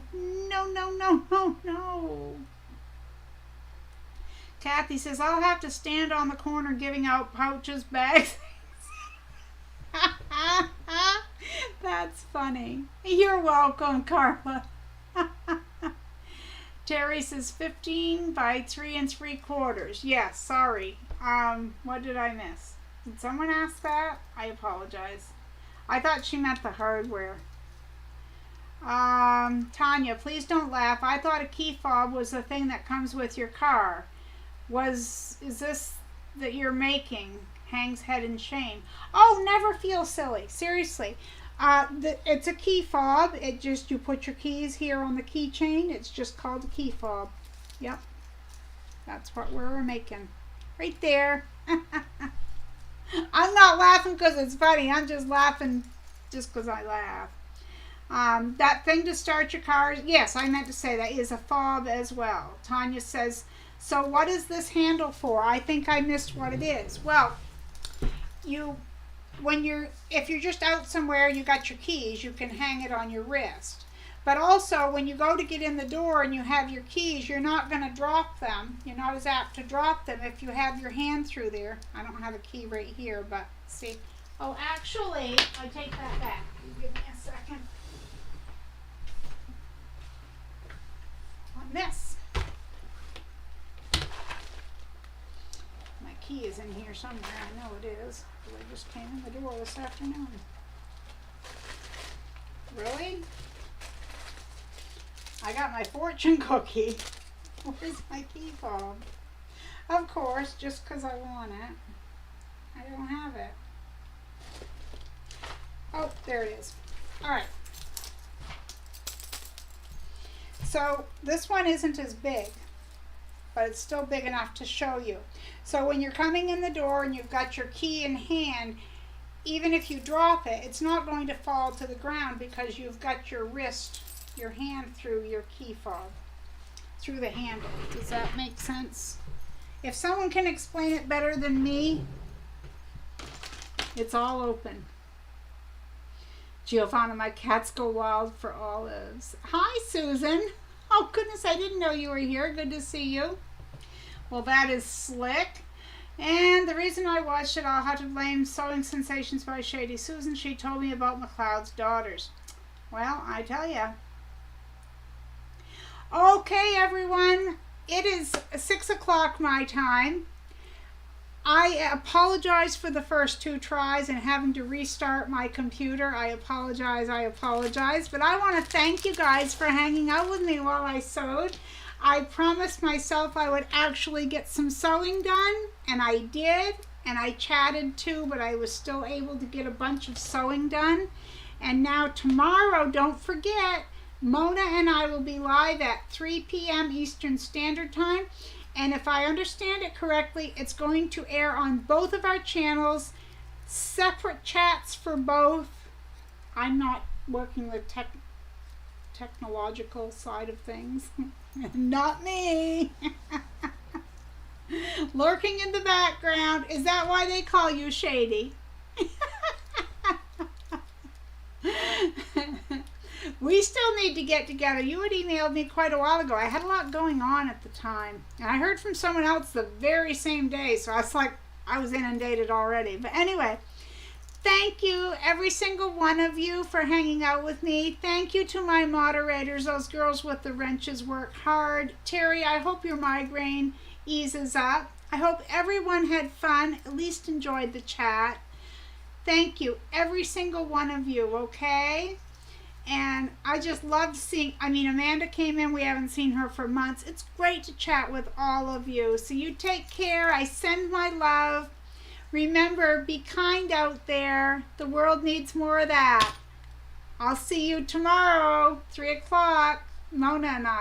Kathy says, I'll have to stand on the corner giving out pouches, bags. That's funny. You're welcome, Carla. Terry says 15 by 3 3/4. Yes, sorry. What did I miss? Did someone ask that? I apologize. I thought she meant the hardware. Tanya, please don't laugh. I thought a key fob was the thing that comes with your car. Is this that you're making? Hangs head in shame. Oh, never feel silly. Seriously. It's a key fob. It just, you put your keys here on the keychain. It's just called a key fob. Yep. That's what we're making. Right there. I'm not laughing because it's funny. I'm just laughing just because I laugh. That thing to start your car, yes, I meant to say that is a fob as well. Tanya says, so what is this handle for? I think I missed what it is. Well, if you're just out somewhere, you got your keys, you can hang it on your wrist. But also, when you go to get in the door and you have your keys, you're not going to drop them. You're not as apt to drop them if you have your hand through there. I don't have a key right here, but see. Oh, actually, I take that back. You give me a second. On this. My key is in here somewhere. I know it is. I just came in the door this afternoon. Really? I got my fortune cookie. Where's my key fob? Of course, just because I want it. I don't have it. Oh, there it is. All right. So this one isn't as big, but it's still big enough to show you. So when you're coming in the door and you've got your key in hand, even if you drop it, it's not going to fall to the ground because you've got your wrist, your hand through your key fob, through the handle. Does that make sense? If someone can explain it better than me, it's all open. Giovanna, my cats go wild for olives. Hi, Susan. Oh, goodness, I didn't know you were here. Good to see you. Well, that is slick. And the reason I watched it, I'll have to blame Sewing Sensations by Shady Susan. She told me about McLeod's daughters. Well, I tell ya. Okay, everyone. It is 6 o'clock my time. I apologize for the first 2 tries and having to restart my computer. I apologize. But I want to thank you guys for hanging out with me while I sewed. I promised myself I would actually get some sewing done, and I did. And I chatted too, but I was still able to get a bunch of sewing done. And now tomorrow, don't forget, Mona and I will be live at 3 p.m. Eastern Standard Time. And if I understand it correctly, it's going to air on both of our channels, separate chats for both. I'm not working the technological side of things. Not me. Lurking in the background. Is that why they call you Shady? We still need to get together. You had emailed me quite a while ago. I had a lot going on at the time. And I heard from someone else the very same day. So I was like, I was inundated already. But anyway, thank you, every single one of you, for hanging out with me. Thank you to my moderators. Those girls with the wrenches work hard. Terry, I hope your migraine eases up. I hope everyone had fun, at least enjoyed the chat. Thank you, every single one of you, okay? And I just loved seeing, Amanda came in. We haven't seen her for months. It's great to chat with all of you. So you take care. I send my love. Remember, be kind out there. The world needs more of that. I'll see you tomorrow, 3 o'clock, Mona and I.